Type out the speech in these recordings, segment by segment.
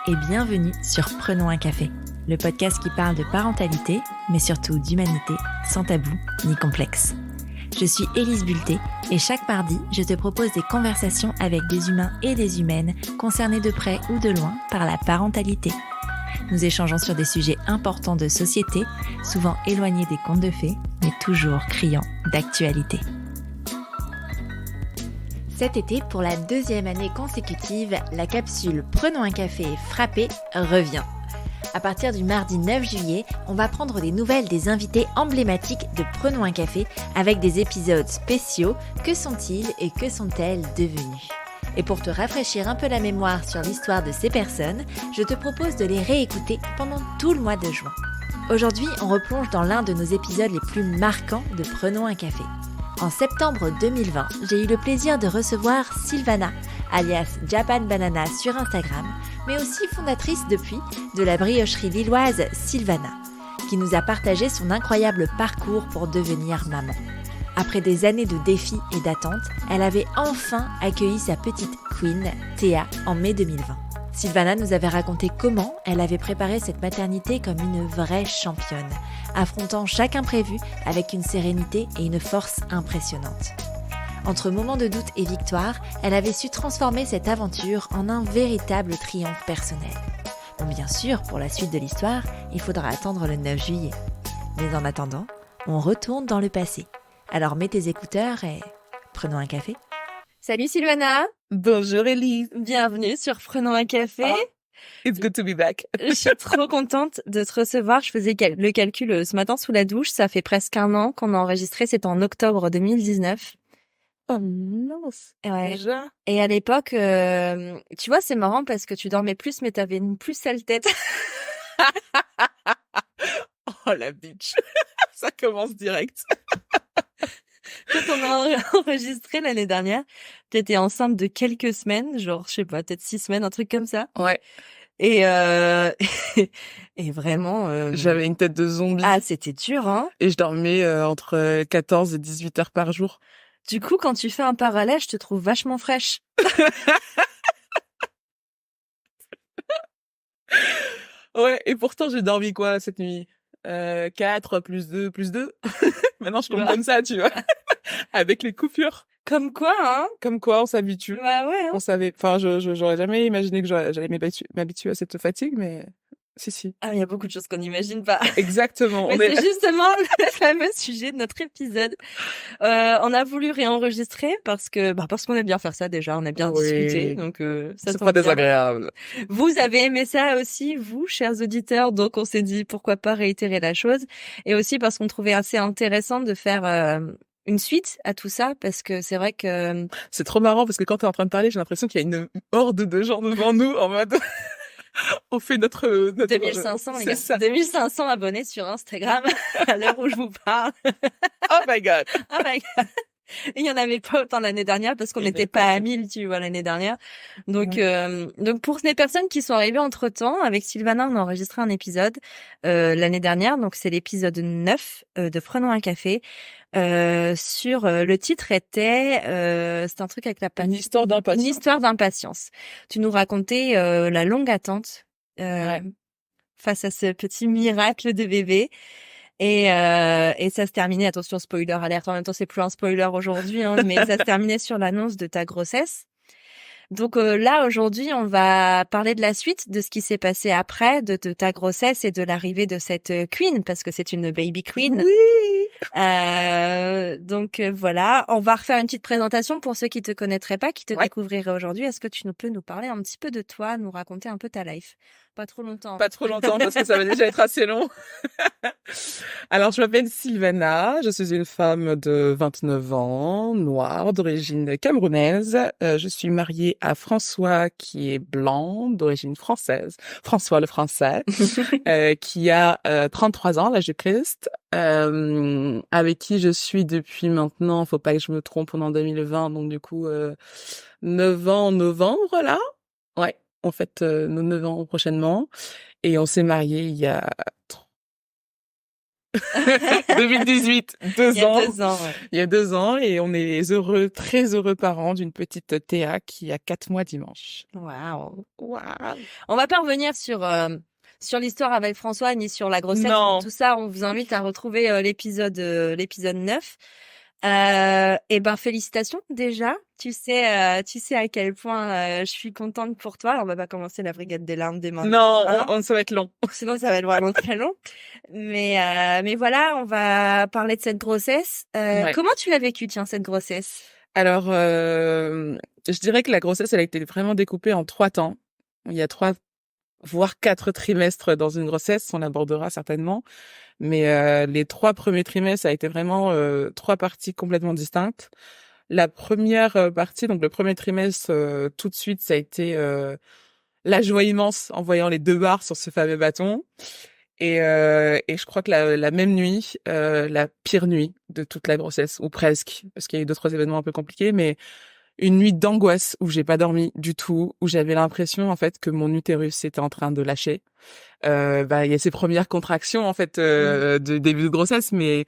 et bienvenue sur Prenons un café, le podcast qui parle de parentalité, mais surtout d'humanité, sans tabou ni complexe. Je suis Élise Bulté et chaque mardi, je te propose des conversations avec des humains et des humaines concernés de près ou de loin par la parentalité. Nous échangeons sur des sujets importants de société, souvent éloignés des contes de fées, mais toujours criants d'actualité. Cet été, pour la deuxième année consécutive, la capsule Prenons un café frappé revient. À partir du mardi 9 juillet, on va prendre des nouvelles des invités emblématiques de Prenons un café avec des épisodes spéciaux. Que sont-ils et que sont-elles devenues ? Et pour te rafraîchir un peu la mémoire sur l'histoire de ces personnes, je te propose de les réécouter pendant tout le mois de juin. Aujourd'hui, on replonge dans l'un de nos épisodes les plus marquants de Prenons un café. En septembre 2020, j'ai eu le plaisir de recevoir Sylvana, alias Japan Banana sur Instagram, mais aussi fondatrice depuis de la briocherie lilloise Sylvana, qui nous a partagé son incroyable parcours pour devenir maman. Après des années de défis et d'attentes, elle avait enfin accueilli sa petite queen, Théa, en mai 2020. Sylvana nous avait raconté comment elle avait préparé cette maternité comme une vraie championne, affrontant chaque imprévu avec une sérénité et une force impressionnantes. Entre moments de doute et victoire, elle avait su transformer cette aventure en un véritable triomphe personnel. Bon, bien sûr, pour la suite de l'histoire, il faudra attendre le 9 juillet. Mais en attendant, on retourne dans le passé. Alors mets tes écouteurs et prenons un café. Salut Sylvana. Bonjour Élise. Bienvenue sur Prenons un café. Oh, it's good to be back. Je suis trop contente de te recevoir. Je faisais le calcul ce matin sous la douche. Ça fait presque un an qu'on a enregistré. C'était en octobre 2019. Oh non, Ouais. déjà. Et à l'époque, tu vois, c'est marrant parce que tu dormais plus, mais t'avais une plus sale tête. Oh la bitch. Ça commence direct. Quand on a enregistré l'année dernière, t'étais enceinte de quelques semaines, genre, je sais pas, peut-être 6 semaines, un truc comme ça. Ouais. Et, et vraiment... J'avais une tête de zombie. Ah, c'était dur, hein. Et je dormais entre 14 et 18 heures par jour. Du coup, quand tu fais un parallèle, je te trouve vachement fraîche. Ouais, et pourtant j'ai dormi quoi cette nuit 4 plus 2 plus 2. Maintenant je compte comme ça, tu vois. Avec les coupures. Comme quoi, hein. Comme quoi on s'habitue. Bah ouais, hein. On savait, enfin j'aurais jamais imaginé que j'allais m'habituer à cette fatigue, mais si. Ah, il y a beaucoup de choses qu'on n'imagine pas. Exactement. Mais c'est justement le fameux sujet de notre épisode. On a voulu réenregistrer parce qu'on aime bien faire ça déjà, on aime bien discuter, donc ça c'est tombe pas bien. désagréable. Vous avez aimé ça aussi, vous, chers auditeurs, donc on s'est dit pourquoi pas réitérer la chose, et aussi parce qu'on trouvait assez intéressant de faire une suite à tout ça, parce que c'est vrai que... C'est trop marrant parce que quand t'es en train de parler, j'ai l'impression qu'il y a une horde de gens devant nous en mode... On fait notre 2500, les gars. 2500 abonnés sur Instagram à l'heure où je vous parle. Oh my god. Oh my god. Il y en avait pas autant l'année dernière parce qu'on n'était pas à 1000, tu vois, l'année dernière. Donc pour les personnes qui sont arrivées entre-temps, avec Sylvana, on a enregistré un épisode l'année dernière. Donc c'est l'épisode 9 de Prenons un café. Sur le titre était c'est un truc avec la Une histoire d'impatience. Une histoire d'impatience. Tu nous racontais la longue attente face à ce petit miracle de bébé. Et ça se terminait, attention, spoiler alert, en même temps c'est plus un spoiler aujourd'hui, hein, mais ça se terminait sur l'annonce de ta grossesse. Donc là, aujourd'hui, on va parler de la suite, de ce qui s'est passé après, de ta grossesse et de l'arrivée de cette queen, parce que c'est une baby queen. Oui. Donc voilà, on va refaire une petite présentation pour ceux qui te connaîtraient pas, qui te découvriraient aujourd'hui. Est-ce que tu peux nous parler un petit peu de toi, nous raconter un peu ta life? Pas trop longtemps. Pas trop longtemps parce que ça va déjà être assez long. Alors, je m'appelle Sylvana, je suis une femme de 29 ans, noire, d'origine camerounaise. Je suis mariée à François qui est blanc, d'origine française. François le français, qui a 33 ans, l'âge du Christ, avec qui je suis depuis maintenant, faut pas que je me trompe, pendant 2020, donc du coup 9 ans en novembre, là. Ouais, on fête nos 9 ans prochainement. Et on s'est mariés il y a 2018, Il 2 y a ans. 2 ans, ouais. Il y a 2 ans et on est heureux, très heureux parents d'une petite Théa qui a 4 mois dimanche. Waouh. Waouh! On va pas revenir sur l'histoire avec François ni sur la grossesse. Non. Tout ça, on vous invite à retrouver l'épisode 9. Et ben félicitations déjà. Tu sais à quel point je suis contente pour toi. Alors, on va pas commencer la brigade des larmes dès maintenant, Non, hein, ça va être long. sinon ça va être vraiment très long. Mais voilà, on va parler de cette grossesse. Ouais. Comment tu l'as vécue, tiens, cette grossesse? Alors, je dirais que la grossesse, elle a été vraiment découpée en 3 temps. Il y a 3, voire 4 trimestres dans une grossesse, on l'abordera certainement. Mais les 3 premiers trimestres, ça a été vraiment 3 parties complètement distinctes. La première partie, donc le premier trimestre, tout de suite, ça a été la joie immense en voyant les 2 barres sur ce fameux bâton. Et je crois que la même nuit, la pire nuit de toute la grossesse, ou presque, parce qu'il y a eu 2-3 événements un peu compliqués, mais une nuit d'angoisse où j'ai pas dormi du tout, où j'avais l'impression en fait que mon utérus était en train de lâcher. Il y a ces premières contractions en fait de début de grossesse, mais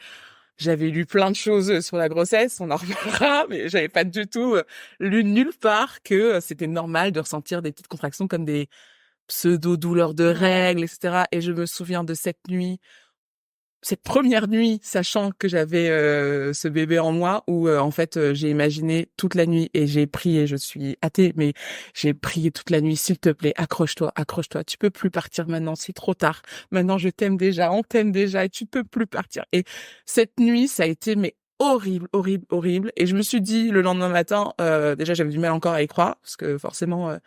j'avais lu plein de choses sur la grossesse, on en reparlera, mais j'avais pas du tout lu nulle part que c'était normal de ressentir des petites contractions comme des pseudo-douleurs de règles, etc. Et je me souviens de cette première nuit, sachant que j'avais ce bébé en moi, où en fait j'ai imaginé toute la nuit et j'ai prié, je suis athée, mais j'ai prié toute la nuit, s'il te plaît, accroche-toi, accroche-toi, tu peux plus partir maintenant, c'est trop tard. Maintenant je t'aime déjà, on t'aime déjà et tu peux plus partir. Et cette nuit, ça a été mais horrible, horrible, horrible. Et je me suis dit le lendemain matin, déjà j'avais du mal encore à y croire, parce que forcément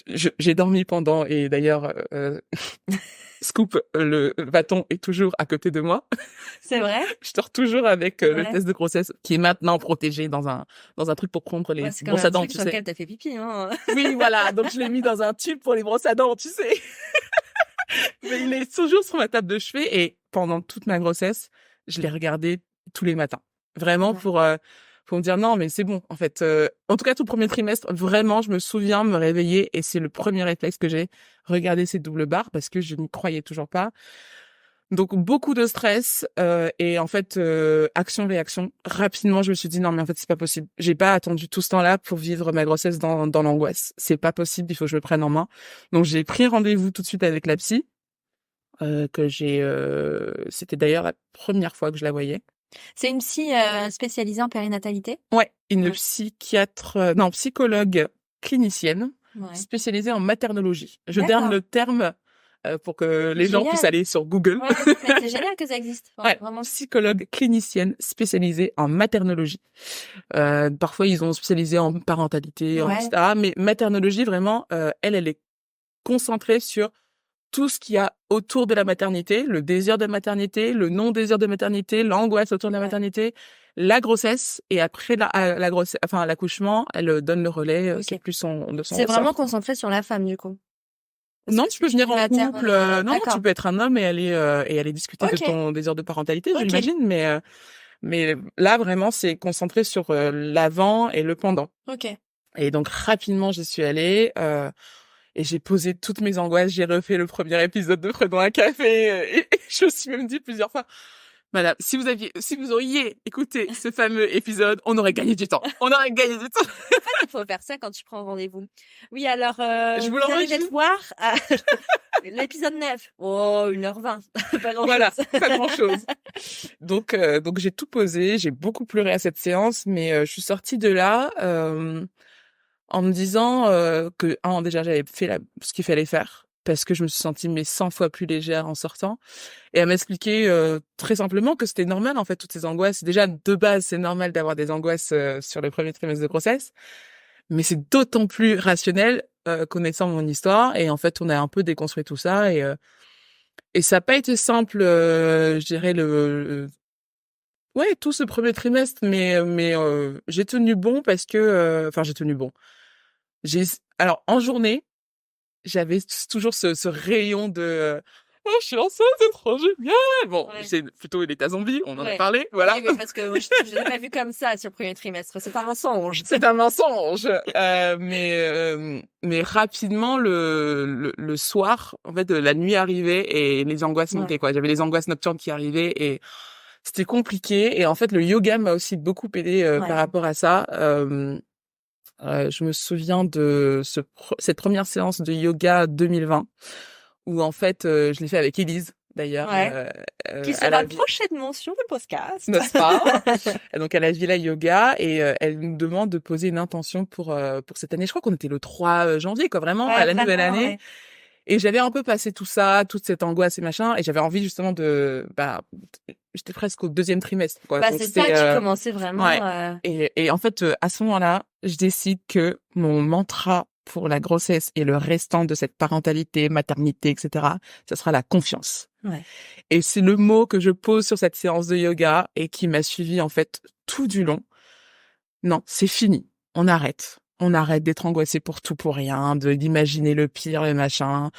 j'ai dormi pendant, et d'ailleurs scoop, le bâton est toujours à côté de moi. C'est vrai? Je dors toujours avec le Ouais. test de grossesse qui est maintenant protégé dans un truc pour prendre les Ouais, c'est quand brosses même à un dents, truc tu sur sais. lequel t'as fait pipi, hein. Oui, voilà, donc je l'ai mis dans un tube pour les brosses à dents, tu sais. Mais il est toujours sur ma table de chevet et pendant toute ma grossesse, je l'ai regardé tous les matins. Vraiment Ouais. pour me dire non, mais c'est bon. En fait, en tout cas, tout le premier trimestre, vraiment, je me souviens me réveiller et c'est le premier réflexe que j'ai, regarder ces doubles barres parce que je n'y croyais toujours pas. Donc beaucoup de stress et en fait action-réaction. Rapidement, je me suis dit non mais en fait c'est pas possible. J'ai pas attendu tout ce temps-là pour vivre ma grossesse dans l'angoisse. C'est pas possible, il faut que je me prenne en main. Donc j'ai pris rendez-vous tout de suite avec la psy que c'était d'ailleurs la première fois que je la voyais. C'est une psy spécialisée en périnatalité? Ouais, une Ouais. psychiatre non, psychologue clinicienne Ouais. spécialisée en maternologie. Je donne D'accord. le terme pour que les gens puissent Génial. aller sur Google. Ouais, mais c'est génial que ça existe. Ouais, Vraiment. psychologue clinicienne spécialisée en maternologie. Parfois, ils ont spécialisé en parentalité, Ouais. etc. Mais maternologie, vraiment, elle est concentrée sur tout ce qu'il y a autour de la maternité, le désir de maternité, le non-désir de maternité, l'angoisse autour de la Ouais. maternité, la grossesse, et après la grossesse, enfin l'accouchement, elle donne le relais. Ok. C'est plus de son C'est vraiment ressort. concentré sur la femme, du coup. Parce Non, que tu si peux venir dis en mater, couple. Non, tu d'accord. peux être un homme et aller discuter de Ok. ton désir de parentalité, Ok. j'imagine. Mais là, vraiment, c'est concentré sur l'avant et le pendant. Ok. Et donc, rapidement, j'y suis allée et j'ai posé toutes mes angoisses. J'ai refait le premier épisode de Prenons un café et je me suis même dit plusieurs fois, Madame, si vous auriez écouté ce fameux épisode, on aurait gagné du temps. On aurait gagné du temps. Il faut faire ça quand tu prends rendez-vous. Oui, alors, Je vous vous allez l'enregistre. voir l'épisode 9. Oh, 1h20. Pas grand-chose. Voilà, pas grand-chose. Donc j'ai tout posé, j'ai beaucoup pleuré à cette séance, mais je suis sortie de là en me disant que déjà j'avais fait ce qu'il fallait faire parce que je me suis sentie mais 100 fois plus légère en sortant, et elle m'expliquait très simplement que c'était normal en fait toutes ces angoisses. Déjà de base c'est normal d'avoir des angoisses sur le premier trimestre de grossesse, mais c'est d'autant plus rationnel connaissant mon histoire, et en fait on a un peu déconstruit tout ça, et ça n'a pas été simple, je dirais ouais, tout ce premier trimestre, mais j'ai tenu bon parce que j'ai tenu bon. Alors en journée, j'avais toujours ce rayon de oh, je suis enceinte, c'est trop génial. Bon, Ouais. c'est plutôt l'état zombie, on en a Ouais. parlé, voilà. Oui, mais parce que moi, je l'ai pas vu comme ça sur le premier trimestre. C'est pas un mensonge. C'est un mensonge. Mais rapidement, le soir, en fait, la nuit arrivait et les angoisses Ouais. montaient, quoi. J'avais les angoisses nocturnes qui arrivaient et c'était compliqué. Et en fait, le yoga m'a aussi beaucoup aidé Ouais. par rapport à ça. Je me souviens de cette première séance de yoga 2020 où en fait, je l'ai fait avec Élise, d'ailleurs, Ouais. Qui à sera la la prochaine mention du podcast. n'est-ce pas? Et donc à la Villa Yoga et elle nous demande de poser une intention pour cette année. Je crois qu'on était le 3 janvier, quoi, vraiment à Ouais, la nouvelle vraiment, année. ouais. Et j'avais un peu passé tout ça, toute cette angoisse et machin, et j'avais envie justement j'étais presque au 2e trimestre, quoi. Bah, Donc c'est ça, c'était, tu commençais vraiment, ouais. Et en fait, à ce moment-là, je décide que mon mantra pour la grossesse et le restant de cette parentalité, maternité, etc., ça sera la confiance. Ouais. Et c'est le mot que je pose sur cette séance de yoga et qui m'a suivi en fait tout du long. Non, c'est fini. On arrête. On arrête d'être angoissé pour tout, pour rien, d'imaginer le pire, le machin.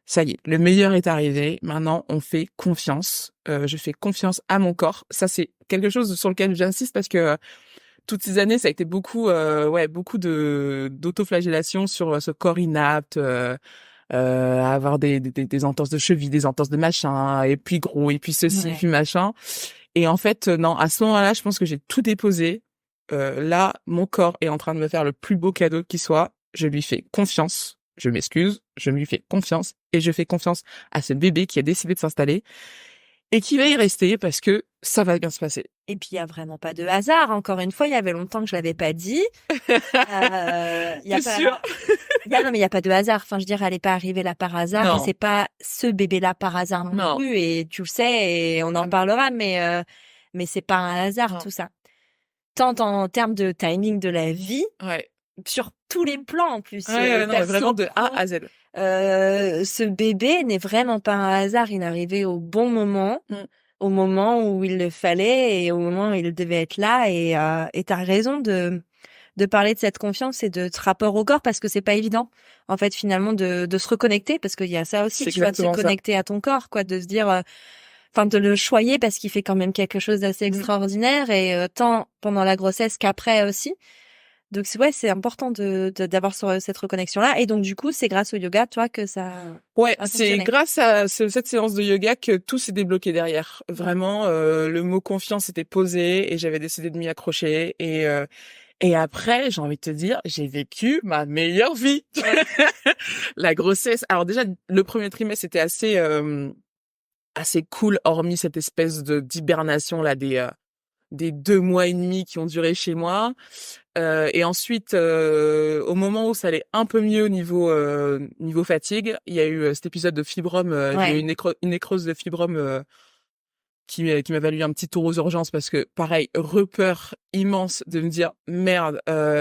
Ça y est, le meilleur est arrivé. Maintenant, on fait confiance. Je fais confiance à mon corps. Ça, c'est quelque chose sur lequel j'insiste parce que toutes ces années, ça a été beaucoup, beaucoup d'autoflagellation sur ce corps inapte, à avoir des entorses de cheville, des entorses de machin, et puis gros, et puis ceci, Ouais. puis machin. Et en fait, non, à ce moment-là, je pense que j'ai tout déposé. Là, mon corps est en train de me faire le plus beau cadeau qui soit. Je lui fais confiance. Je m'excuse. Je lui fais confiance. Et je fais confiance à ce bébé qui a décidé de s'installer et qui va y rester parce que ça va bien se passer. Et puis, il y a vraiment pas de hasard. Encore une fois, il y avait longtemps que je l'avais pas dit. Il y a T'es pas, sûre? non, mais il y a pas de hasard. Enfin, je veux dire, elle est pas arrivée là par hasard. Non. Et c'est pas ce bébé-là par hasard non Non. plus. Et tu le sais, et on en parlera, mais c'est pas un hasard, Non. tout ça. Tant en termes de timing de la vie, Ouais. sur tous les plans, en plus. Ouais, non, mais perso, vraiment de A à Z. ce bébé n'est vraiment pas un hasard. Il est arrivé au bon moment, au moment où il le fallait et au moment où il devait être là. Et t'as raison de parler de cette confiance et de ce rapport au corps parce que c'est pas évident, en fait, finalement, de se reconnecter parce qu'il y a ça aussi, C'est tu vois, de se exactement ça. connecter à ton corps, quoi, de se dire, enfin, de le choyer parce qu'il fait quand même quelque chose d'assez extraordinaire et tant pendant la grossesse qu'après aussi. Donc c'est important d'avoir cette reconnexion là et donc du coup c'est grâce au yoga toi que ça Ouais, a c'est fonctionné. grâce à cette séance de yoga que tout s'est débloqué derrière. Vraiment, le mot confiance était posé et j'avais décidé de m'y accrocher. Et après, j'ai envie de te dire, j'ai vécu ma meilleure vie. La grossesse. Alors déjà, le premier trimestre c'était assez cool, hormis cette espèce d'hibernation là des 2 mois et demi qui ont duré chez moi. Et ensuite, au moment où ça allait un peu mieux niveau fatigue, il y a eu cet épisode de fibrome. J'ai eu une nécrose de fibrome qui m'a valu un petit tour aux urgences parce que pareil, repeur immense de me dire merde,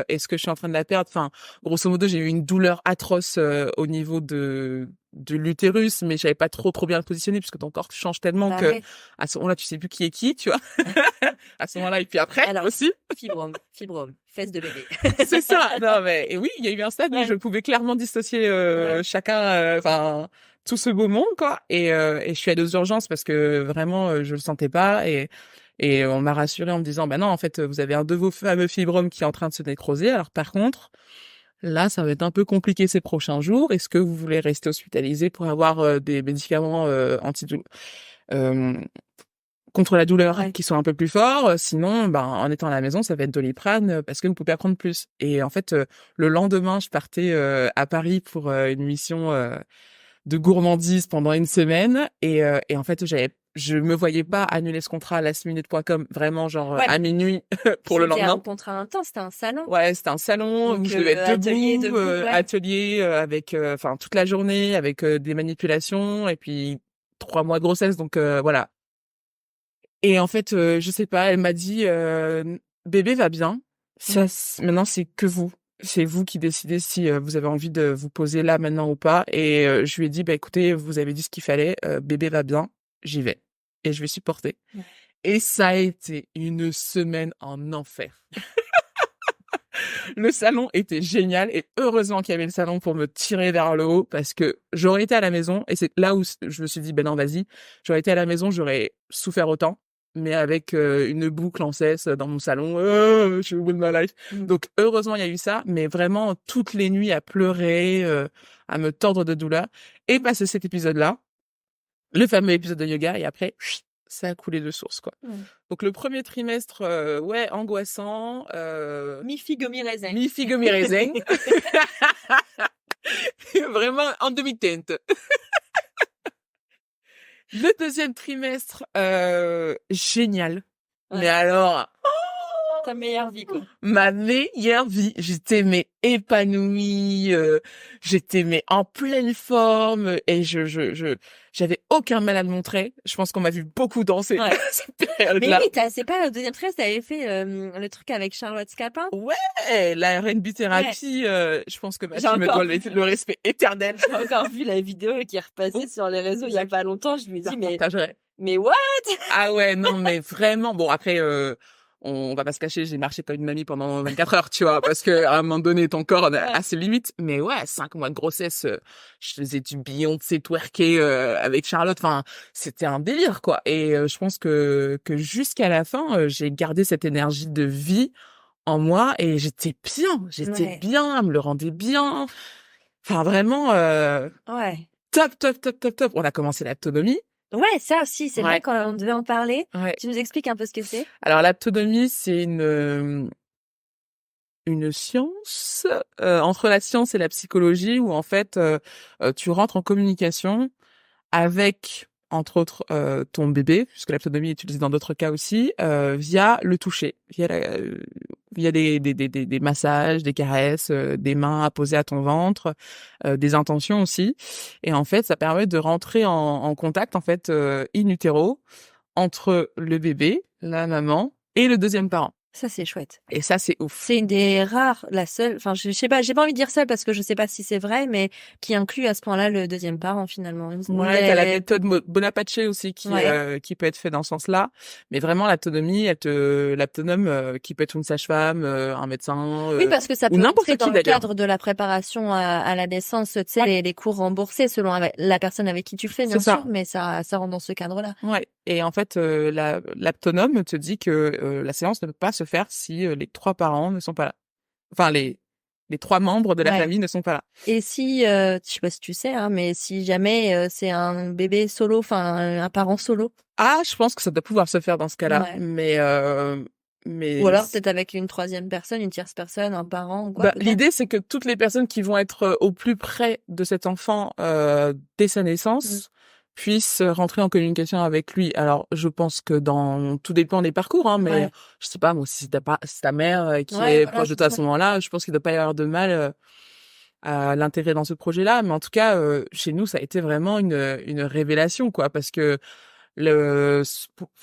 est-ce que je suis en train de la perdre? Enfin, grosso modo, j'ai eu une douleur atroce au niveau de l'utérus, mais j'avais pas trop bien le positionner puisque ton corps change tellement que à ce moment-là, tu sais plus qui est qui, tu vois. À ce moment-là et puis après alors aussi. fibrome, fesse de bébé. C'est ça. Non mais et oui, il y a eu un stade où je pouvais clairement dissocier chacun, enfin tout ce beau monde quoi. Et je suis allée aux urgences parce que vraiment je le sentais pas et on m'a rassurée en me disant bah non en fait vous avez un de vos fameux fibromes qui est en train de se nécroser. Alors par contre là ça va être un peu compliqué ces prochains jours. Est-ce que vous voulez rester hospitalisé pour avoir des médicaments contre la douleur qui sont un peu plus forts, sinon en étant à la maison ça va être Doliprane parce que vous pouvez pas prendre plus. Et en fait le lendemain je partais à Paris pour une mission de gourmandise pendant une semaine et en fait je me voyais pas annuler ce contrat à lastminute.com vraiment genre à minuit pour le lendemain. C'était un contrat intense, c'était un salon. Ouais, c'était un salon où je devais être debout, atelier avec enfin toute la journée avec des manipulations et puis 3 mois de grossesse donc voilà. Et en fait, je sais pas, elle m'a dit bébé va bien. Ça maintenant c'est que vous. C'est vous qui décidez si vous avez envie de vous poser là maintenant ou pas et je lui ai dit bah écoutez, vous avez dit ce qu'il fallait, bébé va bien, j'y vais et je vais supporter. Et ça a été une semaine en enfer. Le salon était génial et heureusement qu'il y avait le salon pour me tirer vers le haut parce que j'aurais été à la maison et c'est là où je me suis dit, ben non, vas-y, j'aurais été à la maison, j'aurais souffert autant, mais avec une boucle en cesse dans mon salon, je suis au bout de ma life. Donc heureusement il y a eu ça, mais vraiment toutes les nuits à pleurer, à me tordre de douleur. Et passé cet épisode-là, le fameux épisode de yoga, et après, ça a coulé de source, quoi. Donc le premier trimestre, ouais, angoissant. Mi-figue, mi-raisin. Mi-figue, mi-raisin. Vraiment en demi-teinte. Le deuxième trimestre, génial. Ouais. Mais alors... Ta meilleure vie, quoi. Ma meilleure vie. J'étais épanouie, j'étais en pleine forme et j'avais aucun mal à me montrer. Je pense qu'on m'a vu beaucoup danser cette période-là. Mais oui, c'est pas au deuxième trimestre, t'avais fait le truc avec Charlotte Scapin. Ouais, la R&B thérapie, je pense que ma fille me doit le respect éternel. J'ai encore vu la vidéo qui est repassée sur les réseaux il y a pas longtemps. Je lui dis, mais what? Ah ouais, non, mais vraiment. Bon, après, on va pas se cacher, j'ai marché comme une mamie pendant 24 heures, tu vois, parce que à un moment donné, ton corps a ses limites. Mais ouais, 5 mois de grossesse, je faisais du Beyoncé twerker avec Charlotte. Enfin, c'était un délire, quoi. Et je pense que jusqu'à la fin, j'ai gardé cette énergie de vie en moi et j'étais bien, bien, me le rendais bien. Enfin, vraiment, top, top, top, top, top. On a commencé l'autonomie. Ouais, ça aussi, c'est vrai qu'on devait en parler. Ouais. Tu nous expliques un peu ce que c'est? Alors, l'autonomie, c'est une science, entre la science et la psychologie où, en fait, tu rentres en communication avec, entre autres, ton bébé, puisque l'autonomie est utilisée dans d'autres cas aussi, via le toucher, via des massages, des caresses, des mains à poser à ton ventre, des intentions aussi. Et en fait, ça permet de rentrer en contact, en fait, in utero, entre le bébé, la maman et le deuxième parent. Ça, c'est chouette. Et ça, c'est ouf. C'est une des rares, la seule, enfin, je sais pas, j'ai pas envie de dire seule parce que je sais pas si c'est vrai, mais qui inclut à ce point-là le deuxième parent, finalement. Ouais, t'as la méthode Bonaparte aussi qui peut être fait dans ce sens-là. Mais vraiment, l'autonomie, l'autonome, qui peut être une sage-femme, un médecin, oui, parce que ça peut entrer dans le cadre de la préparation à la naissance, tu sais, les cours remboursés selon la personne avec qui tu le fais, bien sûr, mais ça rentre dans ce cadre-là. Ouais. Et en fait, l'autonome te dit que la séance ne peut pas se faire si les 3 parents ne sont pas là. Enfin, les 3 membres de la famille ne sont pas là. Et si, je sais pas si tu sais, hein, mais si jamais c'est un bébé solo, enfin un parent solo. Ah, je pense que ça doit pouvoir se faire dans ce cas-là. Mais ou alors peut-être avec une troisième personne, une tierce personne, un parent ou quoi. L'idée, c'est que toutes les personnes qui vont être au plus près de cet enfant dès sa naissance puissent rentrer en communication avec lui. Alors, je pense que tout dépend des parcours, hein, mais je sais pas, moi, si c'est ta mère qui est proche de toi à ce moment-là, je pense qu'il ne doit pas y avoir de mal à l'intégrer dans ce projet-là. Mais en tout cas, chez nous, ça a été vraiment une révélation, quoi, parce que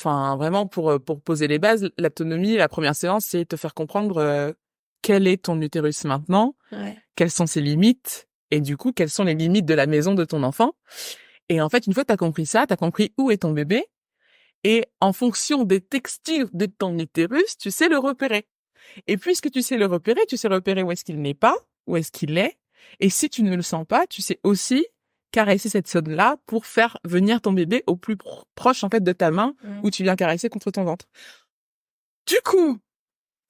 vraiment pour poser les bases, l'autonomie, la première séance, c'est te faire comprendre quel est ton utérus maintenant, quelles sont ses limites, et du coup, quelles sont les limites de la maison de ton enfant. Et en fait, une fois que t'as compris ça, t'as compris où est ton bébé, et en fonction des textures de ton utérus, tu sais le repérer. Et puisque tu sais le repérer, tu sais repérer où est-ce qu'il n'est pas, où est-ce qu'il est, et si tu ne le sens pas, tu sais aussi caresser cette zone-là pour faire venir ton bébé au plus proche en fait de ta main où tu viens caresser contre ton ventre. Du coup,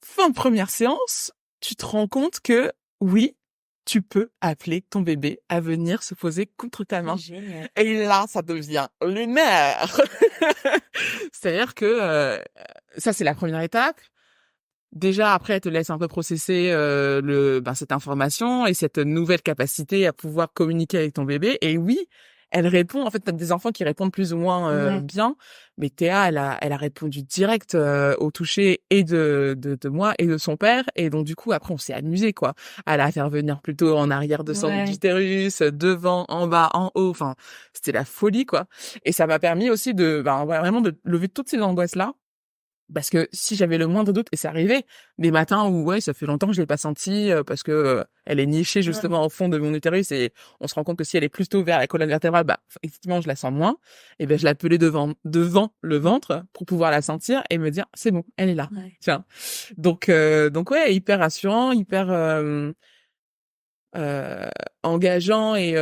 fin de première séance, tu te rends compte que oui, tu peux appeler ton bébé à venir se poser contre ta main. Génial. Et là, ça devient lunaire. C'est-à-dire que ça, c'est la première étape. Déjà, après, elle te laisse un peu processer cette information et cette nouvelle capacité à pouvoir communiquer avec ton bébé. Et oui, elle répond. En fait, t'as des enfants qui répondent plus ou moins bien, mais Théa, elle a répondu direct au toucher et de moi et de son père. Et donc du coup, après, on s'est amusé, quoi. Elle a fait venir plutôt en arrière de son utérus, devant, en bas, en haut. Enfin, c'était la folie, quoi. Et ça m'a permis aussi de vraiment de lever toutes ces angoisses là. Parce que si j'avais le moindre doute, et c'est arrivé, des matins où ouais, ça fait longtemps que je l'ai pas sentie parce que elle est nichée Ouais. justement au fond de mon utérus et on se rend compte que si elle est plutôt vers la colonne vertébrale, bah effectivement je la sens moins. Et ben je l'appelais devant le ventre pour pouvoir la sentir et me dire c'est bon, elle est là. Ouais. Tiens. Donc ouais, hyper rassurant, hyper euh, engageant et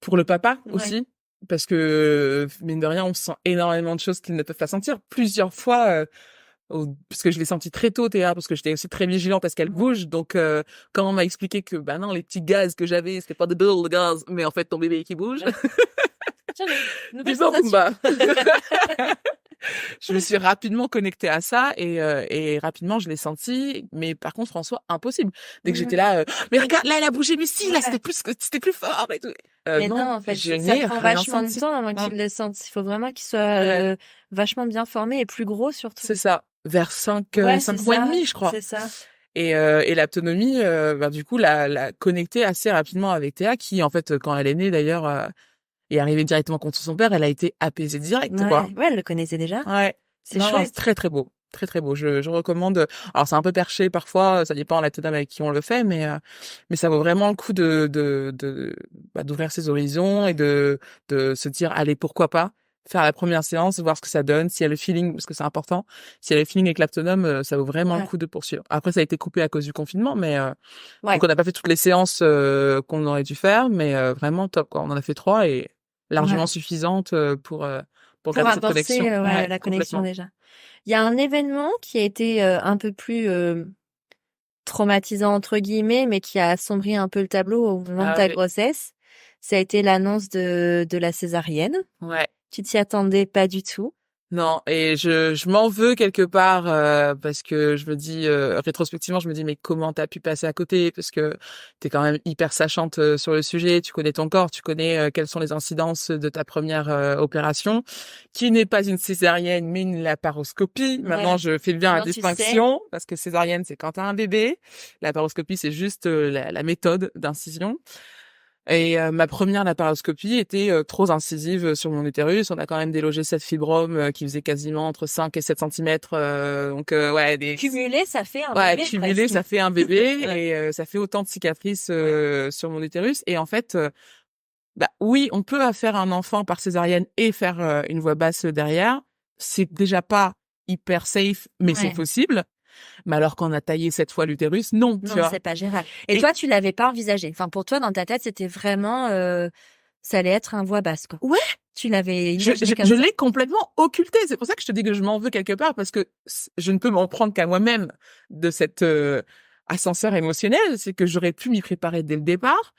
pour le papa Ouais. aussi. Parce que, mine de rien, on sent énormément de choses qu'ils ne peuvent pas sentir. Plusieurs fois, parce que je l'ai senti très tôt, Théa, parce que j'étais aussi très vigilante à ce qu'elle bouge. Donc, quand on m'a expliqué que, bah non, les petits gaz que j'avais, c'était pas des bulles de gaz, mais en fait, ton bébé qui bouge. Ouais. Tiens, nouvelle Bisous, sensation. Pumba. Je me suis rapidement connectée à ça et rapidement je l'ai senti. Mais par contre, François, impossible. Dès que j'étais Ouais. là, mais regarde, là, elle a bougé, mais si, là, Ouais. c'était plus fort et tout. Mais non, Non, en fait, je ça n'ai prend rien vachement de senti. temps avant Non. qu'il le sente. Il faut vraiment qu'il soit Ouais. vachement bien formé et plus gros surtout. C'est ça. Vers 5, Ouais, c'est 5 mois et ça, demi, je crois. c'est ça. Et l'autonomie, bah, du coup, l'a connecté assez rapidement avec Théa, qui, en fait, quand elle est née, d'ailleurs, est arrivée directement contre son père, elle a été apaisée direct, quoi. Ouais, ouais, elle le connaissait déjà. Ouais. C'est Non, non, c'est chouette. très, très beau. Très, très beau. Je recommande. Alors, c'est un peu perché parfois, ça dépend de la team avec qui on le fait, mais ça vaut vraiment le coup bah, d'ouvrir ses horizons et de se dire, allez, pourquoi pas faire la première séance, voir ce que ça donne, s'il y a le feeling, parce que c'est important. S'il y a le feeling avec l'aptonome, ça vaut vraiment le Ouais. coup de poursuivre. Après, ça a été coupé à cause du confinement, Ouais. donc on n'a pas fait toutes les séances qu'on aurait dû faire, mais vraiment top, quoi. On en a fait 3 et largement Ouais. suffisantes pour Pour garder cette amorcer connexion. ouais, Ouais, la connexion complètement. déjà. Il y a un événement qui a été un peu plus traumatisant entre guillemets, mais qui a assombri un peu le tableau au moment de Ah ta oui. grossesse. Ça a été l'annonce de la césarienne. Ouais. Tu t'y attendais pas du tout. Non, et je m'en veux quelque part parce que je me dis rétrospectivement, je me dis mais comment t'as pu passer à côté parce que t'es quand même hyper sachante sur le sujet, tu connais ton corps, tu connais quelles sont les incidences de ta première opération, qui n'est pas une césarienne mais une laparoscopie. Maintenant, Ouais. je fais bien la Maintenant tu sais. distinction parce que césarienne c'est quand t'as un bébé, laparoscopie c'est juste la méthode d'incision. Et ma première laparoscopie était trop incisive sur mon utérus. On a quand même délogé 7 fibromes qui faisaient quasiment entre 5 et 7 centimètres. Donc ouais, Cumulé, ça fait un ouais, bébé cumulé, presque. ça fait un bébé Ouais. et ça fait autant de cicatrices sur mon utérus. Et en fait, bah oui, on peut faire un enfant par césarienne et faire une voix basse derrière. C'est déjà pas hyper safe, mais c'est Ouais. possible. Mais alors qu'on a taillé 7 fois l'utérus, non, tu Non, vois. c'est pas gérable. Et Et toi, tu l'avais pas envisagé. Enfin, pour toi, dans ta tête, c'était vraiment, ça allait être un voix basse, quoi. ouais, Tu l'avais Je, imaginé je, comme je ça. l'ai complètement occulté. C'est pour ça que je te dis que je m'en veux quelque part parce que je ne peux m'en prendre qu'à moi-même de cet ascenseur émotionnel. C'est que j'aurais pu m'y préparer dès le départ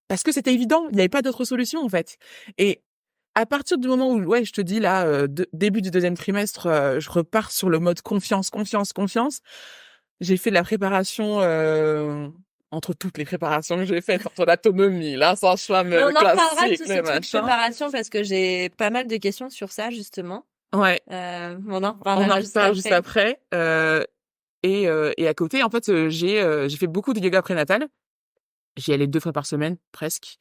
parce que c'était évident. Il n'y avait pas d'autre solution en fait. Et à partir du moment où, ouais, je te dis là, début du deuxième trimestre, je repars sur le mode confiance, confiance, confiance. J'ai fait de la préparation entre toutes les préparations que j'ai faites, entre l'autonomie, la Mais on sage-femme en reparlera de classique, tous les ces trucs machins. préparation parce que j'ai pas mal de questions sur ça, justement. Ouais. On en On reparlera en juste reparle juste après. après. Et à côté, en fait, j'ai fait beaucoup de yoga prénatal. J'y allais 2 fois par semaine, presque.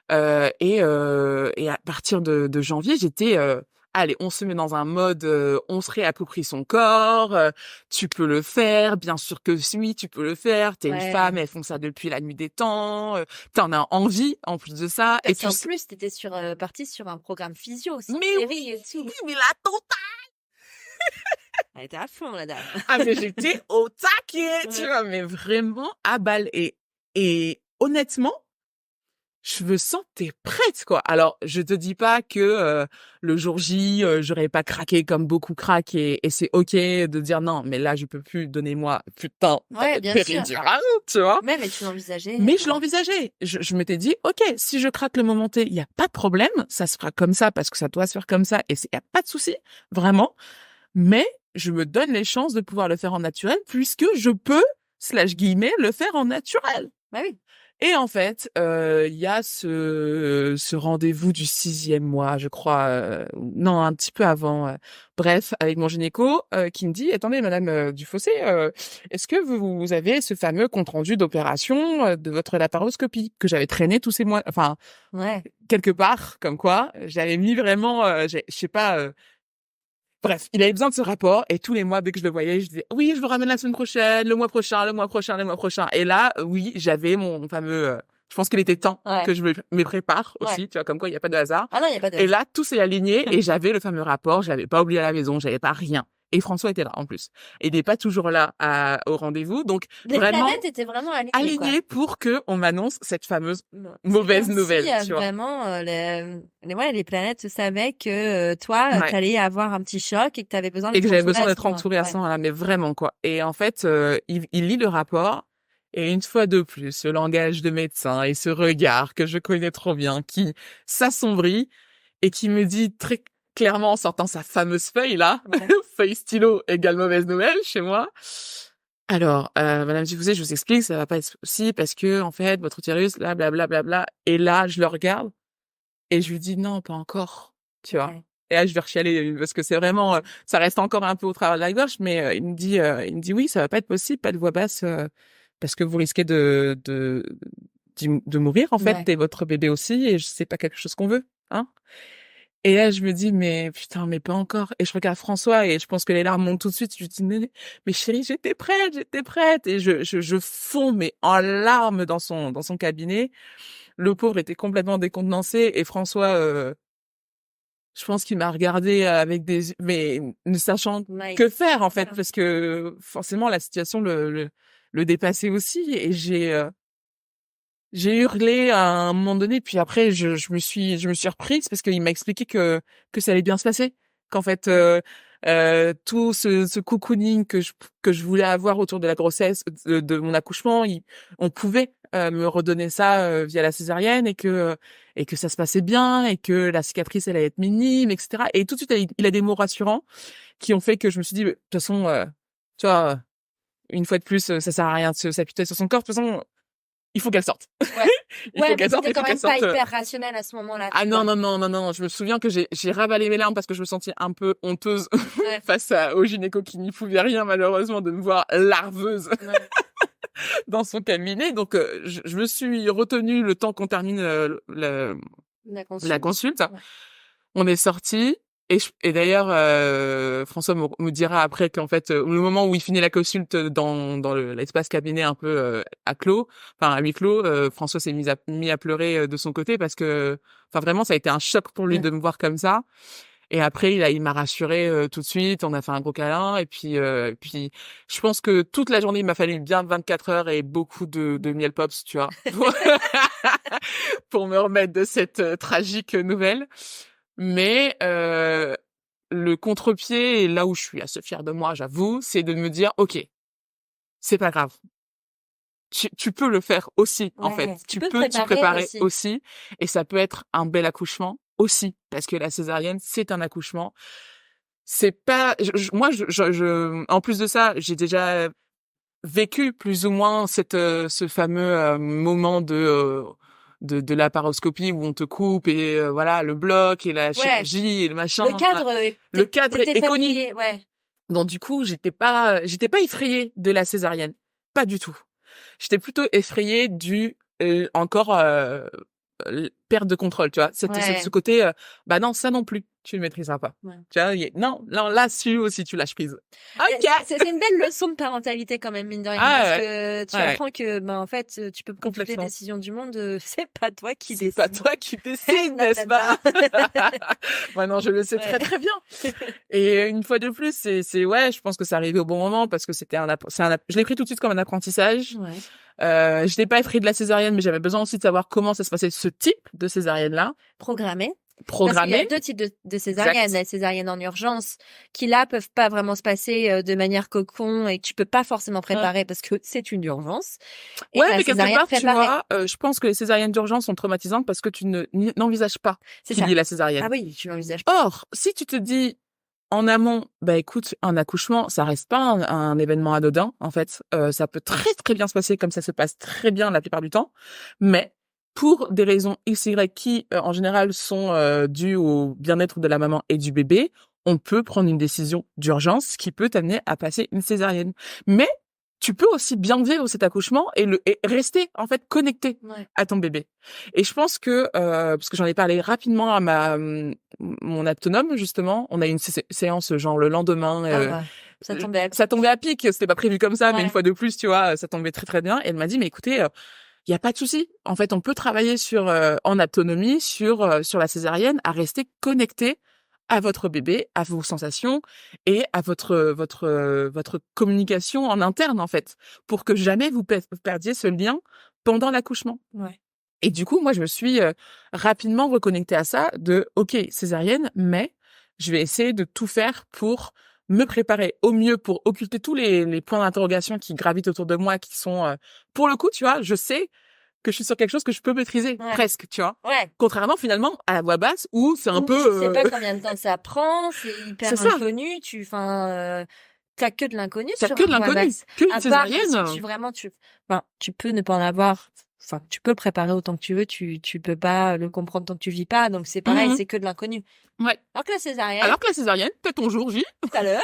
Et à partir de janvier, j'étais allez, on se met dans un mode, on se réapproprie son corps, tu peux le faire, bien sûr que oui, tu peux le faire. T'es une femme, Ouais. elles font ça depuis la nuit des temps. T'en as envie en plus de ça. Et Parce puis, qu'en plus, t'étais partie sur un programme physio, sans mais série et tout. oui, mais la totale. Elle était à fond, la dame. Ah mais j'étais au taquet, tu Ouais. vois, mais vraiment à balle. Et honnêtement, je me sentais prête, quoi. Alors, je te dis pas que le jour J, j'aurais pas craqué comme beaucoup craquent et c'est ok de dire non, mais là, je peux plus, donnez-moi putain Ouais, bien sûr. péridurale, tu vois. Ouais, mais tu l'envisageais. Mais je l'envisageais. Je m'étais dit, ok, si je craque le moment T, il y a pas de problème, ça se fera comme ça parce que ça doit se faire comme ça et il y a pas de souci, vraiment. Mais je me donne les chances de pouvoir le faire en naturel puisque je peux, slash guillemets, le faire en naturel. Bah oui. Et en fait, il y a ce rendez-vous du 6e mois, je crois, non, un petit peu avant, bref, avec mon gynéco, qui me dit: «Attendez madame, Dufossé, est-ce que vous avez ce fameux compte rendu d'opération, de votre laparoscopie?» que j'avais traîné tous ces mois, enfin, Ouais. quelque part, comme quoi, j'avais mis vraiment, je sais pas, Bref, il avait besoin de ce rapport et tous les mois, dès que je le voyais, je disais oui, je vous ramène la semaine prochaine, le mois prochain, le mois prochain, le mois prochain. Et là, oui, j'avais mon fameux. Je pense qu'il était temps que je me prépare aussi, tu vois, comme quoi il y a pas de hasard. Ah non, il y a pas de Et là, tout s'est aligné et j'avais le fameux rapport. Je l'avais pas oublié à la maison, j'avais pas rien. Et François était là en plus. Et il n'est pas toujours là au rendez-vous, donc Les vraiment planètes étaient vraiment alignées, aligné pour que on m'annonce cette fameuse mauvaise nouvelle. Tu vois. Vraiment, les planètes savaient que toi, t'allais avoir un petit choc et que t'avais besoin et que j'avais besoin d'être entourée à ce moment-là, mais vraiment quoi. Et en fait, il lit le rapport et une fois de plus, ce langage de médecin et ce regard que je connais trop bien, qui s'assombrit et qui me dit très clairement en sortant sa fameuse feuille là, feuille stylo égale mauvaise nouvelle chez moi. Alors, Madame Dufouzé, je vous explique, ça va pas être possible parce que, en fait, votre utérus, là, blablabla. Et là, je le regarde et je lui dis non, pas encore, tu vois. Et là, je vais rechialer parce que c'est vraiment, ça reste encore un peu au travers de la gorge, mais il me dit oui, ça va pas être possible, pas de voix basse, parce que vous risquez de mourir en fait, et votre bébé aussi, et c'est pas quelque chose qu'on veut, hein. Et là, je me dis, mais putain, mais pas encore. Et je regarde François et je pense que les larmes montent tout de suite. Je lui dis, mais chérie, j'étais prête. Et je fonds, mais en larmes dans son cabinet. Le pauvre était complètement décontenancé et François, je pense qu'il m'a regardé avec mais ne sachant que faire, en fait, parce que forcément, la situation le dépassait aussi. Et j'ai hurlé à un moment donné, puis après je me suis reprise parce qu'il m'a expliqué que ça allait bien se passer, qu'en fait tout ce cocooning que je voulais avoir autour de la grossesse, de mon accouchement, on pouvait me redonner ça via la césarienne et que ça se passait bien et que la cicatrice elle allait être minime, etc. Et tout de suite il a des mots rassurants qui ont fait que je me suis dit de toute façon tu vois, une fois de plus ça sert à rien de s'apitoyer sur son corps, de toute façon il faut qu'elle sorte. Il faut qu'elle sorte. C'était quand même pas hyper rationnel à ce moment-là. Ah non. Je me souviens que j'ai ravalé mes larmes parce que je me sentais un peu honteuse face au gynéco qui n'y pouvait rien malheureusement de me voir larveuse dans son cabinet. Donc je me suis retenue le temps qu'on termine la consulte. Ouais. On est sortis. Et d'ailleurs, François me dira après qu'en fait, le moment où il finit la consulte dans l'espace cabinet un peu à huis clos, François s'est mis à pleurer de son côté parce que, enfin vraiment, ça a été un choc pour lui de me voir comme ça. Et après, il m'a rassuré tout de suite. On a fait un gros câlin et puis, je pense que toute la journée, il m'a fallu bien 24 heures et beaucoup de miel pops, tu vois, pour me remettre de cette tragique nouvelle. Mais le contre-pied, et là où je suis assez fière de moi, j'avoue, c'est de me dire, ok, c'est pas grave. Tu peux le faire aussi, en fait. Tu peux t'y préparer aussi. Et ça peut être un bel accouchement aussi. Parce que la césarienne, c'est un accouchement. C'est pas... Moi, en plus de ça, j'ai déjà vécu plus ou moins ce fameux moment de la paroscopie où on te coupe et voilà le bloc et la chirurgie et le machin. Le cadre est connu. Donc du coup, j'étais pas effrayée de la césarienne, pas du tout. J'étais plutôt effrayée du perte de contrôle, tu vois. Ce côté bah non, ça non plus, tu ne maîtriseras pas. Tu vois, non, là-dessus aussi tu lâches prise. OK. C'est une belle leçon de parentalité quand même, mine de rien, parce que tu apprends que en fait, tu peux prendre toutes les décisions du monde, c'est pas toi qui décide. C'est pas toi qui décide, n'est-ce pas? Non, je le sais très très bien. Et une fois de plus, c'est je pense que c'est arrivé au bon moment parce que je l'ai pris tout de suite comme un apprentissage. Je n'ai pas effrayée de la césarienne, mais j'avais besoin aussi de savoir comment ça se passait, ce type de césarienne-là. Programmée. Parce qu'il y a deux types de césariennes. La césarienne en urgence, qui là peuvent pas vraiment se passer de manière cocon et que tu peux pas forcément préparer parce que c'est une urgence. Et mais quelque part, tu vois, je pense que les césariennes d'urgence sont traumatisantes parce que tu n'envisages pas qu'il y ait la césarienne. Ah oui, tu l'envisages pas. Or, si tu te dis en amont, bah écoute, un accouchement, ça reste pas un événement anodin, en fait. Ça peut très très bien se passer comme ça se passe très bien la plupart du temps, mais pour des raisons XY qui, en général, sont dues au bien-être de la maman et du bébé, on peut prendre une décision d'urgence qui peut t'amener à passer une césarienne. Mais tu peux aussi bien vivre cet accouchement et rester en fait connecté à ton bébé. Et je pense que parce que j'en ai parlé rapidement à mon aptonome justement, on a eu une séance genre le lendemain. Ça tombait à pic, c'était pas prévu comme ça, mais une fois de plus, tu vois, ça tombait très très bien. Et elle m'a dit, mais écoutez, il y a pas de souci. En fait, on peut travailler sur en autonomie sur la césarienne, à rester connecté à votre bébé, à vos sensations et à votre communication en interne en fait, pour que jamais vous perdiez ce lien pendant l'accouchement. Ouais. Et du coup, moi, je me suis rapidement reconnectée à ça de OK, césarienne, mais je vais essayer de tout faire pour me préparer au mieux pour occulter tous les points d'interrogation qui gravitent autour de moi, qui sont pour le coup, tu vois, je sais que je suis sur quelque chose que je peux maîtriser presque, tu vois. Ouais. Contrairement finalement à la voix basse où c'est un peu. Tu sais pas combien de temps ça prend, c'est hyper inconnu. T'as que de l'inconnu. T'as que de l'inconnu. Qu'une césarienne. Tu peux ne pas en avoir. Enfin, tu peux le préparer autant que tu veux. Tu peux pas le comprendre tant que tu vis pas. Donc c'est pareil, c'est que de l'inconnu. Ouais. Alors que la césarienne, t'as ton jour J. T'as l'heure.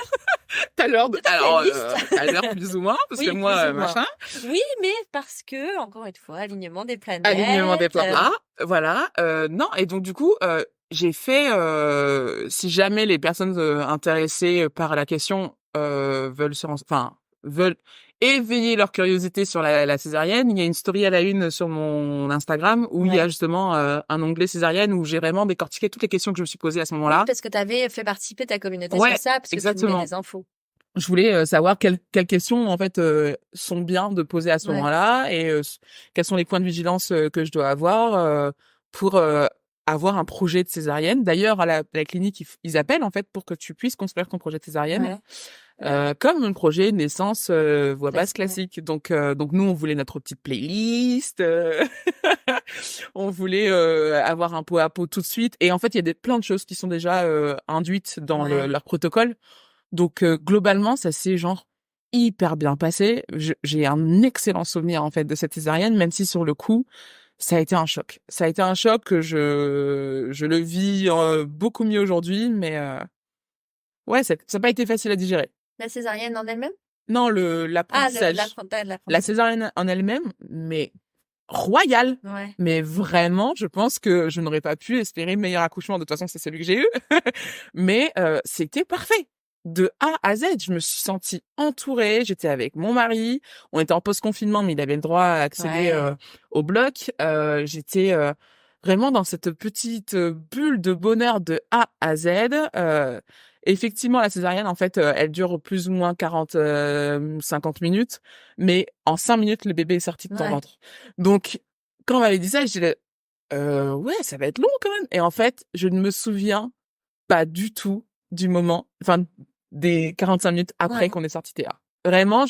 T'as l'heure t'as l'heure plus ou moins, parce que moi, machin. Oui, mais parce que, encore une fois, alignement des planètes. Voilà. Non, et donc du coup, j'ai fait, si jamais les personnes intéressées par la question veulent éveiller leur curiosité sur la césarienne, il y a une story à la une sur mon Instagram où il y a justement un onglet césarienne où j'ai vraiment décortiqué toutes les questions que je me suis posées à ce moment-là. Oui, parce que tu avais fait participer ta communauté sur ça, parce que tu voulais des infos. Je voulais savoir quelles questions en fait sont bien de poser à ce moment-là et quels sont les points de vigilance que je dois avoir pour avoir un projet de césarienne. D'ailleurs, à la clinique, ils appellent en fait pour que tu puisses construire ton projet de césarienne. Comme un projet de naissance voix basse classique. Donc nous, on voulait notre petite playlist. On voulait avoir un pot à pot tout de suite. Et en fait, il y a plein de choses qui sont déjà induites dans leur protocole. Donc globalement, ça s'est genre hyper bien passé. J'ai un excellent souvenir en fait de cette césarienne, même si sur le coup, ça a été un choc. Ça a été un choc que je le vis beaucoup mieux aujourd'hui, mais ça n'a pas été facile à digérer. La césarienne en elle-même? Non, l'apprentissage. La césarienne en elle-même, mais royale. Mais vraiment, je pense que je n'aurais pas pu espérer meilleur accouchement. De toute façon, c'est celui que j'ai eu. Mais c'était parfait. De A à Z, je me suis sentie entourée. J'étais avec mon mari. On était en post-confinement, mais il avait le droit à accéder au bloc. J'étais vraiment dans cette petite bulle de bonheur de A à Z. Effectivement, la césarienne, en fait, elle dure plus ou moins 50 minutes, mais en 5 minutes, le bébé est sorti de ton ventre. Donc, quand on m'avait dit ça, je disais, ça va être long quand même. Et en fait, je ne me souviens pas du tout du moment, des 45 minutes après qu'on est sorti Théa. Vraiment,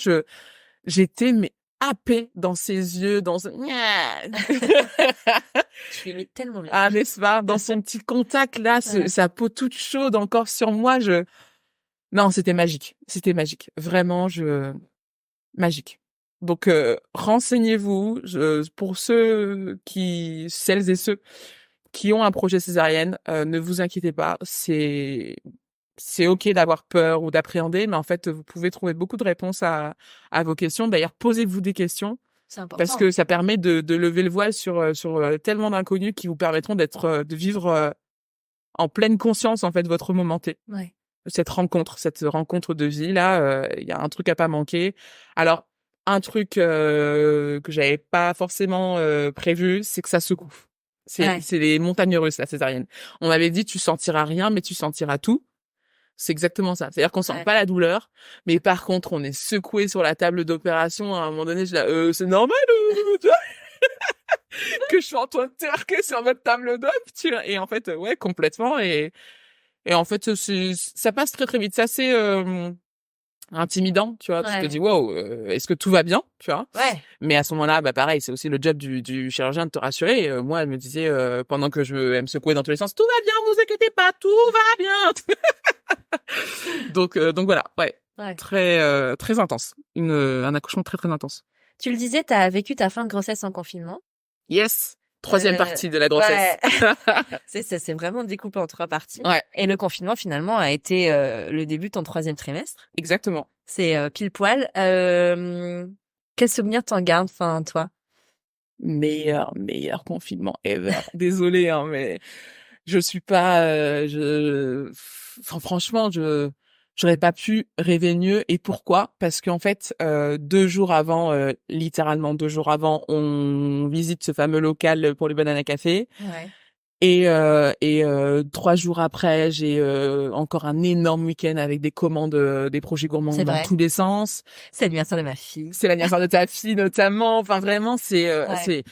j'étais, happée dans ses yeux, Je lui tellement bien. Ah, n'est-ce pas? Dans son petit contact, là, sa peau toute chaude encore sur moi, non, c'était magique. C'était magique. Vraiment, magique. Donc, renseignez-vous, pour celles et ceux qui ont un projet césarienne, ne vous inquiétez pas, c'est OK d'avoir peur ou d'appréhender, mais en fait, vous pouvez trouver beaucoup de réponses à vos questions. D'ailleurs, posez-vous des questions. C'est important. Parce que ça permet de lever le voile sur tellement d'inconnus qui vous permettront de vivre en pleine conscience, en fait, votre moment T. Cette rencontre de vie, là, il y a un truc à pas manquer. Alors, un truc que j'avais pas forcément prévu, c'est que ça secoue. C'est les montagnes russes, la césarienne. On m'avait dit, tu sentiras rien, mais tu sentiras tout. C'est exactement ça. C'est-à-dire qu'on sent pas la douleur, mais par contre, on est secoué sur la table d'opération. À un moment donné, c'est normal que je suis en train de twerker sur votre table d'op, tu vois. Et en fait, complètement. Et en fait, ça passe très très vite. C'est assez intimidant, tu vois. Tu te dis, wow, est-ce que tout va bien, tu vois. Mais à ce moment-là, pareil, c'est aussi le job du chirurgien de te rassurer. Moi, elle me disait, pendant que elle me secouait dans tous les sens, tout va bien, vous inquiétez pas, tout va bien. Donc voilà, très très intense, un accouchement très très intense. Tu le disais, t'as vécu ta fin de grossesse en confinement. Yes, troisième partie de la grossesse. C'est vraiment découpé en 3 parties. Et le confinement finalement a été le début de ton 3e trimestre. Exactement. C'est pile poil. Quel souvenir t'en gardes, enfin, toi? Meilleur confinement ever. Désolée, hein, mais je suis pas, enfin, franchement, j'aurais pas pu rêver mieux. Et pourquoi? Parce qu'en fait, 2 jours avant, littéralement 2 jours avant, on visite ce fameux local pour les bananes à café. Ouais. Et 3 jours après, j'ai encore un énorme week-end avec des commandes, des projets gourmands C'est dans vrai. tous les sens. C'est l'anniversaire de ma fille. C'est l'anniversaire de ta fille notamment. Enfin vraiment, Ouais. c'est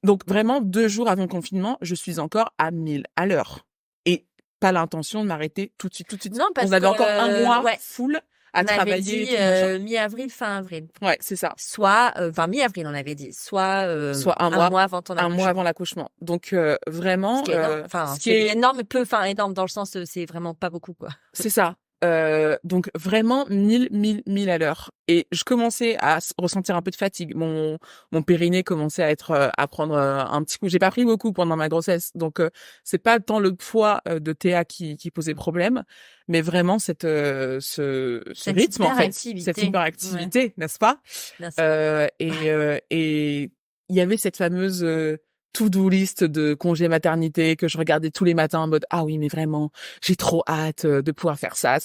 donc vraiment 2 jours avant le confinement, je suis encore à 1000 à l'heure et pas l'intention de m'arrêter tout de suite, tout de suite. Non, parce On avait que, encore un mois ouais, full à on avait travailler et dit tout machin. mi-avril, fin avril. Ouais, c'est ça. Soit, enfin mi-avril, on avait dit. Soit, Soit un mois avant ton un mois accouchement. avant l'accouchement. Donc vraiment, Ce qui est énorme. Enfin, ce qui c'est est énorme, peu, enfin énorme dans le sens, c'est vraiment pas beaucoup, quoi. c'est ça. Donc vraiment 1000 à l'heure. Et je commençais à ressentir un peu de fatigue. Mon périnée commençait à être à prendre un petit coup. J'ai pas pris beaucoup pendant ma grossesse, donc c'est pas tant le poids de Théa qui posait problème, mais vraiment ce Cette rythme en fait, hyperactivité. cette hyperactivité, n'est-ce pas? Bien sûr. Et il y avait cette fameuse to-do list de congé maternité que je regardais tous les matins en mode ah oui mais vraiment j'ai trop hâte de pouvoir faire ça,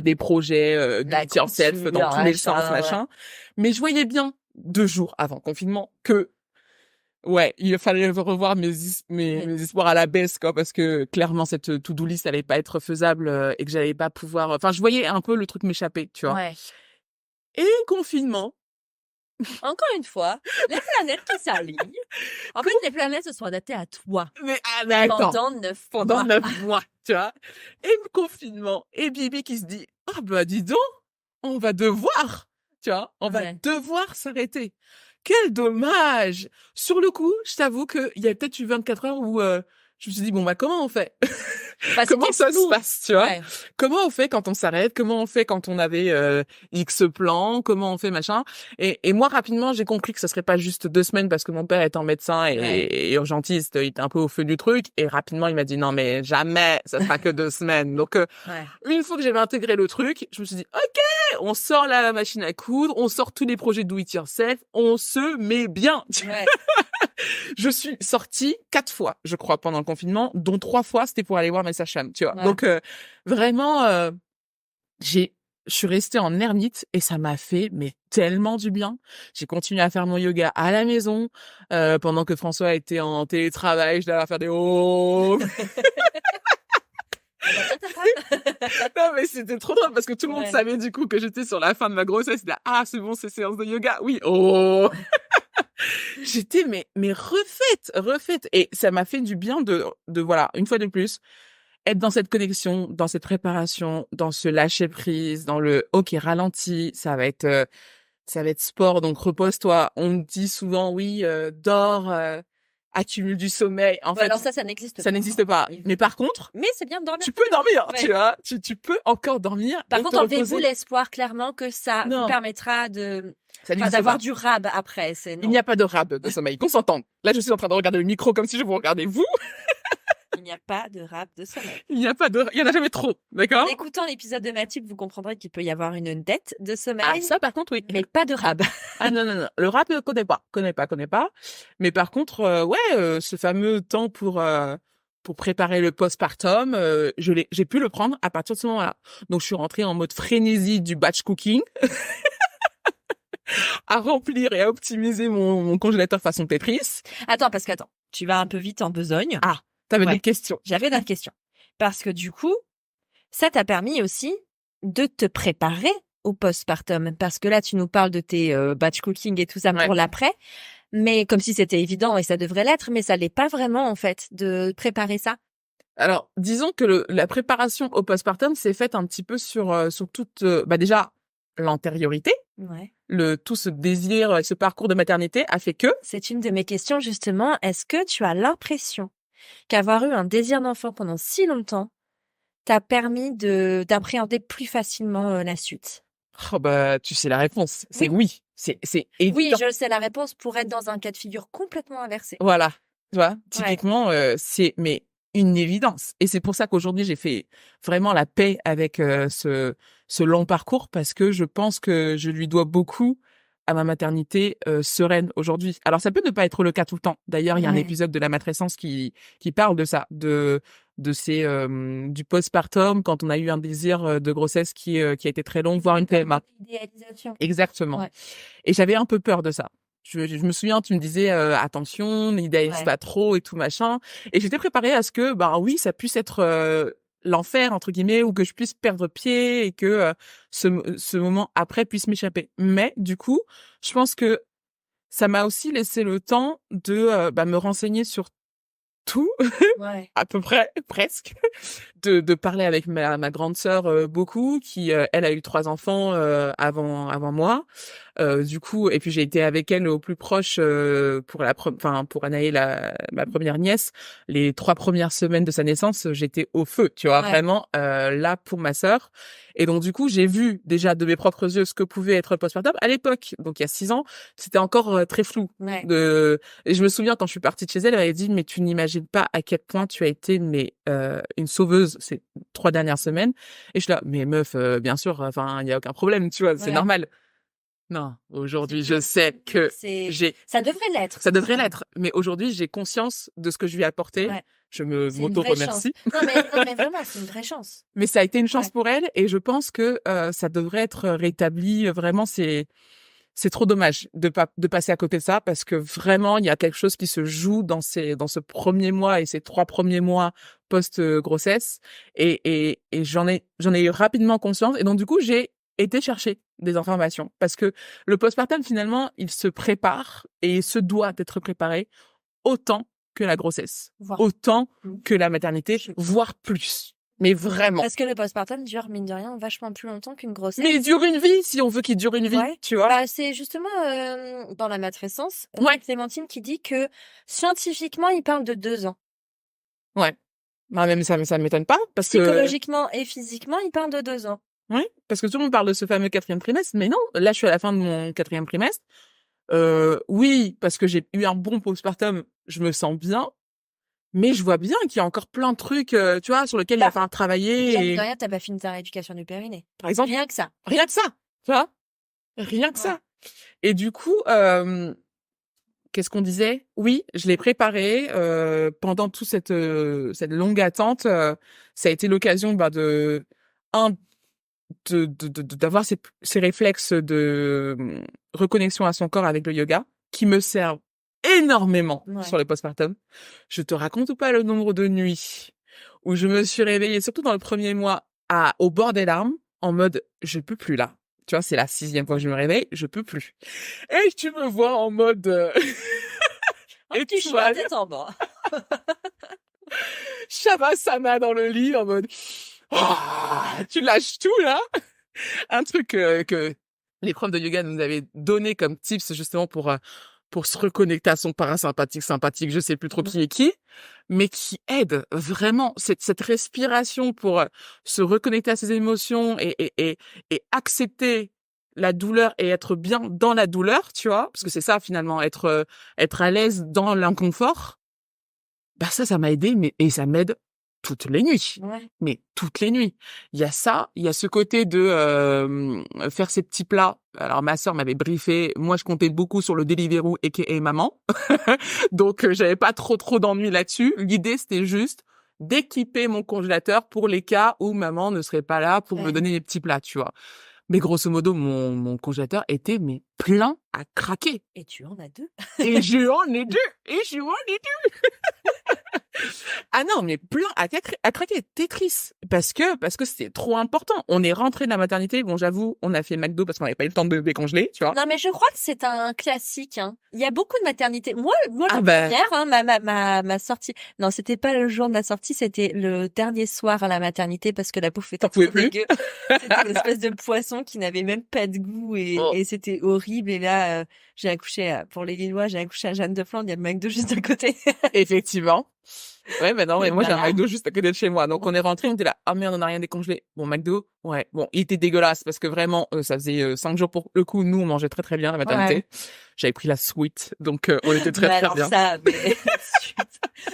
des projets do La it yourself couture, dans tous les sens machin, ouais. machin. Mais je voyais bien 2 jours avant le confinement que ouais il fallait revoir mes espoirs à la baisse quoi parce que clairement cette to-do list allait pas être faisable et que j'allais pas pouvoir. Enfin je voyais un peu le truc m'échapper tu vois. Ouais. Et confinement. Encore une fois, les planètes qui s'alignent. En fait, les planètes se sont adaptées à toi Mais attends. pendant 9 Pendant mois. 9 mois, tu vois. Et le confinement, et Bibi qui se dit, ah bah dis donc, on va devoir, tu vois, on va Ouais. devoir s'arrêter. Quel dommage. Sur le coup, je t'avoue qu'il y a peut-être eu 24 heures où je me suis dit, bon bah comment on fait? Bah, Comment c'était ça se flou. passe, tu vois? Ouais. Comment on fait quand on s'arrête? Comment on fait quand on avait X plans? Comment on fait machin? Et moi rapidement j'ai compris que ce serait pas juste 2 semaines parce que mon père étant médecin et urgentiste, il était un peu au feu du truc et rapidement il m'a dit non mais jamais ça sera que 2 semaines. Donc Ouais. une fois que j'avais intégré le truc, je me suis dit OK, on sort la machine à coudre, on sort tous les projets do it yourself, on se met bien. Ouais. Je suis sortie 4 fois, je crois, pendant le confinement, dont 3 fois c'était pour aller voir mes sages-femmes, tu vois. Ouais. Donc vraiment je suis restée en ermite et ça m'a fait mais tellement du bien. J'ai continué à faire mon yoga à la maison pendant que François était en télétravail, je l'avais à faire des oh. Non mais c'était trop drôle parce que tout le monde Ouais. savait du coup que j'étais sur la fin de ma grossesse. Là, ah c'est bon, c'est séance de yoga. Oui, oh. J'étais mais refaite et ça m'a fait du bien de voilà, une fois de plus, être dans cette connexion, dans cette préparation, dans ce lâcher prise, dans le OK, ralentis, ça va être sport donc repose-toi. On me dit souvent oui, dors, accumule du sommeil. En Ouais, fait, alors ça n'existe pas. ça n'existe pas. Oui. Mais par contre, Mais c'est bien de dormir. tu peux dormir, Ouais. tu vois? Tu peux encore dormir Par et contre, te enlevez-vous reposer. l'espoir clairement que ça vous Non, permettra de, ça enfin, n'existe d'avoir pas. du rab après. C'est Il non. n'y a pas de rab de sommeil, qu'on s'entende. Là, je suis en train de regarder le micro comme si je vous regardais vous. Il n'y a pas de rab de sommeil. Il y en a jamais trop, d'accord? En écoutant l'épisode de Mathilde, vous comprendrez qu'il peut y avoir une dette de sommeil, Ah, ça, par contre, oui. mais pas de rab. Ah non. Le rap, connais pas. Mais par contre, ce fameux temps pour préparer le postpartum, j'ai pu le prendre à partir de ce moment-là. Donc, je suis rentrée en mode frénésie du batch cooking, à remplir et à optimiser mon congélateur façon Tetris. Attends, parce que attends, tu vas un peu vite en besogne. Ah, t'avais Ouais. des questions. J'avais une question. Parce que du coup, ça t'a permis aussi de te préparer au postpartum. Parce que là, tu nous parles de tes batch cooking et tout ça Ouais. pour l'après. Mais comme si c'était évident et ça devrait l'être, mais ça l'est pas vraiment en fait de préparer ça. Alors, disons que la préparation au postpartum s'est faite un petit peu sur toute, déjà, l'antériorité. Ouais. Tout ce désir, ce parcours de maternité a fait que C'est une de mes questions justement. Est-ce que tu as l'impression qu'avoir eu un désir d'enfant pendant si longtemps t'a permis d'appréhender plus facilement la suite? oh tu sais la réponse, c'est oui. C'est évident. Oui, je sais la réponse pour être dans un cas de figure complètement inversé. Voilà, tu vois? Typiquement, une évidence. Et c'est pour ça qu'aujourd'hui, j'ai fait vraiment la paix avec ce long parcours parce que je pense que je lui dois beaucoup à ma maternité sereine aujourd'hui. Alors, ça peut ne pas être le cas tout le temps. D'ailleurs, il y a un Ouais. épisode de la matrescence qui parle de ça, de ces du postpartum quand on a eu un désir de grossesse qui a été très long, voire une PMA. Idéalisation. Exactement. Ouais. Et j'avais un peu peur de ça. Je me souviens, tu me disais attention, n'idéalise pas trop et tout machin. Et j'étais préparée à ce que, bah oui, ça puisse être l'enfer entre guillemets, ou que je puisse perdre pied et que ce moment après puisse m'échapper. Mais du coup, je pense que ça m'a aussi laissé le temps de me renseigner sur tout, Ouais. à peu près, presque, de parler avec ma grande sœur beaucoup, qui elle a eu 3 enfants avant moi. Du coup, et puis j'ai été avec elle au plus proche pour pour Anaë, ma première nièce, les 3 premières semaines de sa naissance, j'étais au feu, tu vois, Ouais. vraiment là pour ma sœur. Et donc du coup, j'ai vu déjà de mes propres yeux ce que pouvait être le postpartum à l'époque. Donc il y a 6 ans, c'était encore très flou. Ouais. Et je me souviens quand je suis partie de chez elle, elle m'avait dit mais tu n'imagines pas à quel point tu as été une sauveuse ces 3 dernières semaines. Et je suis là mais meuf, bien sûr, enfin il y a aucun problème, tu vois, c'est Ouais. normal. Non, aujourd'hui, je sais que Ça devrait l'être. ça devrait l'être, mais aujourd'hui, j'ai conscience de ce que je lui ai apporté. Ouais. Je C'est une vraie chance. m'auto-remercie. Non, mais vraiment, c'est une vraie chance. Mais ça a été une chance Ouais. pour elle et je pense que ça devrait être rétabli. Vraiment, c'est trop dommage de passer à côté de ça parce que vraiment, il y a quelque chose qui se joue dans ce premier mois et ces 3 premiers mois post-grossesse et j'en ai eu rapidement conscience et donc du coup, j'ai été chercher des informations parce que le postpartum finalement, il se prépare et il se doit d'être préparé autant que la grossesse, Voire autant plus. que la maternité, voire plus. Mais vraiment. Parce que le postpartum dure, mine de rien, vachement plus longtemps qu'une grossesse. Mais il dure une vie, si on veut qu'il dure une vie, Ouais. tu vois. Bah, c'est justement dans la matrescence, Ouais. Clémentine qui dit que scientifiquement, il parle de 2 ans. Ouais. Bah, même ça m'étonne pas, parce que, Psychologiquement et physiquement, il parle de 2 ans. oui, parce que tout le monde parle de ce fameux 4e trimestre, mais non, là, je suis à la fin de mon 4e trimestre. Oui, parce que j'ai eu un bon postpartum, je me sens bien, mais je vois bien qu'il y a encore plein de trucs, tu vois, sur lesquels il va falloir travailler Déjà, et, mine de rien, t'as pas fini ta rééducation du périnée. par exemple, Rien que ça. rien que ça, tu vois, rien que Ouais. ça. Et du coup, qu'est-ce qu'on disait? Oui, je l'ai préparé pendant toute cette longue attente. Ça a été l'occasion d'avoir ces réflexes de reconnexion à son corps avec le yoga qui me servent énormément Ouais. sur le postpartum. Je te raconte pas le nombre de nuits où je me suis réveillée, surtout dans le premier mois, au bord des larmes, en mode je peux plus là. Tu vois, c'est la 6e fois que je me réveille, je peux plus. Et tu me vois en mode Et tu joues la tête en bas. Shavasana dans le lit en mode tu lâches tout là. Un truc que les profs de yoga nous avaient donné comme tips justement pour se reconnecter à son parasympathique, sympathique, je sais plus trop qui est qui, mais qui aide vraiment cette respiration pour se reconnecter à ses émotions et accepter la douleur et être bien dans la douleur, tu vois, parce que c'est ça finalement, être à l'aise dans l'inconfort. Bah ça m'a aidé, et ça m'aide toutes les nuits. Ouais. Mais toutes les nuits. Il y a ça, il y a ce côté de faire ces petits plats. Alors ma sœur m'avait briefé, moi je comptais beaucoup sur le Deliveroo aka maman. Donc j'avais pas trop d'ennuis là-dessus. L'idée c'était juste d'équiper mon congélateur pour les cas où maman ne serait pas là pour me donner les petits plats, tu vois. Mais grosso modo, mon congélateur était plein à craquer. Et tu en as 2. Et je en ai 2. Et je en ai 2. Ah non, mais plein à craquer. Tetris. Parce que c'était trop important. On est rentré de la maternité. Bon, j'avoue, on a fait McDo parce qu'on n'avait pas eu le temps de décongeler, tu vois. Non, mais je crois que c'est un classique, hein. Il y a beaucoup de maternités. Moi, Ah la bah. première, hein, ma sortie. Non, c'était pas le jour de la sortie, c'était le dernier soir à la maternité parce que la bouffe était T'en pouvais trop plus. dégueu. C'était une espèce de poisson qui n'avait même pas de goût Oh. et c'était horrible. Et là, j'ai accouché pour les Lillois, j'ai accouché à Jeanne de Flandre, il y a le McDo juste à côté. Effectivement. Ouais, bah non, mais moi, j'ai un Voilà. McDo juste à côté de chez moi. Donc, on est rentré, on était là, ah merde, on a rien décongelé. Bon, McDo, ouais. Bon, il était dégueulasse parce que vraiment, ça faisait 5 jours pour le coup. Nous, on mangeait très très bien à la Ouais. maternité. J'avais pris la suite, donc on était très Mais très alors bien. ça, mais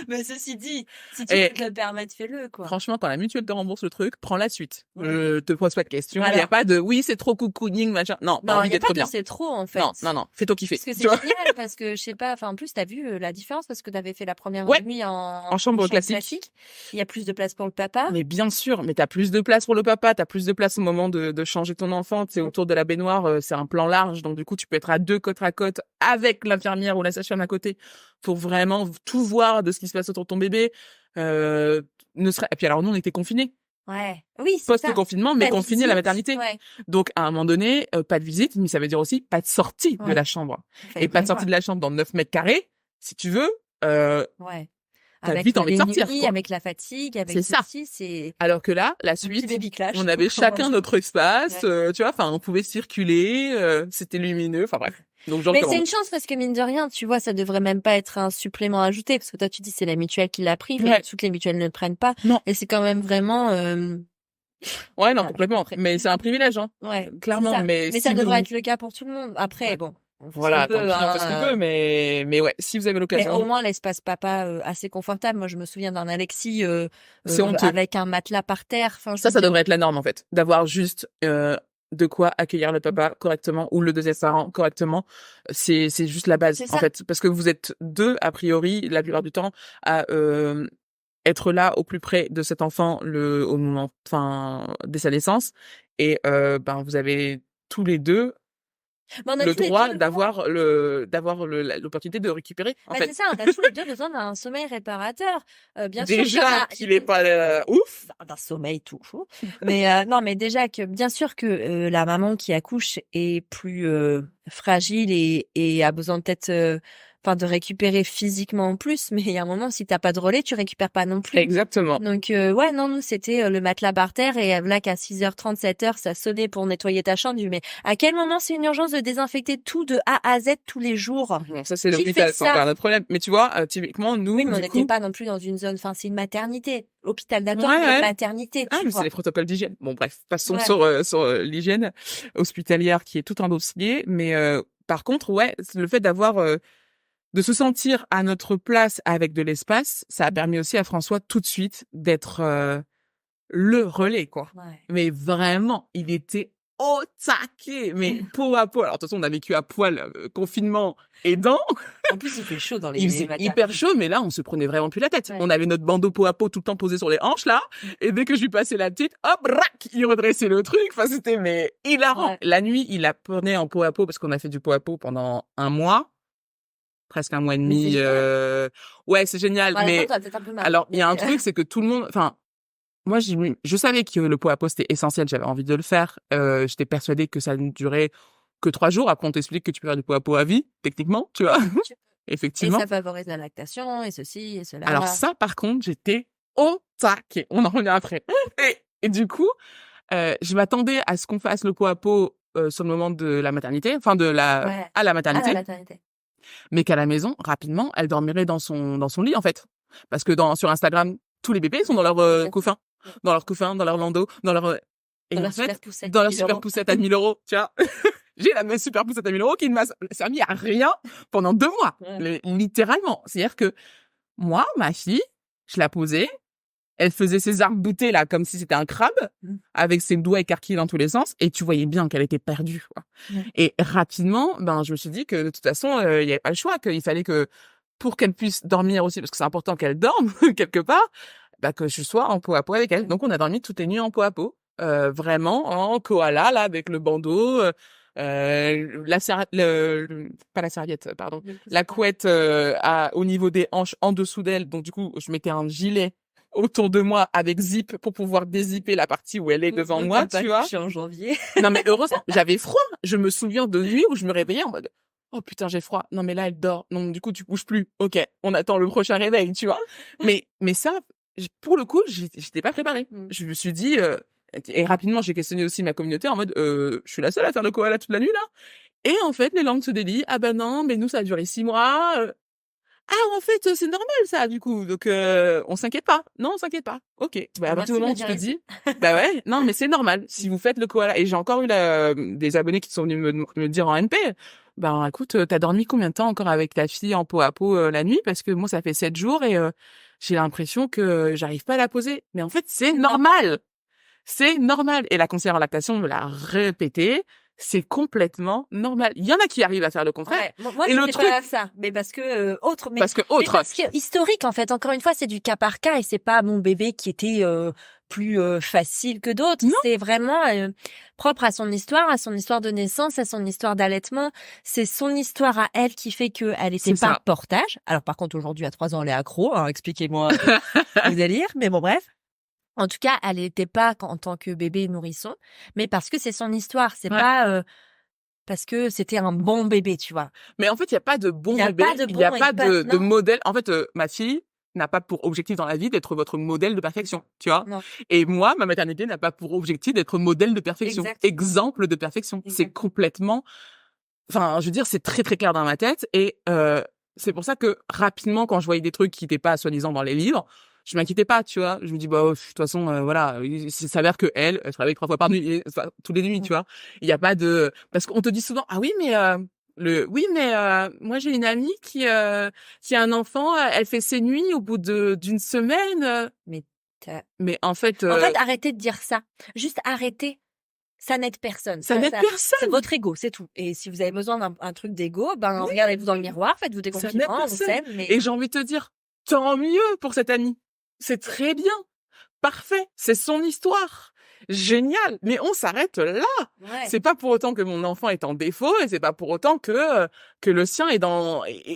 mais ceci dit, si tu Et peux te le permettre, fais-le, quoi. franchement, quand la mutuelle te rembourse le truc, prends la suite. Te pose pas de questions. Il y a Voilà. pas de oui, c'est trop cocooning, machin. Non, t'as Non, envie il y a pas d'être de bien. c'est trop, en Non, non, fait. non. Fais-toi kiffer. Parce que Tu c'est vois? génial, parce que je sais pas, enfin, en plus, tu as vu, la différence parce que tu avais fait la première Ouais, nuit en en chambre chambre classique. classique. Il y a plus de place pour le papa. Mais bien sûr, mais t'as plus de place pour le papa, t'as plus de place au moment de changer ton enfant. C'est autour de la baignoire, c'est un plan large, donc du coup tu peux être à deux côte à côte avec l'infirmière ou la sage-femme à côté pour vraiment tout voir de ce qui se passe autour de ton bébé. Euh, Et puis alors nous on était confinés, Ouais. Oui, c'est ça. post-confinement, mais Pas de confinés à la visite. maternité. Ouais. Donc à un moment donné, pas de visite, mais ça veut dire aussi pas de sortie de Ouais. la chambre Il et fallait pas de sortie prévoir. de la chambre dans 9 mètres carrés, si tu veux. Ouais. T'as Avec vite envie de les sortir, nuits, quoi. avec la fatigue, avec C'est ça. ceci, c'est Alors que là, la un petit suite, baby clash. on avait chacun notre espace, Ouais. tu vois, enfin, on pouvait circuler, c'était lumineux, enfin bref. Donc je le Mais c'est recommande. une chance parce que mine de rien, tu vois, ça devrait même pas être un supplément ajouté parce que toi tu dis c'est la mutuelle qui l'a pris, mais Ouais. toutes les mutuelles ne le prennent pas Non. et c'est quand même vraiment Ouais, non, voilà. complètement. Après, Mais c'est un privilège, hein. ouais, c'est Clairement. ça. Mais Mais si ça vous, devrait être le cas pour tout le monde. Après, bon, on fait ce qu'on voilà, tant peut, pis, on fait ce qu'on hein. peut, mais ouais, si vous avez Mais l'occasion, au moins l'espace papa assez confortable. Moi, je me souviens d'un Alexis c'est honteux. avec un matelas par terre. Enfin, je veux Ça dire, devrait être la norme, en fait. D'avoir juste, de quoi accueillir le papa correctement ou le deuxième parent correctement. C'est juste la base, c'est en ça. fait. Parce que vous êtes deux, a priori, la plupart du temps, à, être là au plus près de cet enfant au moment, enfin, dès sa naissance. Et, ben, vous avez tous les deux Mais on a le tous les droit deux. l'opportunité de récupérer, en Bah, fait. c'est ça, on a tous les deux besoin d'un sommeil réparateur. Bien sûr qu'il y en Déjà a, qu'il est pas ouf. d'un sommeil tout fou. Mais non, mais déjà que bien sûr que la maman qui accouche est plus fragile et a besoin peut-être enfin de récupérer physiquement en plus, mais il y a un moment si t'as pas de relais, tu récupères pas non plus. Exactement. Donc ouais, non, nous c'était le matelas par terre et là qu'à 6h30, 7h, ça sonnait pour nettoyer ta chambre. Mais à quel moment c'est une urgence de désinfecter tout de A à Z tous les jours? Bon, ça, c'est Qui l'hôpital, fait c'est encore ça? un autre problème. Mais tu vois, typiquement, nous, Oui, mais on du n'était coup, pas non plus dans une zone, enfin c'est une maternité. Hôpital d'accord, ouais, mais ouais. maternité, Ah, tu mais c'est vois. les protocoles d'hygiène. Bon, bref, passons Ouais. sur l'hygiène hospitalière qui est tout un dossier. Mais par contre, ouais, le fait d'avoir de se sentir à notre place avec de l'espace, ça a permis aussi à François tout de suite d'être le relais, quoi. Ouais. Mais vraiment, il était au taquet, mais peau à peau. Alors, de toute façon, on a vécu à poil, confinement aidant. En plus, il fait chaud dans Il faisait hyper chaud, mais là, on se prenait vraiment plus la tête. Ouais. On avait notre bandeau peau à peau tout le temps posé sur les hanches, là. Et dès que je lui passais la petite, hop, rac, il redressait le truc. Enfin, c'était, mais hilarant. Ouais. La nuit, il la prenait en peau à peau parce qu'on a fait du peau à peau pendant 1 mois. Presque 1 mois et Mais c'est demi. génial. Ouais, c'est génial. Ouais, Mais toi, peut-être un peu mal. alors, il y a un Mais, truc, c'est que tout le monde, enfin, moi, je savais que le pot à pot, c'était essentiel. J'avais envie de le faire. J'étais persuadée que ça ne durait que 3 jours. Après, on t'explique que tu peux faire du pot à pot à vie, techniquement, tu vois. et Effectivement. ça favorise la lactation et ceci et cela. Alors ça, par contre, j'étais au taquet. On en revient après. Et du coup, je m'attendais à ce qu'on fasse le pot à pot sur le moment de la maternité, enfin Ouais. à la À maternité, la maternité. mais qu'à la maison, rapidement, elle dormirait dans son lit, en fait. Parce que sur Instagram, tous les bébés sont dans leur couffin, dans leur landau, dans leur et Dans en la fait, super poussette. dans leur 1000 super €. poussette à 1 000 €, tu vois. J'ai la même super poussette à 1 000 € qui ne m'a servi à rien pendant 2 mois, Ouais. littéralement. C'est-à-dire que moi, ma fille, je la posais, elle faisait ses arcs-boutés là comme si c'était un crabe, avec ses doigts écarquillés dans tous les sens, et tu voyais bien qu'elle était perdue, quoi. Et rapidement, ben je me suis dit que de toute façon, il y avait pas le choix, qu'il fallait que pour qu'elle puisse dormir aussi, parce que c'est important qu'elle dorme quelque part, bah que je sois en peau à peau avec elle. Donc on a dormi toutes les nuits en peau à peau, vraiment en koala là avec le bandeau, pas la serviette, pardon, la couette au niveau des hanches en dessous d'elle. Donc du coup, je mettais un gilet autour de moi avec zip pour pouvoir dézipper la partie où elle est devant moi, tu vois. Je suis en janvier. Non mais heureusement, j'avais froid. Je me souviens de nuits où je me réveillais en mode oh putain, j'ai froid. Non mais là elle dort. Non, du coup tu bouges plus. OK, on attend le prochain réveil, tu vois. Mais ça pour le coup, j'étais pas préparée. Je me suis dit et rapidement, j'ai questionné aussi ma communauté en mode je suis la seule à faire le koala toute la nuit là. Et en fait, les langues se délient. Ah ben non, mais nous ça a duré 6 mois. Ah, en fait, c'est normal ça, du coup. Donc, on s'inquiète pas. Non, on s'inquiète pas. Ok. Bah, à partir du moment où tu te dis, bah ouais, non, mais c'est normal. Si vous faites le koala, et j'ai encore eu des abonnés qui sont venus me dire en NP, ben, écoute, t'as dormi combien de temps encore avec ta fille en peau à peau la nuit? Parce que moi, ça fait 7 jours et j'ai l'impression que j'arrive pas à la poser. Mais en fait, c'est normal. C'est normal. Et la conseillère en lactation me l'a répété. C'est complètement normal. Il y en a qui arrivent à faire le contraire. Ouais. Moi, et le c'était truc, pas ça, mais parce que parce que historique en fait. Encore une fois, c'est du cas par cas et c'est pas mon bébé qui était plus facile que d'autres. Non. C'est vraiment propre à son histoire de naissance, à son histoire d'allaitement. C'est son histoire à elle qui fait que elle était C'est pas ça. portage. Alors par contre, aujourd'hui à 3 ans, elle est accro. Hein, expliquez-moi le délire. Mais bon, bref. En tout cas, elle n'était pas en tant que bébé nourrisson, mais parce que c'est son histoire. C'est Ouais. pas parce que c'était un bon bébé, tu vois. Mais en fait, il y a pas de bon Il y a bébé, pas de il y a bon et pas pas de non. modèle. En fait, ma fille n'a pas pour objectif dans la vie d'être votre modèle de perfection, tu vois. Non. Et moi, ma maternité n'a pas pour objectif d'être modèle de perfection, Exact. exemple de perfection. Exact. C'est complètement, enfin, je veux dire, c'est très très clair dans ma tête. Et c'est pour ça que rapidement, quand je voyais des trucs qui n'étaient pas soi-disant dans les livres, je m'inquiétais pas, tu vois. Je me dis bah de toute façon, voilà, il s'avère que elle travaille 3 fois par nuit, enfin, tous les nuits, tu vois. Il y a pas de, parce qu'on te dit souvent ah oui mais moi j'ai une amie qui a un enfant, elle fait ses nuits au bout d'une semaine. Mais en fait Arrêtez de dire ça. Juste arrêtez. Ça n'aide personne. Ça n'aide personne. C'est votre ego, c'est tout. Et si vous avez besoin d'un truc d'ego, ben Oui. regardez-vous dans le miroir, faites-vous des compliments, on s'aime. Mais... Et j'ai envie de te dire, tant mieux pour cette amie. C'est très bien. Parfait. C'est son histoire. Génial. Mais on s'arrête là. Ouais. C'est pas pour autant que mon enfant est en défaut et c'est pas pour autant que le sien est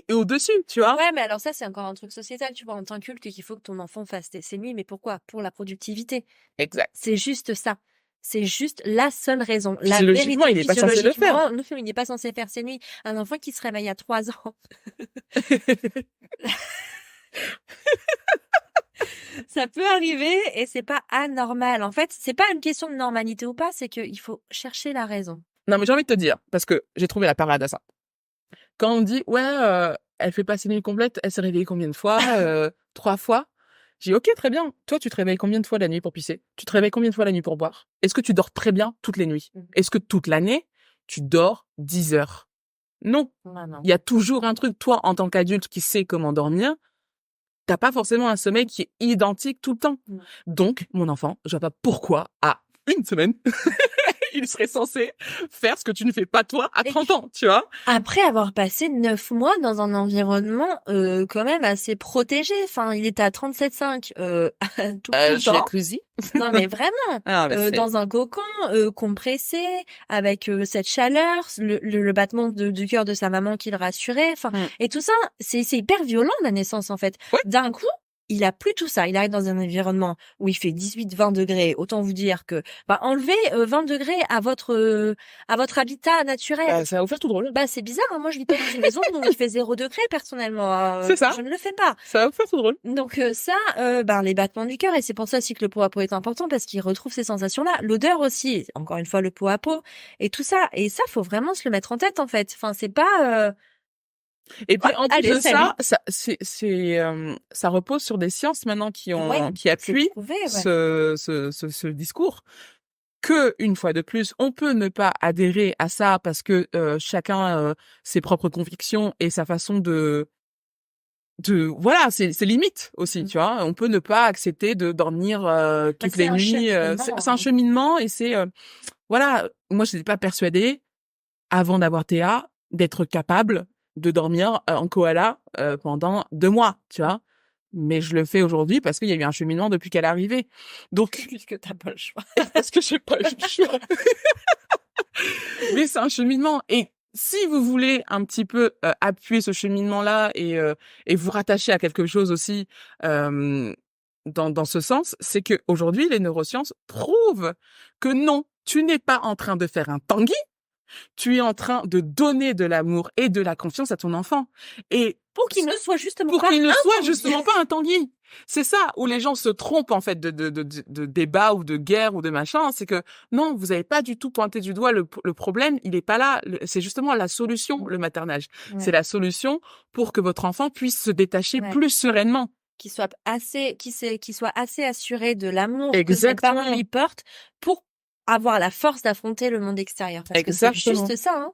au-dessus, tu vois. Ouais, mais alors ça, c'est encore un truc sociétal, tu vois, en tant qu'adulte, qu'il faut que ton enfant fasse ses nuits. Mais pourquoi? Pour la productivité. Exact. C'est juste ça. C'est juste la seule raison. Physiologiquement, il n'est pas censé le faire. Non, il n'est pas censé faire ses nuits. Un enfant qui se réveille à 3 ans. Ça peut arriver et c'est pas anormal. En fait, c'est pas une question de normalité ou pas, c'est qu'il faut chercher la raison. Non, mais j'ai envie de te dire, parce que j'ai trouvé la parade à ça. Quand on dit, ouais, elle fait pas ses nuits complètes, elle s'est réveillée combien de fois? 3 fois. J'ai dit, ok, très bien. Toi, tu te réveilles combien de fois la nuit pour pisser? Tu te réveilles combien de fois la nuit pour boire? Est-ce que tu dors très bien toutes les nuits? Est-ce que toute l'année, tu dors 10 heures? Non. Non. Il y a toujours un truc, toi, en tant qu'adulte qui sait comment dormir, t'as pas forcément un sommeil qui est identique tout le temps. Donc, mon enfant, je vois pas pourquoi, à une semaine, il serait censé faire ce que tu ne fais pas toi à 30 ans, tu vois. Après avoir passé 9 mois dans un environnement quand même assez protégé. Enfin, il était à 37,5 tout le temps. Jacuzzi. Non, mais vraiment. Dans un cocon compressé, avec cette chaleur, le battement du cœur de sa maman qui le rassurait. Enfin, et tout ça, c'est hyper violent la naissance en fait. Ouais. D'un coup, il a plus tout ça. Il arrive dans un environnement où il fait 18-20 degrés. Autant vous dire que, enlever 20 degrés à votre habitat naturel. Ça va vous faire tout drôle. C'est bizarre. Hein. Moi, je vis pas dans une maison où il fait 0 degré personnellement. C'est ça. Je ne le fais pas. Ça va vous faire tout drôle. Donc les battements du cœur, et c'est pour ça aussi que le pot à pot est important parce qu'il retrouve ces sensations-là. L'odeur aussi. Encore une fois, le pot à pot et tout ça. Et ça, faut vraiment se le mettre en tête en fait. Enfin, c'est pas. Et puis en plus de ça, ça repose sur des sciences maintenant qui appuient ce discours. Que une fois de plus, on peut ne pas adhérer à ça parce que chacun ses propres convictions et sa façon de voilà, c'est limite aussi, tu vois. On peut ne pas accepter de dormir toutes les nuits. C'est un cheminement et c'est voilà. Moi, je n'étais pas persuadée avant d'avoir Théa d'être capable de dormir en koala pendant 2 mois, tu vois. Mais je le fais aujourd'hui parce qu'il y a eu un cheminement depuis qu'elle est arrivée. Donc, puisque t'as pas le choix. Parce que j'ai pas le choix. Mais c'est un cheminement. Et si vous voulez un petit peu appuyer ce cheminement-là et vous rattacher à quelque chose aussi dans ce sens, c'est que aujourd'hui les neurosciences prouvent que non, tu n'es pas en train de faire un Tanguy. Tu es en train de donner de l'amour et de la confiance à ton enfant. Et pour qu'il ne soit justement pour pas qu'il ne un soit Tanguy. justement pas un Tanguy. C'est ça où les gens se trompent en fait de débat ou de guerre ou de machin. C'est que non, vous avez pas du tout pointé du doigt le problème. Il est pas là. C'est justement la solution, le maternage. Ouais. C'est la solution pour que votre enfant puisse se détacher Ouais. plus sereinement. Qu'il soit assez assuré de l'amour que ses Exactement. parents lui portent pour avoir la force d'affronter le monde extérieur. Parce que c'est Exactement. juste ça, hein.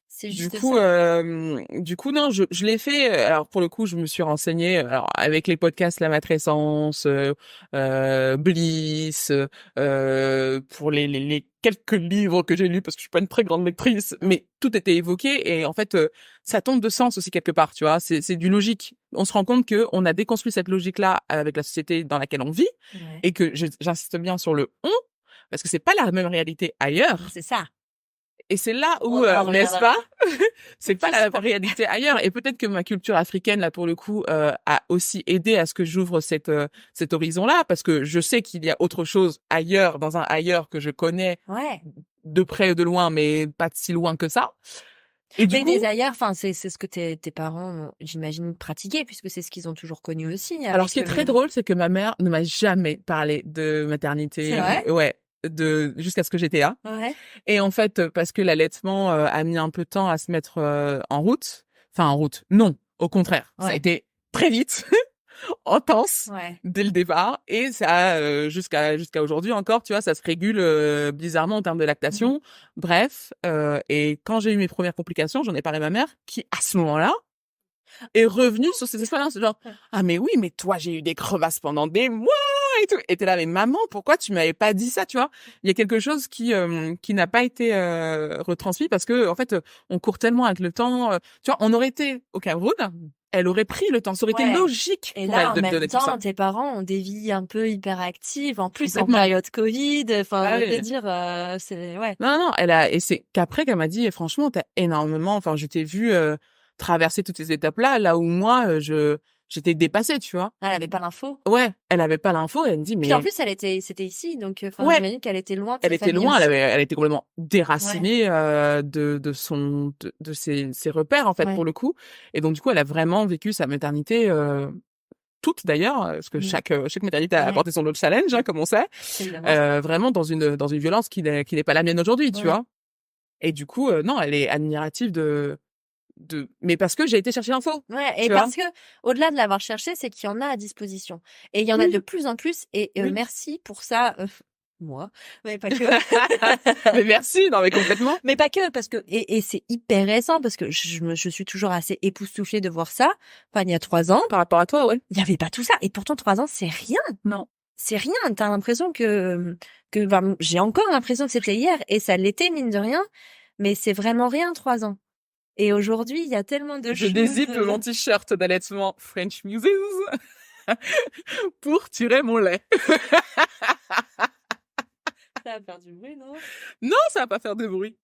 C'est juste Du coup, ça. non, je l'ai fait. Alors pour le coup, je me suis renseignée. Alors avec les podcasts, la matrescence, Bliss, pour les quelques livres que j'ai lus parce que je suis pas une très grande lectrice, mais tout était évoqué et en fait, ça tombe de sens aussi quelque part. Tu vois, c'est du logique. On se rend compte que on a déconstruit cette logique-là avec la société dans laquelle on vit et que j'insiste bien sur le on parce que c'est pas la même réalité ailleurs. C'est ça. Et c'est là où, n'est-ce pas, c'est pas la réalité ailleurs. Et peut-être que ma culture africaine, là, pour le coup, a aussi aidé à ce que j'ouvre cet horizon-là, parce que je sais qu'il y a autre chose ailleurs, dans un ailleurs que je connais de près ou de loin, mais pas si loin que ça. Et du coup, des ailleurs, enfin, c'est ce que tes parents, j'imagine, pratiquaient, puisque c'est ce qu'ils ont toujours connu aussi. Alors, ce qui est très drôle, c'est que ma mère ne m'a jamais parlé de maternité. C'est vrai? Ouais. Jusqu'à ce que j'étais là. Ouais. Et en fait, parce que l'allaitement a mis un peu de temps à se mettre en route. Enfin, en route. Non, au contraire. Ça a été très vite, intense, dès le départ. Et ça, jusqu'à aujourd'hui encore, tu vois, ça se régule bizarrement en termes de lactation. Bref, et quand j'ai eu mes premières complications, j'en ai parlé à ma mère, qui, à ce moment-là, est revenue sur ces expériences. Genre, ah mais oui, mais toi, j'ai eu des crevasses pendant des mois et tout. Et t'es là, mais maman, pourquoi tu m'avais pas dit ça, tu vois? Il y a quelque chose qui n'a pas été retransmis parce que en fait, on court tellement avec le temps. Tu vois, on aurait été au Cameroun, elle aurait pris le temps, ça aurait été logique. Et pour là, elle en de me donner même tout ça. temps, tes parents ont des vies un peu hyperactives, en plus en période Covid. Enfin, je veux dire, c'est Non, et c'est qu'après qu'elle m'a dit, franchement, t'as énormément. Enfin, je t'ai vu traverser toutes ces étapes-là, là où moi, j'étais dépassée, tu vois. Elle avait pas l'info. Ouais, elle avait pas l'info, elle me dit, mais. Puis en plus, c'était ici, donc, j'imagine qu'elle était loin. Elle était loin, elle était complètement déracinée, de ses repères, en fait, pour le coup. Et donc, du coup, elle a vraiment vécu sa maternité, toute d'ailleurs, parce que chaque maternité a apporté son lot de challenge, hein, comme on sait. Vraiment dans une violence qui n'est pas la mienne aujourd'hui, tu vois. Et du coup, non, elle est admirative mais parce que j'ai été chercher l'info. Ouais, et parce que au-delà de l'avoir cherché, c'est qu'il y en a à disposition. Et il y en a de plus en plus et merci pour ça moi, mais pas que. Mais merci, non mais complètement. Mais pas que parce que et c'est hyper récent parce que je suis toujours assez époustouflée de voir ça. Enfin, il y a 3 ans par rapport à toi, il y avait pas tout ça et pourtant 3 ans, c'est rien. Non. C'est rien, t'as l'impression que j'ai encore l'impression que c'était hier et ça l'était mine de rien, mais c'est vraiment rien 3 ans. Et aujourd'hui, il y a tellement de choses. Je dézippe mon t-shirt d'allaitement French Muses pour tirer mon lait. Ça va faire du bruit, non? Non, ça va pas faire de bruit.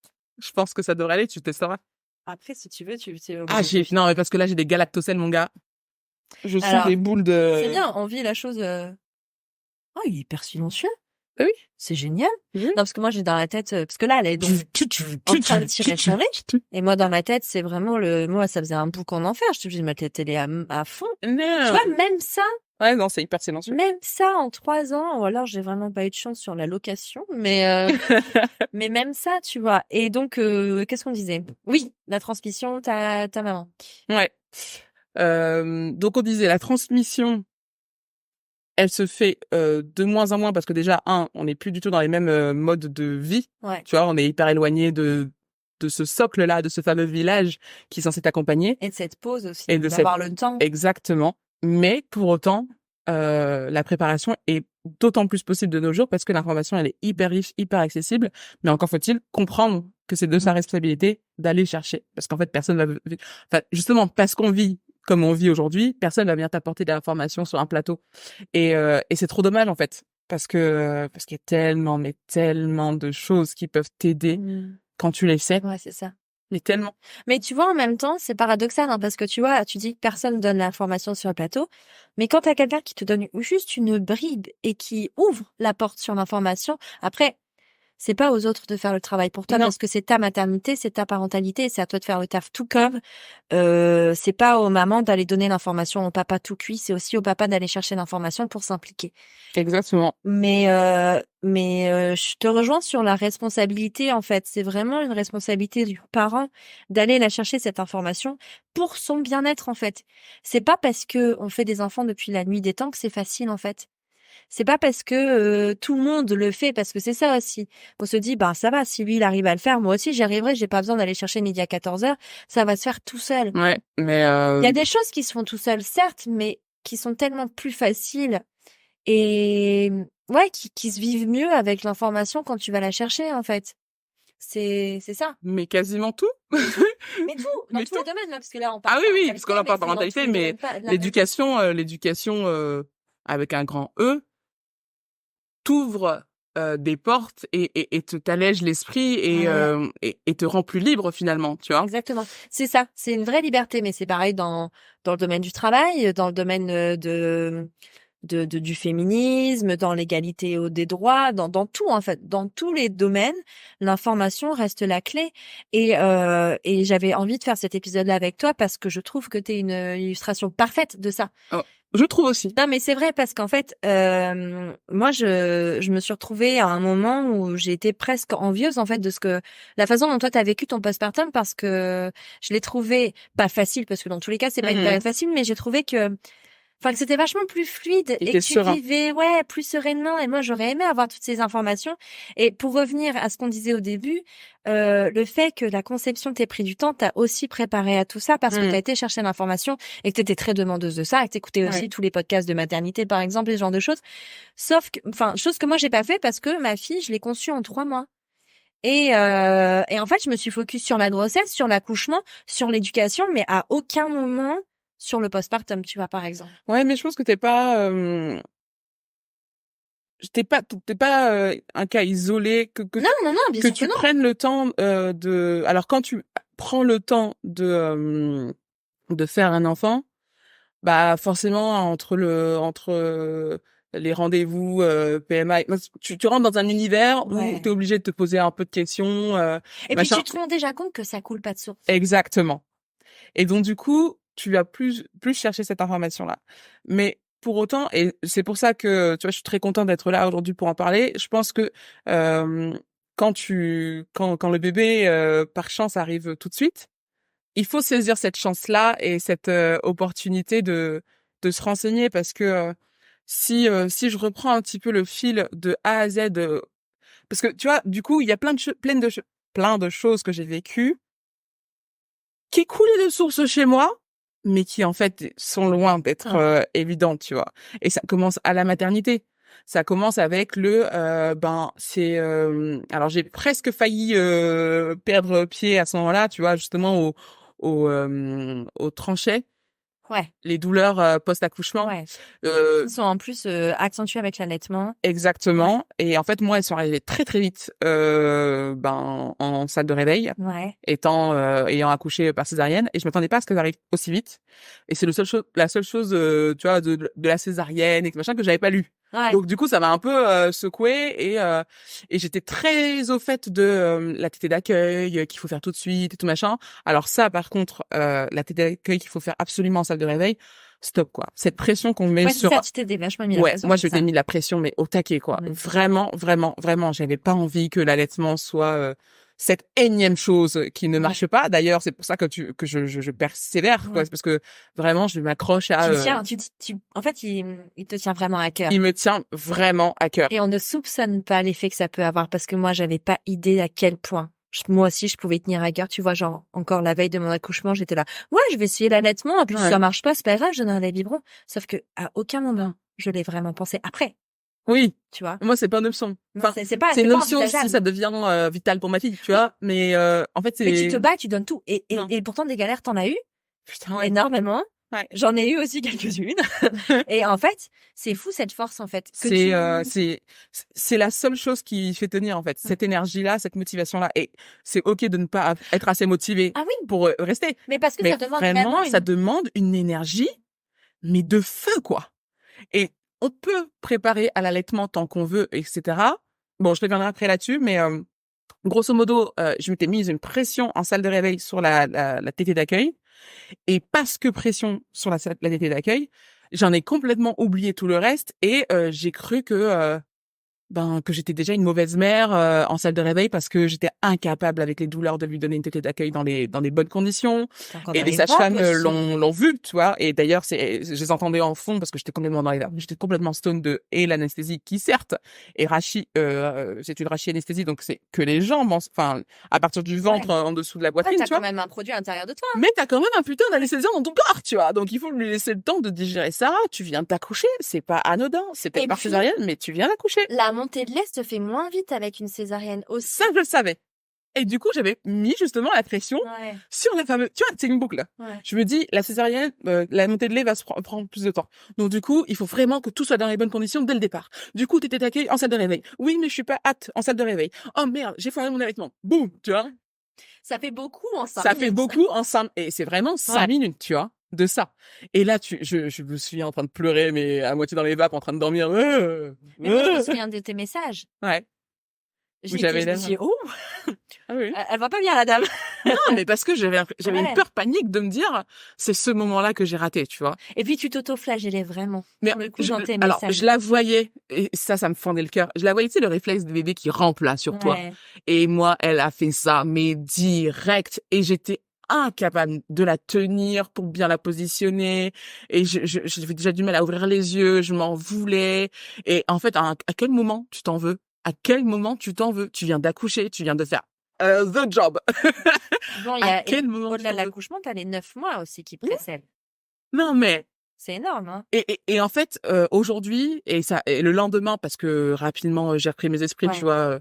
Je pense que ça devrait aller, tu testeras. Après, si tu veux, non, mais parce que là, j'ai des galactocènes, mon gars. Je suis des boules de... C'est bien, on vit la chose... Oh, il est hyper silencieux. Ah oui. C'est génial. Non, parce que moi, j'ai dans la tête... Parce que là, elle est donc en train de tirer son lait. Et moi, dans ma tête, c'est vraiment Moi, ça faisait un boucan d'enfer. Je te dis, ma tête, elle est à fond. Non. Tu vois, même ça... Ouais, non, c'est hyper silencieux. Même ça, en 3 ans, ou alors j'ai vraiment pas eu de chance sur la location, mais mais même ça, tu vois. Et donc, qu'est-ce qu'on disait? Oui, la transmission, ta maman. Ouais. Donc on disait la transmission, elle se fait de moins en moins parce que déjà, on n'est plus du tout dans les mêmes modes de vie. Ouais. Tu vois, on est hyper éloigné de ce socle-là, de ce fameux village qui est censé t'accompagner. Et de cette pause aussi, et d'avoir le temps. Exactement. Mais pour autant, la préparation est d'autant plus possible de nos jours parce que l'information, elle est hyper riche, hyper accessible. Mais encore faut-il comprendre que c'est de sa responsabilité d'aller chercher. Parce qu'en fait, personne va... Enfin, justement, parce qu'on vit comme on vit aujourd'hui, personne va venir t'apporter de l'information sur un plateau. Et c'est trop dommage, en fait. Parce qu'il y a tellement de choses qui peuvent t'aider quand tu les sais. Ouais, c'est ça. Mais tellement. Mais tu vois, en même temps, c'est paradoxal, hein, parce que tu vois, tu dis que personne donne l'information sur le plateau, mais quand t'as quelqu'un qui te donne juste une bride et qui ouvre la porte sur l'information, après, c'est pas aux autres de faire le travail pour toi parce que c'est ta maternité, c'est ta parentalité, et c'est à toi de faire le taf. Tout comme c'est pas aux mamans d'aller donner l'information au papa tout cuit, c'est aussi au papa d'aller chercher l'information pour s'impliquer. Exactement. Mais je te rejoins sur la responsabilité en fait. C'est vraiment une responsabilité du parent d'aller la chercher cette information pour son bien-être en fait. C'est pas parce que on fait des enfants depuis la nuit des temps que c'est facile en fait. C'est pas parce que tout le monde le fait, parce que c'est ça aussi. On se dit, ça va, si lui il arrive à le faire, moi aussi j'y arriverai, j'ai pas besoin d'aller chercher midi à 14h, ça va se faire tout seul. Ouais, mais il y a des choses qui se font tout seul, certes, mais qui sont tellement plus faciles et qui se vivent mieux avec l'information quand tu vas la chercher en fait. C'est ça. Mais quasiment tout. Mais tout, dans tous les domaines là, parce que là on parle. Ah oui, parce qu'on en parle parentalité, mais l'éducation, avec un grand E, t'ouvre des portes et t'allège l'esprit et te rend plus libre finalement, tu vois. Exactement. C'est ça. C'est une vraie liberté, mais c'est pareil dans le domaine du travail, dans le domaine du féminisme, dans l'égalité des droits, dans tout en fait, dans tous les domaines, l'information reste la clé. Et j'avais envie de faire cet épisode-là avec toi parce que je trouve que t'es une illustration parfaite de ça. Oh. Je trouve aussi. Non, mais c'est vrai parce qu'en fait, moi, je me suis retrouvée à un moment où j'ai été presque envieuse en fait de la façon dont toi t'as vécu ton postpartum parce que je l'ai trouvé pas facile parce que dans tous les cas c'est pas une période facile, mais j'ai trouvé que c'était vachement plus fluide et que tu vivais plus sereinement. Et moi, j'aurais aimé avoir toutes ces informations. Et pour revenir à ce qu'on disait au début, le fait que la conception t'ait pris du temps, t'as aussi préparé à tout ça parce que t'as été chercher l'information et que t'étais très demandeuse de ça et que t'écoutais aussi tous les podcasts de maternité, par exemple, et ce genre de choses. Sauf que, chose que moi, j'ai pas fait parce que ma fille, je l'ai conçue en 3 mois. Et en fait, je me suis focus sur la grossesse, sur l'accouchement, sur l'éducation, mais à aucun moment sur le postpartum, tu vois, par exemple. Ouais, mais je pense que t'es pas un cas isolé que non, bien sûr que tu que non. prennes le temps alors quand tu prends le temps de faire un enfant, forcément entre les rendez-vous PMA, tu rentres dans un univers où t'es obligé de te poser un peu de questions et puis tu te rends déjà compte que ça coule pas de source. Exactement. Et donc du coup, tu vas plus chercher cette information-là. Mais pour autant, et c'est pour ça que tu vois, je suis très contente d'être là aujourd'hui pour en parler. Je pense que quand le bébé par chance arrive tout de suite, il faut saisir cette chance-là et cette opportunité de se renseigner parce que si je reprends un petit peu le fil de A à Z, parce que tu vois, du coup, il y a plein de choses que j'ai vécues qui coulaient de source chez moi, mais qui en fait sont loin d'être évidentes, tu vois. Et ça commence à la maternité. Ça commence avec alors j'ai presque failli perdre pied à ce moment-là, tu vois, justement au tranchet. Ouais. Les douleurs post-accouchement. Ouais. Ils sont en plus accentuées avec l'allaitement. Exactement. Ouais. Et en fait, moi, elles sont arrivées très très vite en salle de réveil, ayant accouché par césarienne. Et je m'attendais pas à ce qu'elles arrivent aussi vite. Et c'est la seule chose, tu vois, de la césarienne et machin que j'avais pas lu. Ouais. Donc du coup, ça m'a un peu secouée et j'étais très au fait de la tétée d'accueil qu'il faut faire tout de suite et tout machin. Alors ça, par contre, la tétée d'accueil qu'il faut faire absolument en salle de réveil, stop quoi. Cette pression qu'on met sur. Ça, tu t'es vachement mis la pression. Moi je t'ai mis la pression mais au taquet quoi. Vraiment, vraiment, vraiment, j'avais pas envie que l'allaitement soit cette énième chose qui ne marche pas. D'ailleurs, c'est pour ça que je persévère, quoi. C'est parce que vraiment, je m'accroche à. En fait, il te tient vraiment à cœur. Il me tient vraiment à cœur. Et on ne soupçonne pas l'effet que ça peut avoir parce que moi, j'avais pas idée à quel point. Moi aussi, je pouvais tenir à cœur. Tu vois, genre, encore la veille de mon accouchement, j'étais là. Ouais, je vais essayer l'allaitement. Et puis, si ça marche pas, c'est pas grave, je donnerai des biberons. Sauf que, à aucun moment, je l'ai vraiment pensé après. Oui. Tu vois. Moi, c'est pas une option. Enfin, c'est une option si ça devient vital pour ma fille, tu vois. Mais en fait, c'est. Mais tu te bats, tu donnes tout. Et pourtant, des galères, t'en as eu. Putain, énormément. Ouais. J'en ai eu aussi quelques-unes. Et en fait, c'est fou cette force en fait. C'est la seule chose qui fait tenir en fait. Cette énergie-là, cette motivation-là. Et c'est ok de ne pas être assez motivé pour rester. Mais parce que ça demande vraiment ça demande une énergie, mais de feu quoi. Et on peut préparer à l'allaitement tant qu'on veut, etc. bon, je reviendrai après là-dessus, mais grosso modo, je m'étais mise une pression en salle de réveil sur la tétée d'accueil. Et parce que pression sur la tétée d'accueil, j'en ai complètement oublié tout le reste et j'ai cru que j'étais déjà une mauvaise mère en salle de réveil parce que j'étais incapable avec les douleurs de lui donner une tétée d'accueil dans les bonnes conditions. Et les sages-femmes l'ont vu, tu vois. Et d'ailleurs, je les entendais en fond parce que j'étais complètement dans les larmes. J'étais complètement stone et l'anesthésie qui certes est c'est une rachis-anesthésie, donc c'est que les jambes, enfin à partir du ventre en dessous de la poitrine, t'as tu vois. quand même un produit à l'intérieur de toi. Mais t'as quand même un putain d'anesthésien dans ton corps, tu vois. Donc il faut lui laisser le temps de digérer ça. Tu viens de t'accoucher, c'est pas anodin, c'est peut-être par césarienne, mais tu viens d'accoucher. La montée de lait se fait moins vite avec une césarienne aussi. Ça, je le savais. Et du coup, j'avais mis justement la pression sur la fameuse... Tu vois, c'est une boucle. Ouais. Je me dis, la césarienne, la montée de lait va prendre plus de temps. Donc du coup, il faut vraiment que tout soit dans les bonnes conditions dès le départ. Du coup, t'étais d'accueil en salle de réveil. Oui, mais je suis pas apte en salle de réveil. Oh merde, j'ai foiré mon allaitement. Boum, tu vois. Ça fait beaucoup en 5 minutes. Ça fait beaucoup en 5... Et c'est vraiment 5 minutes, tu vois, de ça. Et là, je me souviens en train de pleurer, mais à moitié dans les vapes, en train de dormir. Mais moi, je me souviens de tes messages. Ouais. Je me dis, oh, ah oui. Elle va pas bien, la dame. Non, mais parce que j'avais une peur panique de me dire, c'est ce moment-là que j'ai raté, tu vois. Et puis tu t'auto-flagellais vraiment. Mais le coup, dans tes alors, messages. je la voyais, et ça me fendait le cœur. Je la voyais, tu sais, le réflexe de bébé qui rampe là sur toi. Et moi, elle a fait ça, mais direct. Et j'étais incapable de la tenir pour bien la positionner. Et j'avais déjà du mal à ouvrir les yeux, je m'en voulais. Et en fait, à quel moment tu t'en veux? À quel moment tu t'en veux? Tu viens d'accoucher, tu viens de faire the job. Bon, à quel moment au-delà de l'accouchement, t'as les 9 mois aussi qui précèdent. Non, mais... C'est énorme, hein. Et en fait, aujourd'hui, et le lendemain, parce que rapidement, j'ai repris mes esprits, tu vois,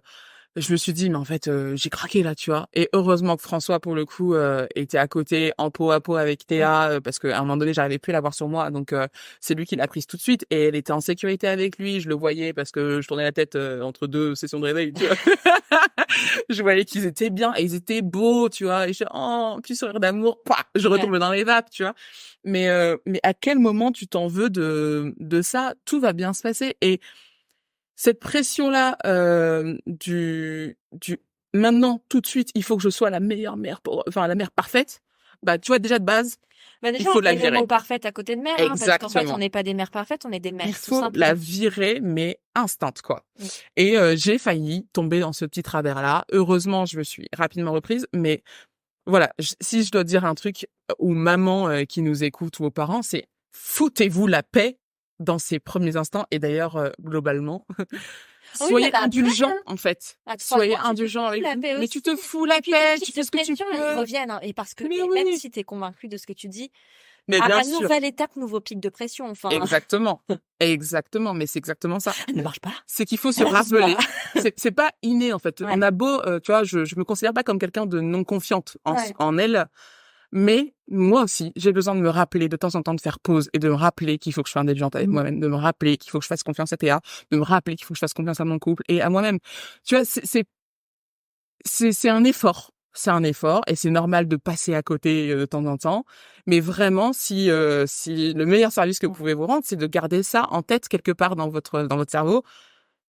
je me suis dit, mais en fait, j'ai craqué là, tu vois. Et heureusement que François, pour le coup, était à côté, en peau à peau avec Théa, parce qu'à un moment donné, j'arrivais plus à l'avoir sur moi. Donc, c'est lui qui l'a prise tout de suite. Et elle était en sécurité avec lui. Je le voyais parce que je tournais la tête entre 2 sessions de réveil, tu vois. Je voyais qu'ils étaient bien et ils étaient beaux, tu vois. Et je petit sourire d'amour, je retombe dans les vapes, tu vois. Mais à quel moment tu t'en veux de ça? Tout va bien se passer. Et cette pression-là du maintenant tout de suite, il faut que je sois la meilleure mère la mère parfaite. Bah tu vois déjà de base, déjà, il faut la virer. Le mot parfaite à côté de mère, parce qu'en fait on n'est pas des mères parfaites, on est des mères. Il faut la virer, mais instant quoi. Et j'ai failli tomber dans ce petit travers-là. Heureusement, je me suis rapidement reprise, mais voilà, si je dois dire un truc aux mamans qui nous écoutent ou aux parents, c'est foutez-vous la paix dans ces premiers instants. Et d'ailleurs, globalement, soyez indulgents, en fait. Soyez indulgents avec vous. Mais tu te fous la paix, tu fais ce que tu peux. Ils reviennent, hein, et parce que même si t'es convaincu de ce que tu dis, mais bien sûr. Nouvelle étape, nouveau pic de pression, enfin. Exactement. Exactement, mais c'est exactement ça. Elle ne marche pas. C'est qu'il faut se rappeler. C'est pas inné, en fait. On a beau, tu vois, je me considère pas comme quelqu'un de non confiante en elle. Mais moi aussi, j'ai besoin de me rappeler de temps en temps de faire pause et de me rappeler qu'il faut que je sois indulgente avec moi-même, de me rappeler qu'il faut que je fasse confiance à Théa, de me rappeler qu'il faut que je fasse confiance à mon couple et à moi-même. Tu vois, c'est un effort. C'est un effort et c'est normal de passer à côté de temps en temps. Mais vraiment, si le meilleur service que vous pouvez vous rendre, c'est de garder ça en tête quelque part dans votre cerveau.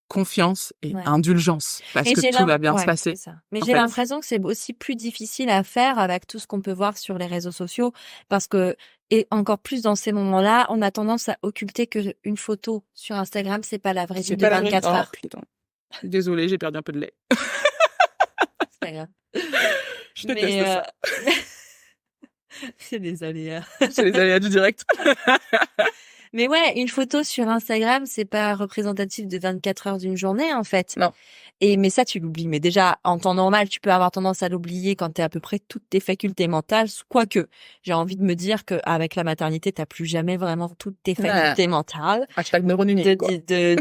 Confiance et indulgence, parce que tout va bien se passer. Mais j'ai l'impression que c'est aussi plus difficile à faire avec tout ce qu'on peut voir sur les réseaux sociaux, parce que, et encore plus dans ces moments-là, on a tendance à occulter que une photo sur Instagram, c'est pas la vraie vie de 24 heures. Putain. Désolée, j'ai perdu un peu de lait. C'est pas grave. Je te teste ça. C'est les aléas. C'est les aléas du direct. Mais ouais, une photo sur Instagram, c'est pas représentatif de 24 heures d'une journée, en fait. Non. Mais ça, tu l'oublies. Mais déjà, en temps normal, tu peux avoir tendance à l'oublier quand t'es à peu près toutes tes facultés mentales. Quoique, j'ai envie de me dire qu'avec la maternité, t'as plus jamais vraiment toutes tes facultés mentales. Hashtag neurone unique, de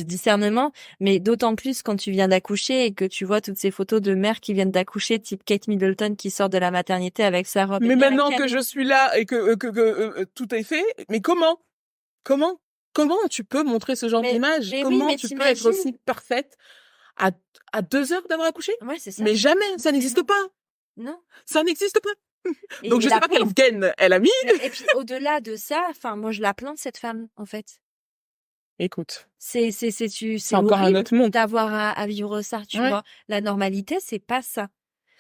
discernement. Mais d'autant plus quand tu viens d'accoucher et que tu vois toutes ces photos de mères qui viennent d'accoucher, type Kate Middleton qui sort de la maternité avec sa robe. Mais maintenant que je suis là et que tout est fait, mais Comment tu peux montrer ce genre d'image? Comment tu peux être aussi parfaite à 2 heures d'avoir accouché? Ouais, c'est ça. Mais jamais, ça n'existe pas. Non. Ça n'existe pas. Donc je sais pas quelle gaine elle a mis. Et puis au-delà de ça, enfin moi je la plains cette femme en fait. Écoute, C'est encore un horrible autre monde. d'avoir à vivre ça, tu Ouais. vois. La normalité, c'est pas ça.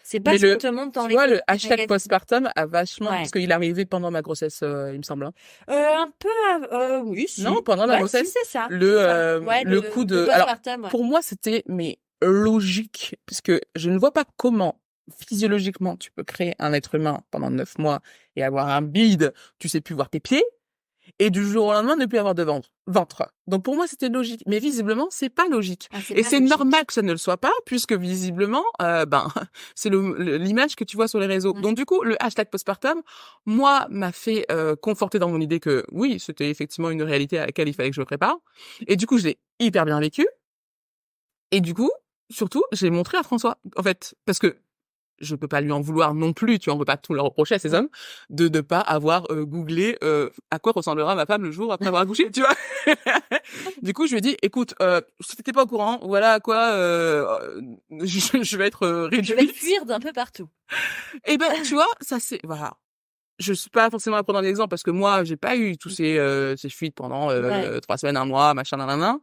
C'est pas Mais ce qu'on te montre dans tu les vois, le magazines. hashtag postpartum a vachement, Ouais. parce qu'il est arrivé pendant ma grossesse, il me semble, hein. Un peu, oui, si. Non, pendant ma Ouais, grossesse, si, c'est ça. le Le coup de, alors, postpartum, ouais. pour moi, c'était, mais, logique, puisque je ne vois pas comment, physiologiquement, tu peux créer un être humain pendant 9 mois et avoir un bide, tu sais plus voir tes pieds, et du jour au lendemain ne plus avoir de ventre. Donc pour moi c'était logique, mais visiblement c'est pas logique. Ah, c'est Et pas c'est logique. normal que ça ne le soit pas, puisque visiblement, c'est l'image que tu vois sur les réseaux. Mm. Donc du coup le hashtag postpartum, moi m'a fait conforter dans mon idée que oui c'était effectivement une réalité à laquelle il fallait que je me prépare. Et du coup je l'ai hyper bien vécu. Et du coup surtout j'ai montré à François en fait, parce que je peux pas lui en vouloir non plus, tu vois, on peut pas tout leur reprocher à ces hommes de ne pas avoir googlé à quoi ressemblera ma femme le jour après avoir accouché, tu vois. Du coup, je lui ai dit, écoute, si t'étais pas au courant, voilà à quoi je vais être Je vais réduite. fuir d'un peu partout. Et ben, tu vois, ça c'est voilà. Je suis pas forcément à prendre l'exemple parce que moi, j'ai pas eu tous ces fuites pendant Ouais. 3 semaines, un mois, machin, nanana.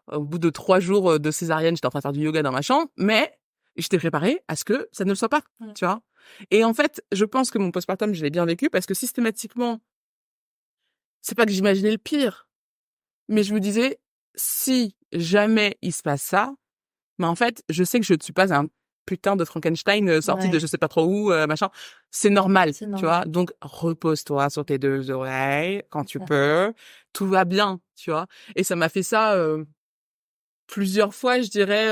Au bout de 3 jours de césarienne, j'étais en train de faire du yoga dans ma chambre, mais j'étais préparée à ce que ça ne le soit pas, tu vois. Et en fait, je pense que mon postpartum, je l'ai bien vécu parce que systématiquement, c'est pas que j'imaginais le pire, mais je me disais, si jamais il se passe ça, mais en fait, je sais que je ne suis pas un putain de Frankenstein sorti de Ouais. je sais pas trop où, machin. C'est normal, C'est tu normal. vois. Donc, repose-toi sur tes 2 oreilles quand tu Ça. peux. Tout va bien, tu vois. Et ça m'a fait ça plusieurs fois, je dirais,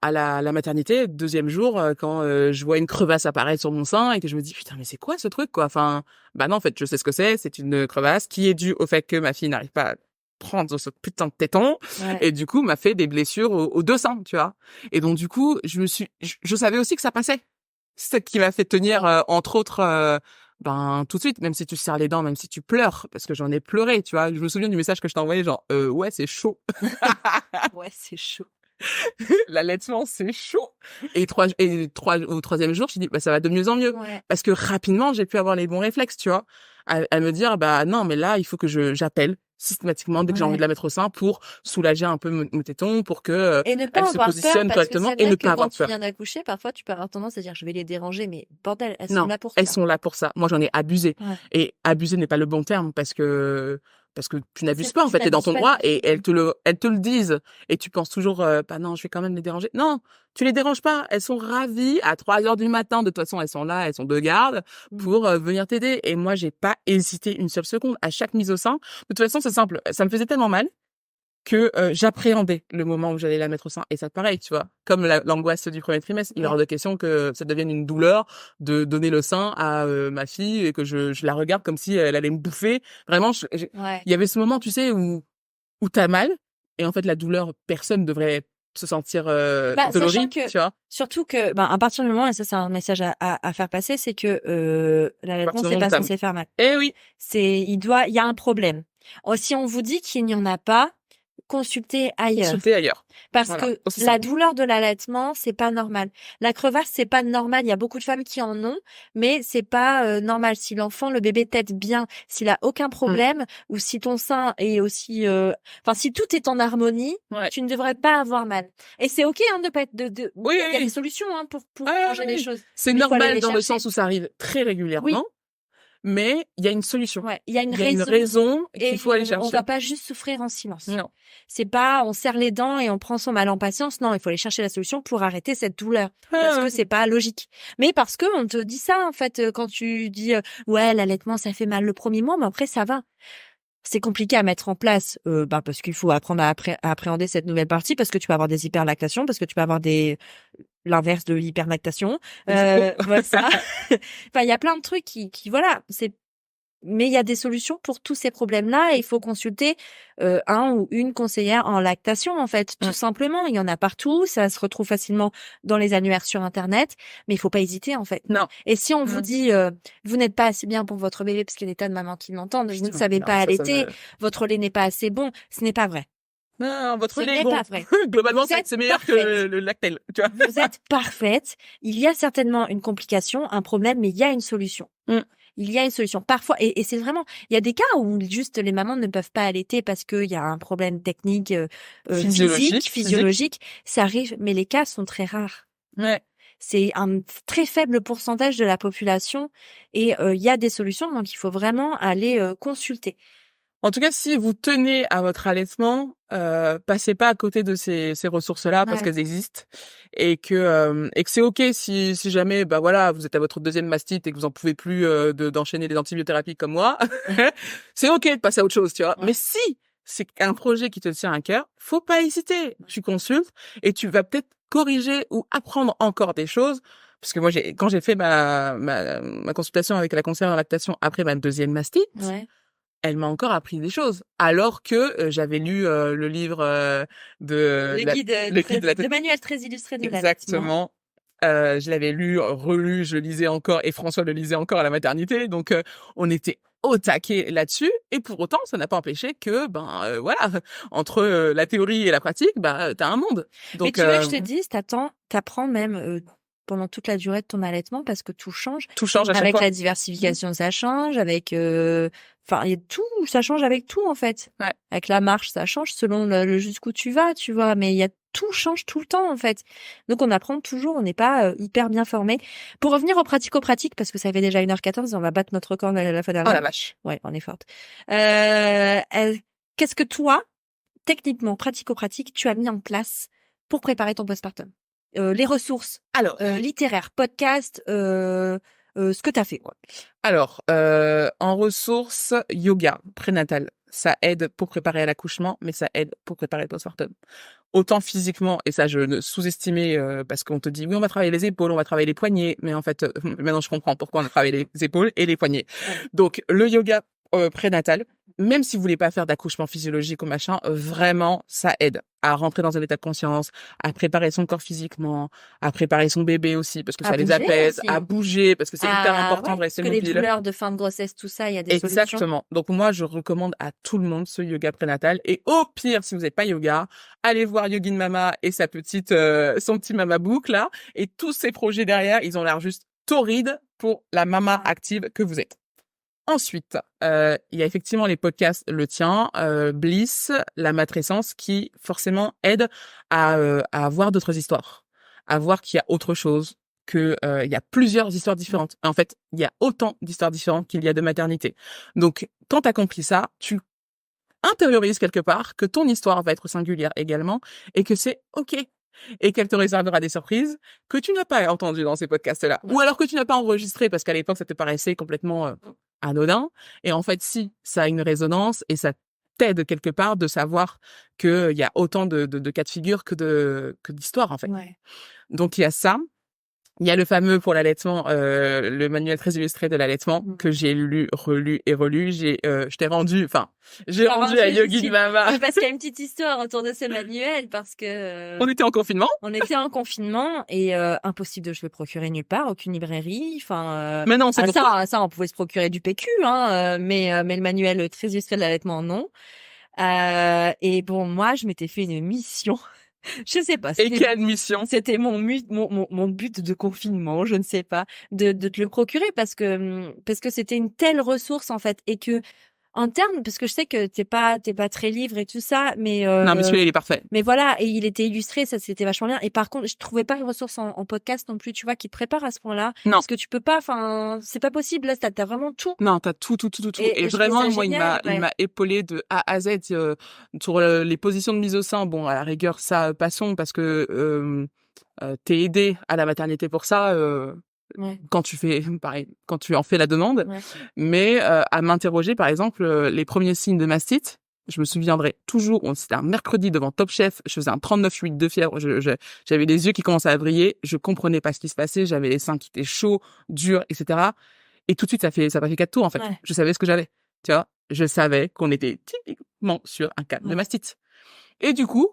à la maternité, 2e jour, quand je vois une crevasse apparaître sur mon sein et que je me dis putain mais c'est quoi ce truc quoi. Enfin, bah non en fait je sais ce que c'est une crevasse qui est due au fait que ma fille n'arrive pas à prendre ce putain de téton Ouais. et du coup m'a fait des blessures aux 2 seins, tu vois. Et donc du coup je savais aussi que ça passait. C'est ça qui m'a fait tenir entre autres tout de suite, même si tu serres les dents, même si tu pleures, parce que j'en ai pleuré, tu vois. Je me souviens du message que je t'ai envoyé, genre, ouais, c'est chaud. Ouais, c'est chaud. L'allaitement, c'est chaud. Et au 3e jour, je dis, bah, ça va de mieux en mieux. Ouais. Parce que rapidement, j'ai pu avoir les bons réflexes, tu vois. À me dire, bah, non, mais là, il faut que j'appelle systématiquement dès que j'ai envie de la mettre au sein pour soulager un peu mon téton, pour que, Et ne pas elle se avoir peur, positionne parce que correctement c'est et ne vrai que pas avoir quand tu peur. viens d'accoucher, parfois, tu peux avoir tendance à dire, je vais les déranger, mais bordel, elles sont Non, là pour elles ça. sont là pour ça. Moi, j'en ai abusé. Ouais. Et abuser n'est pas le bon terme parce que tu n'abuses pas, en Tu fait, t'es dans n'abuses ton pas droit du tout. et elles te le disent. Et tu penses toujours, bah non, je vais quand même les déranger. Non, tu les déranges pas. Elles sont ravies. À 3 heures du matin, de toute façon, elles sont là, elles sont de garde pour venir t'aider. Et moi, j'ai pas hésité une seule seconde. À chaque mise au sein, de toute façon, c'est simple. Ça me faisait tellement mal que j'appréhendais le moment où j'allais la mettre au sein. Et ça, pareil, tu vois, comme l'angoisse du 1er trimestre, il est hors de question que ça devienne une douleur de donner le sein à ma fille et que je la regarde comme si elle allait me bouffer. Vraiment, il Ouais. y avait ce moment, tu sais, où t'as mal et en fait la douleur, personne devrait se sentir Sachant dolori, que, tu vois. surtout que, à partir du moment, et ça c'est un message à faire passer, c'est que l'allaitement, c'est pas censé faire mal. Eh oui. Il y a un problème. Si on vous dit qu'il n'y en a pas, consulter ailleurs. Parce que la douleur de l'allaitement, c'est pas normal. La crevasse, c'est pas normal. Il y a beaucoup de femmes qui en ont, mais c'est pas normal. Si l'enfant, le bébé tète bien, s'il a aucun problème, ou si ton sein est aussi, si tout est en harmonie, tu ne devrais pas avoir mal. Et c'est ok, de pas être Oui, il y a des solutions, pour changer les choses. C'est normal dans le sens où ça arrive très régulièrement. Oui. Mais il y a une solution. Ouais, il y a une raison qu'il faut aller chercher. On va pas juste souffrir en silence. Non. C'est pas on serre les dents et on prend son mal en patience. Non, il faut aller chercher la solution pour arrêter cette douleur. Parce que c'est pas logique. Mais parce que on te dit ça, en fait, quand tu dis ouais, l'allaitement ça fait mal le premier mois, mais après ça va. C'est compliqué à mettre en place, parce qu'il faut apprendre à appréhender cette nouvelle partie, parce que tu peux avoir des hyperlactations, parce que tu peux avoir l'inverse de hyperlactation. Voilà ça. Il y a plein de trucs qui voilà, mais il y a des solutions pour tous ces problèmes-là et il faut consulter un ou une conseillère en lactation, en fait, tout simplement. Il y en a partout, ça se retrouve facilement dans les annuaires sur Internet, mais il faut pas hésiter, en fait. Non. Et si on vous dit vous n'êtes pas assez bien pour votre bébé, parce qu'il y a des tas de mamans qui l'entendent, vous ne savez pas allaiter, votre lait n'est pas assez bon, ce n'est pas vrai. Non, votre lait est bon. Pas vrai. Globalement, c'est meilleur que le Lactel, tu vois. Vous êtes parfaite. Il y a certainement une complication, un problème, mais il y a une solution. il y a une solution. Parfois, et c'est vraiment, il y a des cas où juste les mamans ne peuvent pas allaiter parce qu'il y a un problème technique, physiologique. Ça arrive, mais les cas sont très rares. Ouais. C'est un très faible pourcentage de la population et il y a des solutions, donc il faut vraiment aller consulter. En tout cas, si vous tenez à votre allaitement, passez pas à côté de ces ressources-là parce qu'elles existent et que c'est ok si jamais voilà vous êtes à votre deuxième mastite et que vous en pouvez plus d'enchaîner les antibiothérapies comme moi, c'est ok de passer à autre chose, tu vois. Mais si c'est un projet qui te tient à cœur, faut pas hésiter. Tu consultes et tu vas peut-être corriger ou apprendre encore des choses. Parce que moi, quand j'ai fait ma consultation avec la conseillère en lactation après ma deuxième mastite, elle m'a encore appris des choses, alors que j'avais lu le livre le manuel très illustré de l'allaitement. Exactement. Je l'avais lu, relu, je lisais encore, et François le lisait encore à la maternité, donc on était au taquet là-dessus, et pour autant, ça n'a pas empêché que, voilà, entre la théorie et la pratique, t'as un monde. Donc, mais tu veux que je te dise, t'apprends même pendant toute la durée de ton allaitement parce que tout change. Tout change à chaque fois. Avec la diversification, ça change. Avec, ça change avec tout en fait. Ouais. Avec la marche, ça change selon le jusqu'où tu vas, tu vois. Mais tout change tout le temps en fait. Donc on apprend toujours. On n'est pas hyper bien formé. Pour revenir au pratico-pratique, parce que ça fait déjà 1h14 et on va battre notre record à la fin dernière. Oh la vache. Ouais, on est forte. Qu'est-ce que toi, techniquement, pratico-pratique, tu as mis en place pour préparer ton postpartum? Les ressources, alors littéraires, podcasts, ce que t'as fait, quoi. Alors, en ressources, yoga prénatal, ça aide pour préparer à l'accouchement, mais ça aide pour préparer le postpartum. Autant physiquement, et ça je ne sous-estimais parce qu'on te dit oui on va travailler les épaules, on va travailler les poignets, mais en fait maintenant je comprends pourquoi on a travaillé les épaules et les poignets. Donc le yoga prénatal, même si vous voulez pas faire d'accouchement physiologique ou machin, vraiment, ça aide à rentrer dans un état de conscience, à préparer son corps physiquement, à préparer son bébé aussi, parce que ça les apaise, à bouger, parce que c'est hyper important de rester mobile. Parce que les douleurs de fin de grossesse, tout ça, il y a des solutions. Exactement. Donc moi, je recommande à tout le monde ce yoga prénatal. Et au pire, si vous n'êtes pas yoga, allez voir Yogin Mama et sa petite, son petit Mama Book, là. Et tous ces projets derrière, ils ont l'air juste torrides pour la mama active que vous êtes. Ensuite, il y a effectivement les podcasts, le tien, Bliss, la matrescence, qui forcément aident à voir d'autres histoires, à voir qu'il y a autre chose, que il y a plusieurs histoires différentes. En fait, il y a autant d'histoires différentes qu'il y a de maternité. Donc, quand t'as compris ça, tu intériorises quelque part que ton histoire va être singulière également et que c'est ok. Et qu'elle te réservera des surprises que tu n'as pas entendues dans ces podcasts-là. Ou alors que tu n'as pas enregistré parce qu'à l'époque, ça te paraissait complètement anodin. Et en fait, si, ça a une résonance et ça t'aide quelque part de savoir qu'il y a autant de cas de figure que d'histoires, en fait. Ouais. Donc, il y a ça. Il y a le fameux pour l'allaitement, le manuel très illustré de l'allaitement que j'ai lu, relu et relu. J'ai rendu à Yogin Mama. Parce qu'il y a une petite histoire autour de ce manuel parce que on était en confinement. On était en confinement et impossible de se le procurer nulle part, aucune librairie. Enfin, mais non, c'est ça, on pouvait se procurer du PQ, mais le manuel très illustré de l'allaitement, non. Et bon, moi, je m'étais fait une mission. Je sais pas. Et quelle mission? C'était mon but de confinement, je ne sais pas, de te le procurer parce que c'était une telle ressource en fait et que en termes, parce que je sais que t'es pas très livre et tout ça, mais non, mais celui-là il est parfait. Mais voilà, et il était illustré, ça c'était vachement bien. Et par contre, je trouvais pas les ressources en podcast non plus, tu vois, qui te préparent à ce point-là. Non. Parce que tu peux pas, enfin, c'est pas possible. Là, t'as vraiment tout. Non, t'as tout. Et vraiment, moi, il m'a épaulé de A à Z sur les positions de mise au sein. Bon, à la rigueur, ça passons parce que t'es aidé à la maternité pour ça. Ouais. Quand tu en fais la demande, ouais. Mais à m'interroger par exemple les premiers signes de mastite, je me souviendrai toujours, c'était un mercredi devant Top Chef, je faisais un 39,8 de fièvre, j'avais les yeux qui commençaient à briller, je comprenais pas ce qui se passait, j'avais les seins qui étaient chauds, durs, etc. Et tout de suite ça a fait 4 tours en fait. Ouais. Je savais ce que j'avais, tu vois, je savais qu'on était typiquement sur un cas de mastite. Et du coup,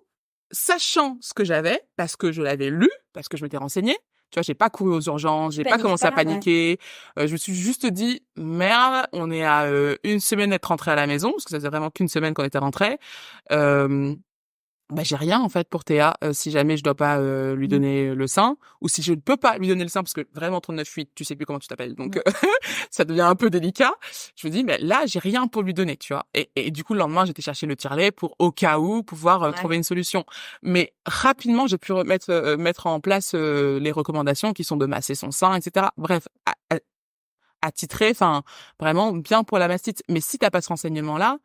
sachant ce que j'avais, parce que je l'avais lu, parce que je m'étais renseignée, tu vois, j'ai pas couru aux urgences, j'ai pas commencé à paniquer. Ouais. Je me suis juste dit, merde, on est à une semaine d'être rentré à la maison, parce que ça faisait vraiment qu'une semaine qu'on était rentré. bah j'ai rien en fait pour Théa si jamais je dois pas lui donner le sein, ou si je ne peux pas lui donner le sein parce que vraiment 39,8 tu sais plus comment tu t'appelles, donc ça devient un peu délicat. Je me dis mais là j'ai rien pour lui donner, tu vois, et du coup le lendemain j'étais chercher le tire-lait pour au cas où pouvoir trouver une solution, mais rapidement j'ai pu mettre en place les recommandations qui sont de masser son sein, etc. Bref, attitré, enfin vraiment bien pour la mastite. Mais si t'as pas ce renseignement là,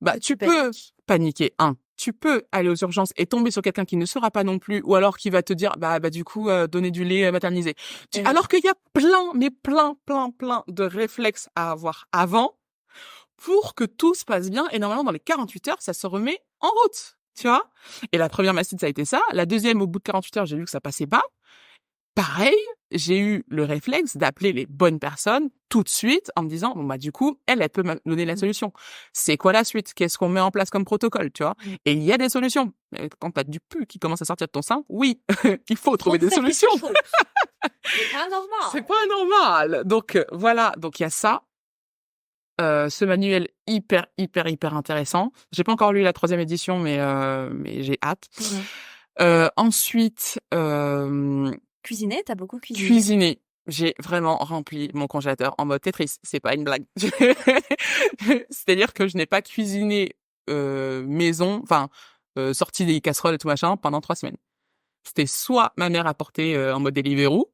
bah tu peux paniquer. Tu peux aller aux urgences et tomber sur quelqu'un qui ne saura pas non plus, ou alors qui va te dire bah du coup donner du lait maternisé. Alors qu'il y a plein de réflexes à avoir avant pour que tout se passe bien, et normalement dans les 48 heures ça se remet en route, tu vois. Et la première mastite ça a été ça, la deuxième au bout de 48 heures j'ai vu que ça passait pas. Pareil, j'ai eu le réflexe d'appeler les bonnes personnes tout de suite en me disant bon bah du coup elle peut me donner la solution. C'est quoi la suite? Qu'est-ce qu'on met en place comme protocole, tu vois? Et il y a des solutions. Quand t'as du pu qui commence à sortir de ton sein, oui, il faut trouver des solutions. C'est pas normal. C'est pas normal. Donc voilà, donc il y a ça. Ce manuel hyper intéressant. J'ai pas encore lu la 3e édition, mais j'ai hâte. Ensuite. Cuisiner, t'as beaucoup cuisiné? Cuisiner. J'ai vraiment rempli mon congélateur en mode Tetris. C'est pas une blague. C'est-à-dire que je n'ai pas cuisiné maison, enfin sorti des casseroles et tout machin pendant 3 semaines. C'était soit ma mère apportait en mode Deliveroo,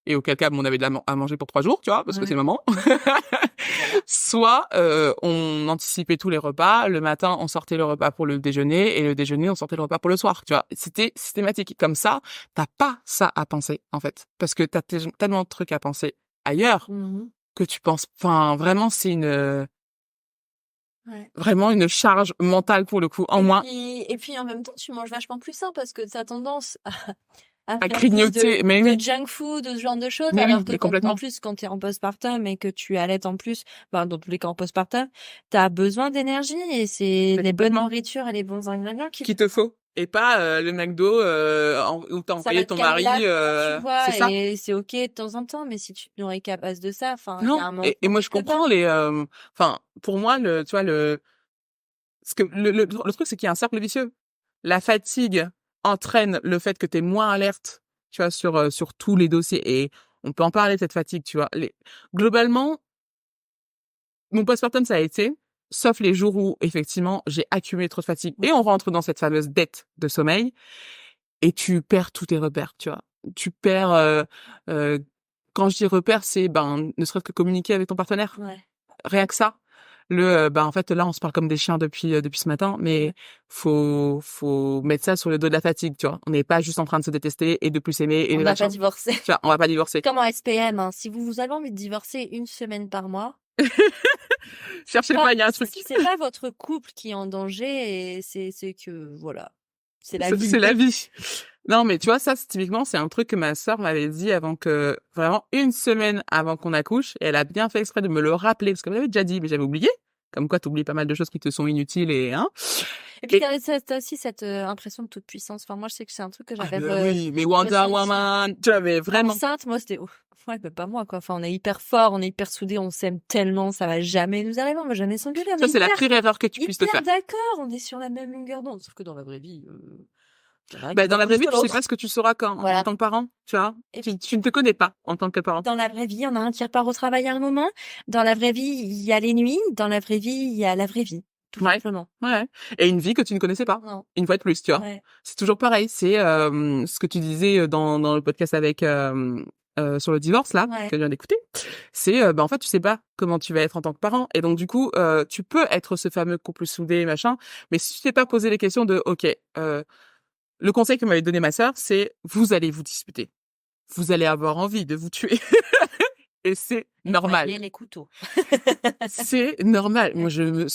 et auquel cas on avait à manger pour 3 jours, tu vois, parce que c'est maman. Soit on anticipait tous les repas. Le matin, on sortait le repas pour le déjeuner, et le déjeuner, on sortait le repas pour le soir. Tu vois, c'était systématique. Comme ça, t'as pas ça à penser en fait, parce que t'as tellement de trucs à penser ailleurs que tu penses. Enfin, vraiment, c'est vraiment une charge mentale pour le coup en moins. Et puis en même temps, tu manges vachement plus sain parce que t'as tendance à grignoter, de junk food, ce genre de choses, alors que en plus quand t'es en postpartum et que tu allaites en plus, dans tous les cas en postpartum, t'as besoin d'énergie, et c'est les bonnes nourritures et les bons ingrédients qui te faut, et pas le McDo où t'as envoyé ton mari, tu vois, c'est ça. Et c'est ok de temps en temps, mais si tu te nourris qu'à base de ça, enfin non. Et moi je comprends les enfin pour moi tu vois ce que le truc c'est qu'il y a un cercle vicieux. La fatigue entraîne le fait que t'es moins alerte, tu vois, sur tous les dossiers, et on peut en parler de cette fatigue, tu vois. Globalement, mon postpartum ça a été, sauf les jours où effectivement j'ai accumulé trop de fatigue, et on rentre dans cette fameuse dette de sommeil, et tu perds tous tes repères, tu vois. Tu perds quand je dis repères, c'est ne serait-ce que communiquer avec ton partenaire. Rien que ça. En fait là on se parle comme des chiens depuis ce matin, mais faut mettre ça sur le dos de la fatigue, tu vois. On n'est pas juste en train de se détester et de plus s'aimer, et on va pas divorcer. Tu vois, on va pas divorcer. Comme en SPM, si vous avez envie de divorcer 1 semaine par mois, cherchez pas, il y a un truc. C'est pas votre couple qui est en danger, et c'est que voilà, c'est la vie. C'est la vie. Non, mais tu vois, ça, typiquement, c'est un truc que ma sœur m'avait dit vraiment 1 semaine avant qu'on accouche, et elle a bien fait exprès de me le rappeler, parce que j'avais déjà dit, mais j'avais oublié. Comme quoi, t'oublies pas mal de choses qui te sont inutiles, et puis t'as aussi cette impression de toute puissance. Enfin, moi, je sais que c'est un truc que j'avais. Oui, mais Wonder Woman, tu avais vraiment. Enceinte, moi, c'était ouais, mais pas moi, quoi. Enfin, on est hyper fort, on est hyper soudés, on s'aime tellement, ça va jamais nous arriver, on va jamais s'engueuler. Ça, c'est la pire erreur que tu puisses te faire. D'accord, on est sur la même longueur d'onde, sauf que dans la vraie vie. Dans la vraie vie, tu sais pas ce que tu sauras en tant que parent, tu vois. Tu ne te connais pas en tant que parent. Dans la vraie vie, il y en a un qui repart au travail à un moment. Dans la vraie vie, il y a les nuits. Dans la vraie vie, il y a la vraie vie. Tout simplement. Ouais. Et une vie que tu ne connaissais pas. Non. Une fois de plus, tu vois. Ouais. C'est toujours pareil. C'est ce que tu disais dans le podcast avec sur le divorce là que je viens d'écouter. C'est en fait tu sais pas comment tu vas être en tant que parent, et donc du coup tu peux être ce fameux couple soudé machin, mais si tu t'es pas posé les questions de le conseil que m'avait donné ma sœur, c'est vous allez vous disputer. Vous allez avoir envie de vous tuer. Et c'est normal. Les couteaux. C'est normal. Moi, je me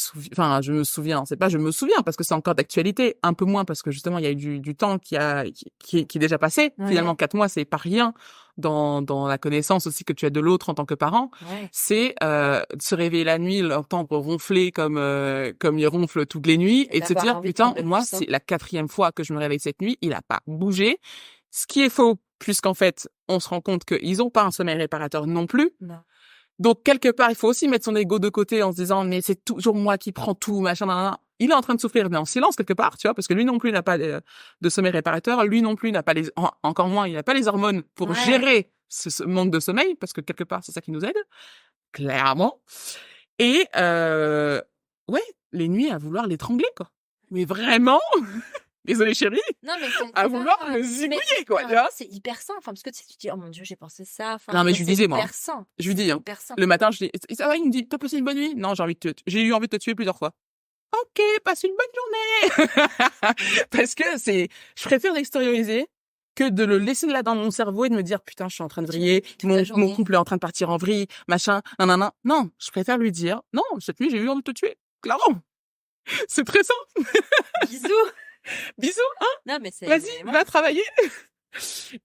souviens, c'est pas je me souviens parce que c'est encore d'actualité, un peu moins parce que justement, il y a eu du temps qui est déjà passé. Ouais. Finalement, 4 mois, c'est pas rien dans la connaissance aussi que tu as de l'autre en tant que parent. Ouais. C'est de se réveiller la nuit, l'entendre ronfler comme il ronfle toutes les nuits, et de se dire putain, moi, c'est la 4e fois que je me réveille cette nuit, il a pas bougé. Ce qui est faux, puisqu'en fait, on se rend compte qu'ils ont pas un sommeil réparateur non plus. Non. Donc, quelque part, il faut aussi mettre son ego de côté en se disant, mais c'est toujours moi qui prends tout, machin, il est en train de souffrir, mais en silence quelque part, tu vois, parce que lui non plus n'a pas de sommeil réparateur, lui non plus n'a pas encore moins, il n'a pas les hormones pour gérer ce manque de sommeil, parce que quelque part, c'est ça qui nous aide, clairement. Et ouais, les nuits à vouloir l'étrangler, quoi. Mais vraiment, désolée chérie, non, mais à vouloir me zigouiller, quoi. Tu vois, c'est hyper sain. Enfin, parce que tu te dis, oh mon Dieu, j'ai pensé ça. Enfin, non, mais je lui disais, moi. Sain. Je lui dis, hein, le matin, je dis, ça va, il me dit, t'as passé une bonne nuit? Non, j'ai eu envie de te tuer plusieurs fois. Ok, passe une bonne journée. Parce que je préfère l'extérioriser que de le laisser là dans mon cerveau et de me dire, putain, je suis en train de vriller, mon couple est en train de partir en vrille, machin, nanana. Non, je préfère lui dire, non, cette nuit, j'ai eu envie de te tuer. Clairement. C'est très simple. Bisous. Bisous, hein? Non, mais vas-y, va travailler.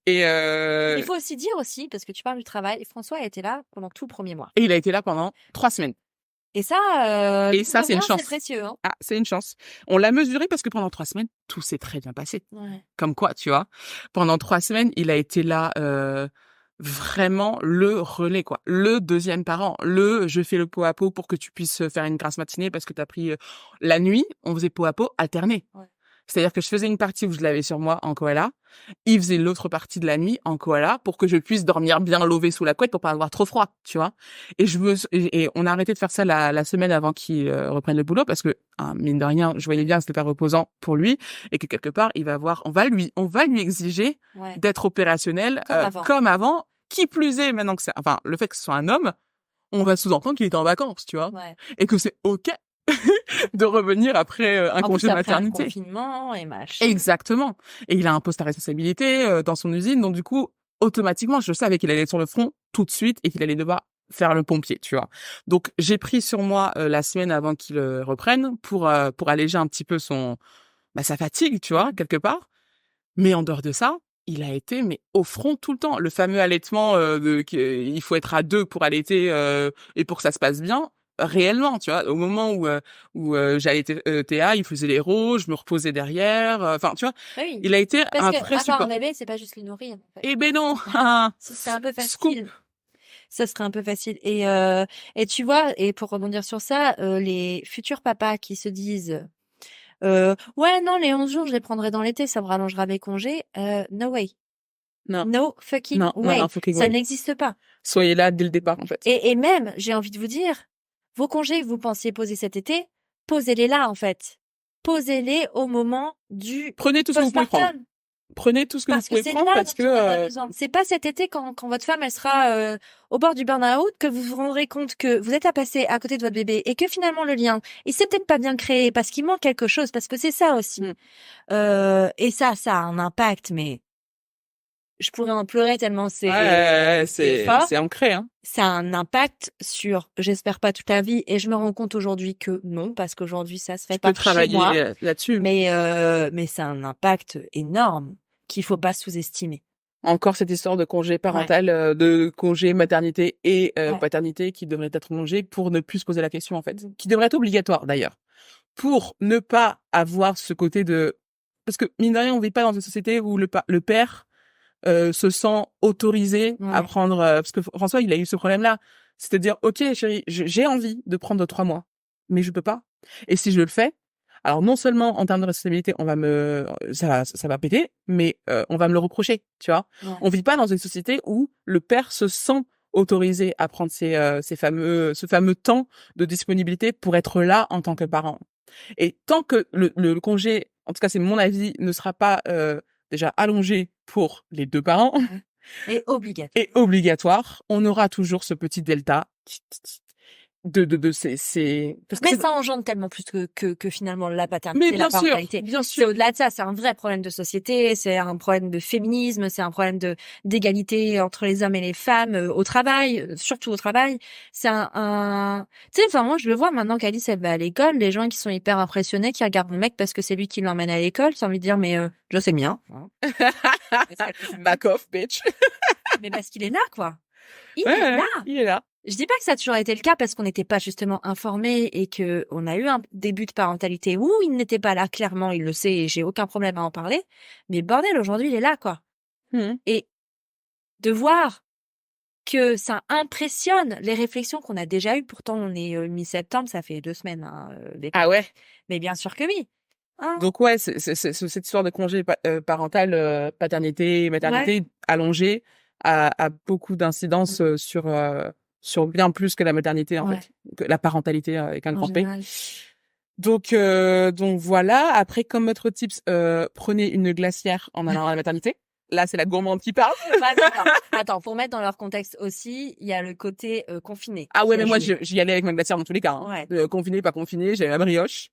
Et il faut aussi dire parce que tu parles du travail, et François a été là pendant tout le premier mois. Et il a été là pendant 3 semaines. Et ça, c'est une chance. C'est précieux, hein. Ah, c'est une chance. On l'a mesuré parce que pendant 3 semaines, tout s'est très bien passé. Ouais. Comme quoi, tu vois. Pendant 3 semaines, il a été là, vraiment le relais, quoi. Le deuxième parent. Je fais le pot à pot pour que tu puisses faire une grasse matinée parce que t'as pris, la nuit, on faisait pot à pot alterné. Ouais. C'est-à-dire que je faisais une partie où je l'avais sur moi en koala. Il faisait l'autre partie de la nuit en koala pour que je puisse dormir bien lové sous la couette pour pas avoir trop froid, tu vois. Et on a arrêté de faire ça la semaine avant qu'il reprenne le boulot parce que, mine de rien, je voyais bien que c'était pas reposant pour lui et que quelque part, on va lui exiger d'être opérationnel comme avant. Qui plus est, maintenant que le fait que ce soit un homme, on va sous-entendre qu'il est en vacances, tu vois. Ouais. Et que c'est OK de revenir après un congé de maternité. Un confinement et machin. Exactement. Et il a un poste à responsabilité dans son usine, donc du coup, automatiquement, je savais qu'il allait être sur le front tout de suite et qu'il allait devoir faire le pompier, tu vois. Donc j'ai pris sur moi la semaine avant qu'il reprenne pour alléger un petit peu sa fatigue, tu vois, quelque part. Mais en dehors de ça, il a été au front tout le temps. Le fameux allaitement il faut être à 2 pour allaiter et pour que ça se passe bien. Réellement, tu vois, au moment où j'allais Théa, il faisait les rots, je me reposais derrière, enfin, tu vois, oui. Il a été parce un que, vrai support. Un bébé, c'est pas juste le nourrir. En fait. Eh ben non. Ce serait un peu facile. Scoop. Ça serait un peu facile. Et tu vois, et pour rebondir sur ça, les futurs papas qui se disent ouais, non, les 11 jours, je les prendrai dans l'été, ça me rallongera mes congés. No way. Non. No fucking way. Non, fucking ça way. n'existe pas. Soyez là dès le départ, en fait. Et même, j'ai envie de vous dire, vos congés que vous pensiez poser cet été, posez-les là, en fait. Posez-les au moment du Prenez tout ce que vous pouvez prendre. Prenez tout ce que vous pouvez prendre parce que c'est pas cet été quand votre femme elle sera au bord du burn-out que vous vous rendrez compte que vous êtes à passer à côté de votre bébé et que finalement le lien il s'est peut-être pas bien créé parce qu'il manque quelque chose, parce que c'est ça aussi. Et ça a un impact, mais je pourrais en pleurer tellement c'est ancré, hein. Ça a un impact sur, j'espère pas toute la vie, et je me rends compte aujourd'hui que non, parce qu'aujourd'hui ça se fait pas chez moi. Travailler là-dessus. Mais c'est un impact énorme qu'il faut pas sous-estimer. Encore cette histoire de congé parental, de congé maternité et paternité qui devrait être prolongé pour ne plus se poser la question, en fait. Qui devrait être obligatoire, d'ailleurs. Pour ne pas avoir ce côté de... Parce que, mine de rien, on vit pas dans une société où le père se sent autorisé à prendre... parce que François, il a eu ce problème-là. C'est-à-dire, OK, chérie, j'ai envie de prendre 3 mois, mais je peux pas. Et si je le fais, alors non seulement en termes de responsabilité, ça va péter, mais on va me le reprocher, tu vois. Ouais. On vit pas dans une société où le père se sent autorisé à prendre ce fameux temps de disponibilité pour être là en tant que parent. Et tant que le congé, en tout cas c'est mon avis, ne sera pas déjà allongé pour les 2 parents et obligatoire, on aura toujours ce petit delta parce que ça engendre tellement plus que finalement la paternité, mais la parentalité. Bien sûr. C'est au-delà de ça, c'est un vrai problème de société, c'est un problème de féminisme, c'est un problème d'égalité entre les hommes et les femmes au travail, surtout au travail. C'est tu sais, enfin moi je le vois maintenant qu'Alice elle va à l'école, les gens qui sont hyper impressionnés, qui regardent le mec parce que c'est lui qui l'emmène à l'école, j'ai envie de dire mais je sais bien. Back off, bitch. Mais parce qu'il est là quoi. Il est là. Je dis pas que ça a toujours été le cas parce qu'on n'était pas justement informés et que on a eu un début de parentalité où il n'était pas là, clairement, il le sait et j'ai aucun problème à en parler. Mais bordel, aujourd'hui, il est là, quoi. Et de voir que ça impressionne les réflexions qu'on a déjà eues. Pourtant, on est mi-septembre, ça fait 2 semaines. Ah ouais? Mais bien sûr que oui. Hein? Donc ouais, c'est cette histoire de congé parental, paternité, maternité allongée a beaucoup d'incidence sur bien plus que la maternité en fait, que la parentalité avec un grand P. Donc voilà. Après, comme autre tips, prenez une glacière en allant à la maternité. Là, c'est la gourmande qui parle. Attends, pour mettre dans leur contexte aussi, il y a le côté confiné. Ah ouais, mais moi, j'y allais avec ma glacière dans tous les cas. Hein. Ouais. Confiné, pas confiné, j'avais ma brioche.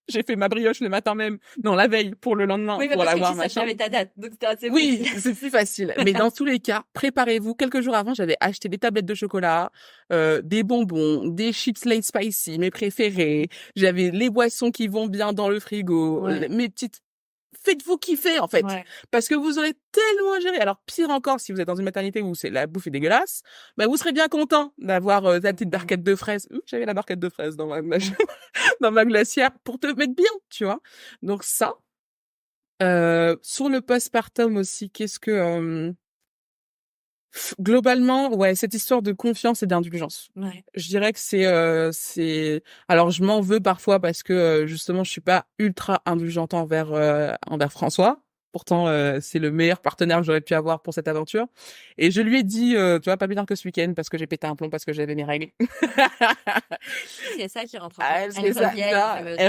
J'ai fait ma brioche le matin même, non, la veille, pour le lendemain, pour l'avoir, machin. Oui, ta date, donc c'était assez oui, c'est plus facile. Mais dans tous les cas, préparez-vous. Quelques jours avant, j'avais acheté des tablettes de chocolat, des bonbons, des chips Lay's Spicy, mes préférés. J'avais les boissons qui vont bien dans le frigo, mes petites... Faites-vous kiffer, en fait. Parce que vous aurez tellement géré. Alors, pire encore, si vous êtes dans une maternité où la bouffe est dégueulasse, bah, vous serez bien content d'avoir ta petite barquette de fraises. J'avais la barquette de fraises dans dans ma glacière pour te mettre bien, tu vois. Donc, ça. Sur le postpartum aussi, qu'est-ce que... globalement, ouais, cette histoire de confiance et d'indulgence. Je dirais que c'est alors je m'en veux parfois parce que justement je suis pas ultra indulgente envers François. Pourtant c'est le meilleur partenaire que j'aurais pu avoir pour cette aventure. Et je lui ai dit tu vois pas plus tard que ce week-end parce que j'ai pété un plomb parce que j'avais mes règles. C'est ça qui rentre. Elles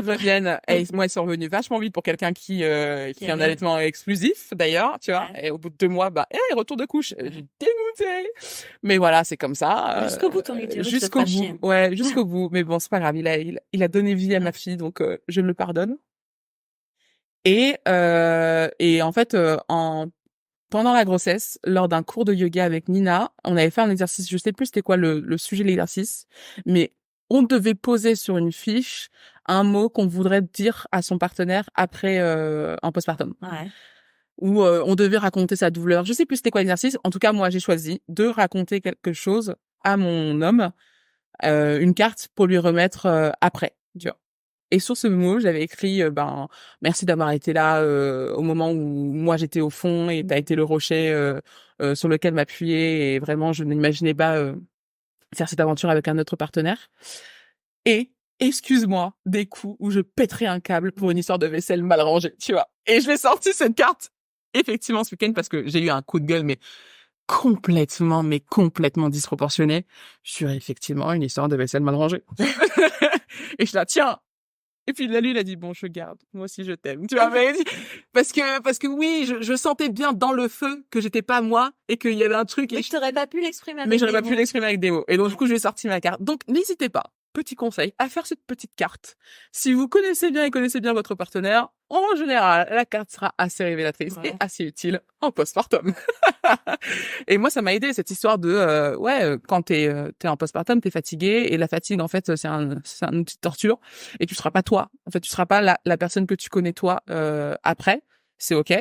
reviennent. Et moi elles sont revenues vachement vite pour quelqu'un qui a un allaitement exclusif d'ailleurs, tu vois. Et au bout de 2 mois retour de couche. J'ai dégoûté. Mais voilà, c'est comme ça. Jusqu'au bout ton utérus. Jusqu'au bout. Ouais, jusqu'au bout. Mais bon, c'est pas grave, il a donné vie à ma fille donc je le pardonne. Et en fait pendant la grossesse, lors d'un cours de yoga avec Nina, on avait fait un exercice, je sais plus c'était quoi le sujet de l'exercice, mais on devait poser sur une fiche un mot qu'on voudrait dire à son partenaire après un postpartum. Où on devait raconter sa douleur. Je sais plus c'était quoi l'exercice. En tout cas, moi, j'ai choisi de raconter quelque chose à mon homme, une carte pour lui remettre après, tu vois. Et sur ce mot, j'avais écrit merci d'avoir été là au moment où moi j'étais au fond et t'as été le rocher sur lequel m'appuyer et vraiment je n'imaginais pas faire cette aventure avec un autre partenaire. Et excuse-moi des coups où je pèterais un câble pour une histoire de vaisselle mal rangée, tu vois. Et je l'ai sorti cette carte effectivement ce week-end parce que j'ai eu un coup de gueule mais complètement disproportionné sur effectivement une histoire de vaisselle mal rangée. Et je la tiens. Et puis là, lui, il a dit, bon, je garde. Moi aussi, je t'aime. Tu vois, parce que oui, je sentais bien dans le feu que j'étais pas moi et qu'il y avait un truc. Mais je t'aurais pas pu l'exprimer avec des mots. Mais j'aurais pas pu l'exprimer avec des mots. Et donc, du coup, je lui ai sorti ma carte. Donc, n'hésitez pas, petit conseil, à faire cette petite carte. Si vous connaissez bien votre partenaire, en général, la carte sera assez révélatrice et assez utile en postpartum. Et moi, ça m'a aidé cette histoire de quand t'es en postpartum, t'es fatigué et la fatigue en fait c'est un outil de torture et tu seras pas toi. En fait, tu seras pas la personne que tu connais toi après. C'est ok.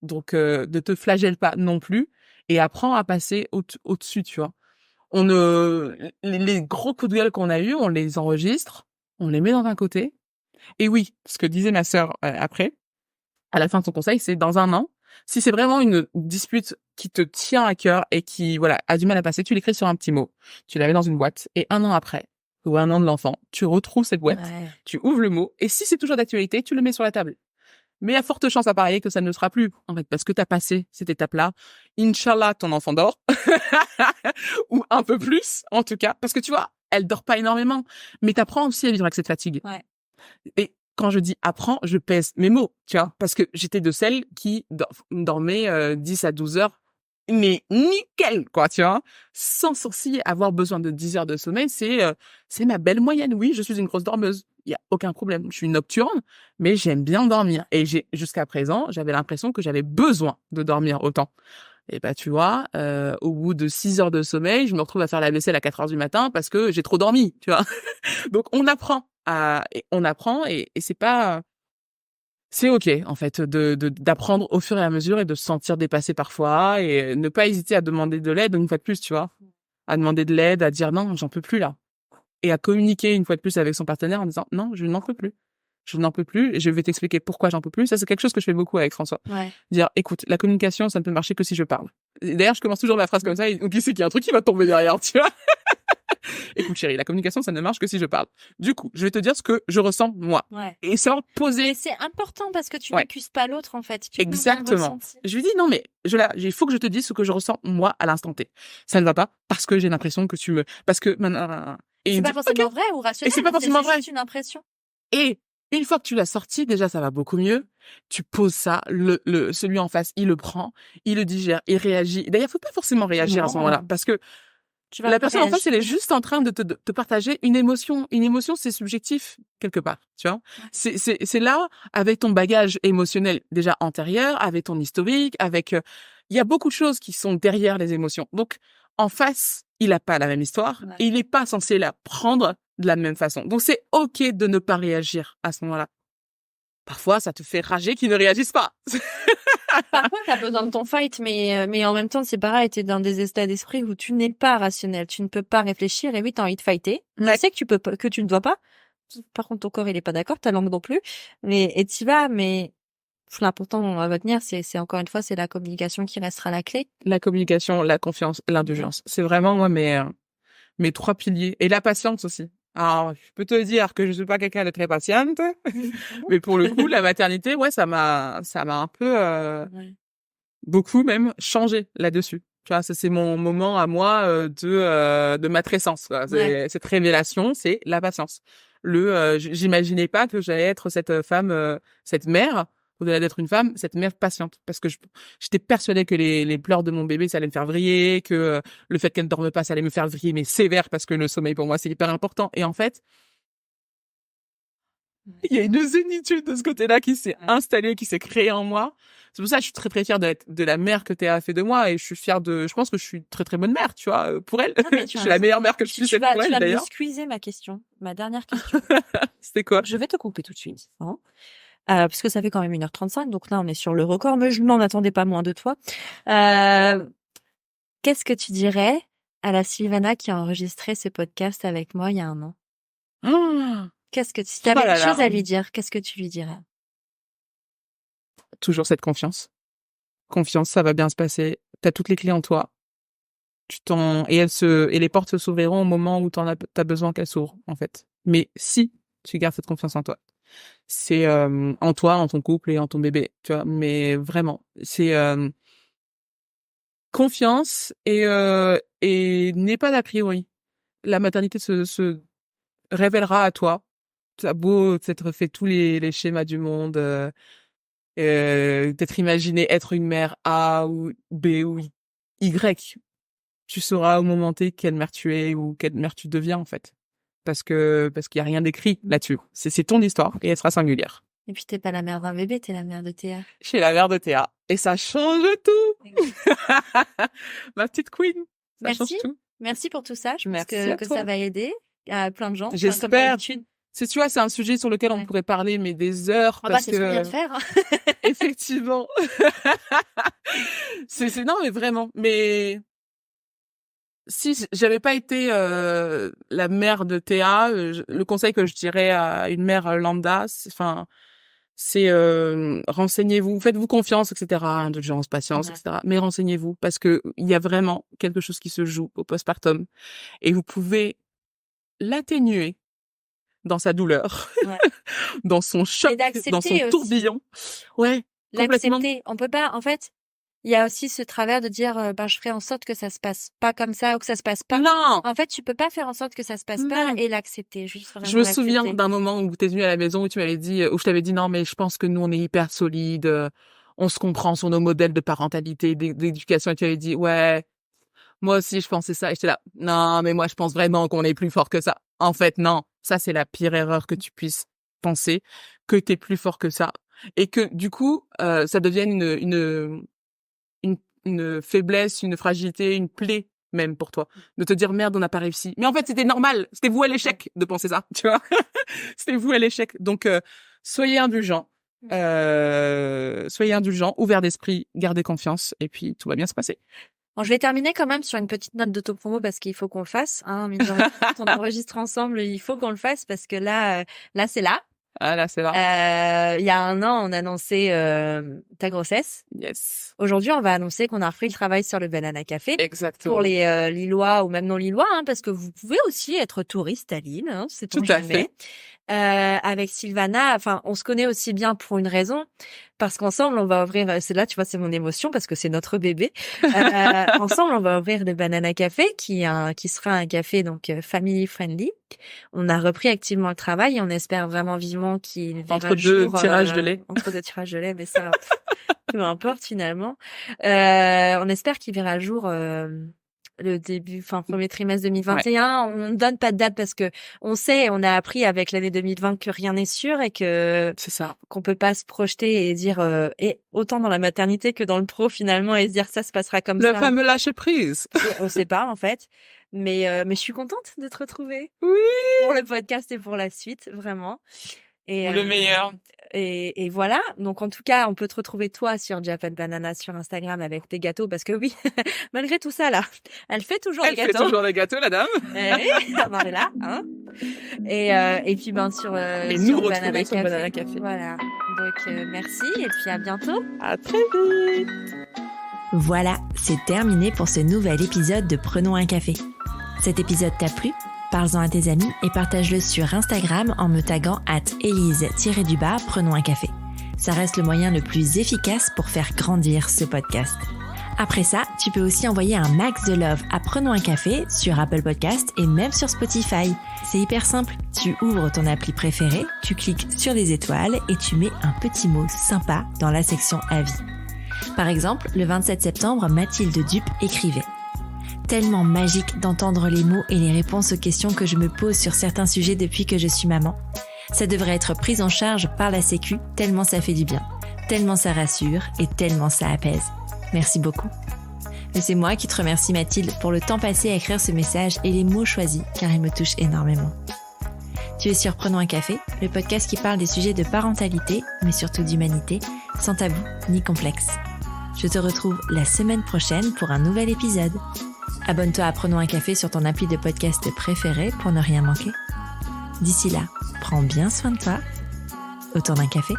Donc ne te flagelle pas non plus et apprends à passer au-dessus, tu vois. Les gros coups de gueule qu'on a eus, on les enregistre, on les met dans un côté. Et oui, ce que disait ma sœur après, à la fin de son conseil, c'est dans 1 an, si c'est vraiment une dispute qui te tient à cœur et qui a du mal à passer, tu l'écris sur un petit mot, tu la mets dans une boîte et 1 an après, ou 1 an de l'enfant, tu retrouves cette boîte, tu ouvres le mot et si c'est toujours d'actualité, tu le mets sur la table. Mais il y a forte chance à parier que ça ne le sera plus, en fait, parce que t'as passé cette étape-là. Inch'Allah, ton enfant dort. Ou un peu plus, en tout cas. Parce que tu vois, elle dort pas énormément. Mais t'apprends aussi à vivre avec cette fatigue. Et quand je dis apprends, je pèse mes mots, tu vois. Parce que j'étais de celles qui dormaient 10 à 12 heures. Mais nickel, quoi, tu vois. Sans sourciller, avoir besoin de 10 heures de sommeil, c'est ma belle moyenne. Oui, je suis une grosse dormeuse. Il y a aucun problème. Je suis nocturne, mais j'aime bien dormir. Et jusqu'à présent, j'avais l'impression que j'avais besoin de dormir autant. Et tu vois, au bout de 6 heures de sommeil, je me retrouve à faire la vaisselle à 4 heures du matin parce que j'ai trop dormi, tu vois. Donc, on apprend et c'est pas, c'est ok, en fait, d'apprendre au fur et à mesure et de se sentir dépassé parfois et ne pas hésiter à demander de l'aide une fois de plus, tu vois. À demander de l'aide, à dire non, j'en peux plus là. Et à communiquer une fois de plus avec son partenaire en disant non, je n'en peux plus. Je n'en peux plus et je vais t'expliquer pourquoi j'en peux plus. Ça, c'est quelque chose que je fais beaucoup avec François. Dire, écoute, la communication, ça ne peut marcher que si je parle. Et d'ailleurs, je commence toujours ma phrase comme ça, et on dit c'est qu'il y a un truc qui va tomber derrière, tu vois. Écoute, chérie, la communication, ça ne marche que si je parle. Du coup, je vais te dire ce que je ressens, moi. Ouais. Et savoir poser. Mais c'est important parce que tu n'accuses pas l'autre, en fait. Exactement. Je lui dis, non, mais il faut que je te dise ce que je ressens, moi, à l'instant T. Ça ne va pas parce que j'ai l'impression que parce que maintenant, et c'est pas forcément vrai ou rationnel. Et c'est pas forcément vrai. C'est une impression. Et une fois que tu l'as sorti, déjà, ça va beaucoup mieux. Tu poses ça, celui en face, il le prend, il le digère, il réagit. D'ailleurs, faut pas forcément réagir à ce moment-là parce que la personne en face, elle est juste en train de te partager une émotion. Une émotion, c'est subjectif, quelque part, tu vois. C'est là, avec ton bagage émotionnel déjà antérieur, avec ton historique, il y a beaucoup de choses qui sont derrière les émotions. Donc, en face, il a pas la même histoire. Et il n'est pas censé la prendre de la même façon. Donc, c'est OK de ne pas réagir à ce moment-là. Parfois, ça te fait rager qu'il ne réagisse pas. Parfois, t'as besoin de ton fight, mais en même temps, c'est pareil, t'es dans des états d'esprit où tu n'es pas rationnel, tu ne peux pas réfléchir, et oui, t'as envie de fighter. Tu sais que tu ne dois pas. Par contre, ton corps, il est pas d'accord, ta langue non plus. Et t'y vas, mais l'important à retenir, c'est encore une fois, c'est la communication qui restera la clé. La communication, la confiance, l'indulgence. C'est vraiment, moi, mes 3 piliers. Et la patience aussi. Alors, je peux te dire que je suis pas quelqu'un de très patiente, mais pour le coup, la maternité, ça m'a un peu, beaucoup même changé là-dessus. Tu vois, ça c'est mon moment à moi de matrescence. Cette révélation, c'est la patience. J'imaginais pas que j'allais être cette femme, cette mère, au-delà d'être une femme, cette mère patiente, parce que j'étais persuadée que les pleurs de mon bébé, ça allait me faire vriller, que le fait qu'elle ne dorme pas, ça allait me faire vriller, mais sévère, parce que le sommeil pour moi c'est hyper important. Et en fait, il y a une zénitude de ce côté-là qui s'est installée, qui s'est créée en moi. C'est pour ça que je suis très très fière de la mère que Théa a fait de moi, et je pense que je suis une très très bonne mère, tu vois, pour elle. Je suis la meilleure mère que je puisse être pour elle, d'ailleurs. Tu vas me squeezer ma question, ma dernière question. C'était quoi? Je vais te couper tout de suite, hein. Parce que ça fait quand même 1h35, donc là on est sur le record, mais je n'en attendais pas moins de toi. Qu'est-ce que tu dirais à la Sylvana qui a enregistré ce podcast avec moi il y a 1 an? Si tu avais quelque chose à lui dire, qu'est-ce que tu lui dirais? Toujours cette confiance. Confiance, ça va bien se passer. T'as toutes les clés en toi. Et les portes s'ouvriront au moment où t'as besoin qu'elles s'ouvrent, en fait. Mais si tu gardes cette confiance en toi. C'est en toi, en ton couple et en ton bébé, tu vois. Mais vraiment, c'est confiance et n'aie pas d'a priori. La maternité se révélera à toi. T'as beau t'être fait tous les schémas du monde, t'être imaginé être une mère A ou B ou Y, tu sauras au moment T quelle mère tu es ou quelle mère tu deviens, en fait. Parce qu'il y a rien d'écrit là-dessus. C'est ton histoire et elle sera singulière. Et puis t'es pas la mère d'un bébé, t'es la mère de Théa. Je suis la mère de Théa. Et ça change tout. Ma petite queen. Ça change tout. Merci pour tout ça. Je pense que ça va aider à plein de gens. J'espère. Tu vois, c'est un sujet sur lequel on pourrait parler, mais des heures. C'est ce qu'on vient de faire. Effectivement. Non, mais vraiment. Mais si j'avais pas été la mère de Théa, le conseil que je dirais à une mère lambda, c'est renseignez-vous, faites-vous confiance, etc. Indulgence, patience, etc. Mais renseignez-vous parce que il y a vraiment quelque chose qui se joue au postpartum et vous pouvez l'atténuer dans sa douleur, dans son choc, dans son tourbillon. Ouais, complètement. L'accepter. On peut pas, en fait, il y a aussi ce travers de dire, je ferai en sorte que ça se passe pas comme ça ou que ça se passe pas. Non! En fait, tu peux pas faire en sorte que ça se passe pas et l'accepter. Je me souviens d'un moment où t'es venue à la maison où tu m'avais dit, où je t'avais dit non, mais je pense que nous, on est hyper solides, on se comprend sur nos modèles de parentalité, d'éducation, et tu avais dit, ouais, moi aussi, je pensais ça. Et j'étais là, non, mais moi, je pense vraiment qu'on est plus fort que ça. En fait, non. Ça, c'est la pire erreur que tu puisses penser, que t'es plus fort que ça. Et que, du coup, ça devienne une faiblesse, une fragilité, une plaie même pour toi. De te dire, merde, on n'a pas réussi. Mais en fait, c'était normal. C'était vous à l'échec de penser ça, tu vois. C'était vous à l'échec. Donc, soyez indulgents. Soyez indulgents, ouverts d'esprit, gardez confiance, et puis tout va bien se passer. Bon, je vais terminer quand même sur une petite note d'autopromo parce qu'il faut qu'on le fasse. Hein, on enregistre ensemble, il faut qu'on le fasse parce que là, c'est là. Ah là, c'est vrai. Il y a un an, on annonçait ta grossesse. Yes. Aujourd'hui, on va annoncer qu'on a repris le travail sur le Banana Café. Exactement. Pour les Lillois ou même non Lillois, hein, parce que vous pouvez aussi être touriste à Lille, hein, c'est tout à fait. Avec Sylvana, enfin, on se connaît aussi bien pour une raison, parce qu'ensemble, on va ouvrir, c'est là, tu vois, c'est mon émotion, parce que c'est notre bébé. Ensemble, on va ouvrir le Banana Café, qui sera un café, donc, family friendly. On a repris activement le travail et on espère vraiment vivement qu'il verra entre deux tirages de lait. Entre deux tirages de lait, mais ça, peu importe finalement. On espère qu'il verra le jour, le premier trimestre 2021. Ouais. On ne donne pas de date parce que on a appris avec l'année 2020 que rien n'est sûr et que c'est ça, qu'on peut pas se projeter et dire et autant dans la maternité que dans le pro finalement et se dire ça se passera comme ça. Le fameux lâcher prise. On sait pas en fait. Mais je suis contente de te retrouver. Oui. Pour le podcast et pour la suite, vraiment. Et le meilleur. Et voilà. Donc, en tout cas, on peut te retrouver toi sur Japan Banana sur Instagram avec tes gâteaux parce que oui, malgré tout ça, là, elle fait toujours les gâteaux. Elle fait toujours les gâteaux, la dame. On en est là, hein. Et puis, sur, et sur nous Banana retrouver sur Café. Banana Café. Voilà. Donc, merci et puis à bientôt. À très vite. Voilà, c'est terminé pour ce nouvel épisode de Prenons un café. Cet épisode t'a plu ? Parle-en à tes amis et partage-le sur Instagram en me taguant @Elise_Prenons un café. Ça reste le moyen le plus efficace pour faire grandir ce podcast. Après ça, tu peux aussi envoyer un max de love à Prenons un café sur Apple Podcast et même sur Spotify. C'est hyper simple, tu ouvres ton appli préférée, tu cliques sur les étoiles et tu mets un petit mot sympa dans la section avis. Par exemple, le 27 septembre, Mathilde Dupe écrivait « Tellement magique d'entendre les mots et les réponses aux questions que je me pose sur certains sujets depuis que je suis maman. Ça devrait être pris en charge par la Sécu, tellement ça fait du bien, tellement ça rassure et tellement ça apaise. Merci beaucoup. » Mais c'est moi qui te remercie Mathilde pour le temps passé à écrire ce message et les mots choisis car ils me touchent énormément. Tu es sur Prenons un café, le podcast qui parle des sujets de parentalité, mais surtout d'humanité, sans tabou ni complexe. Je te retrouve la semaine prochaine pour un nouvel épisode. Abonne-toi à Prenons un café sur ton appli de podcast préféré pour ne rien manquer. D'ici là, prends bien soin de toi autour d'un café.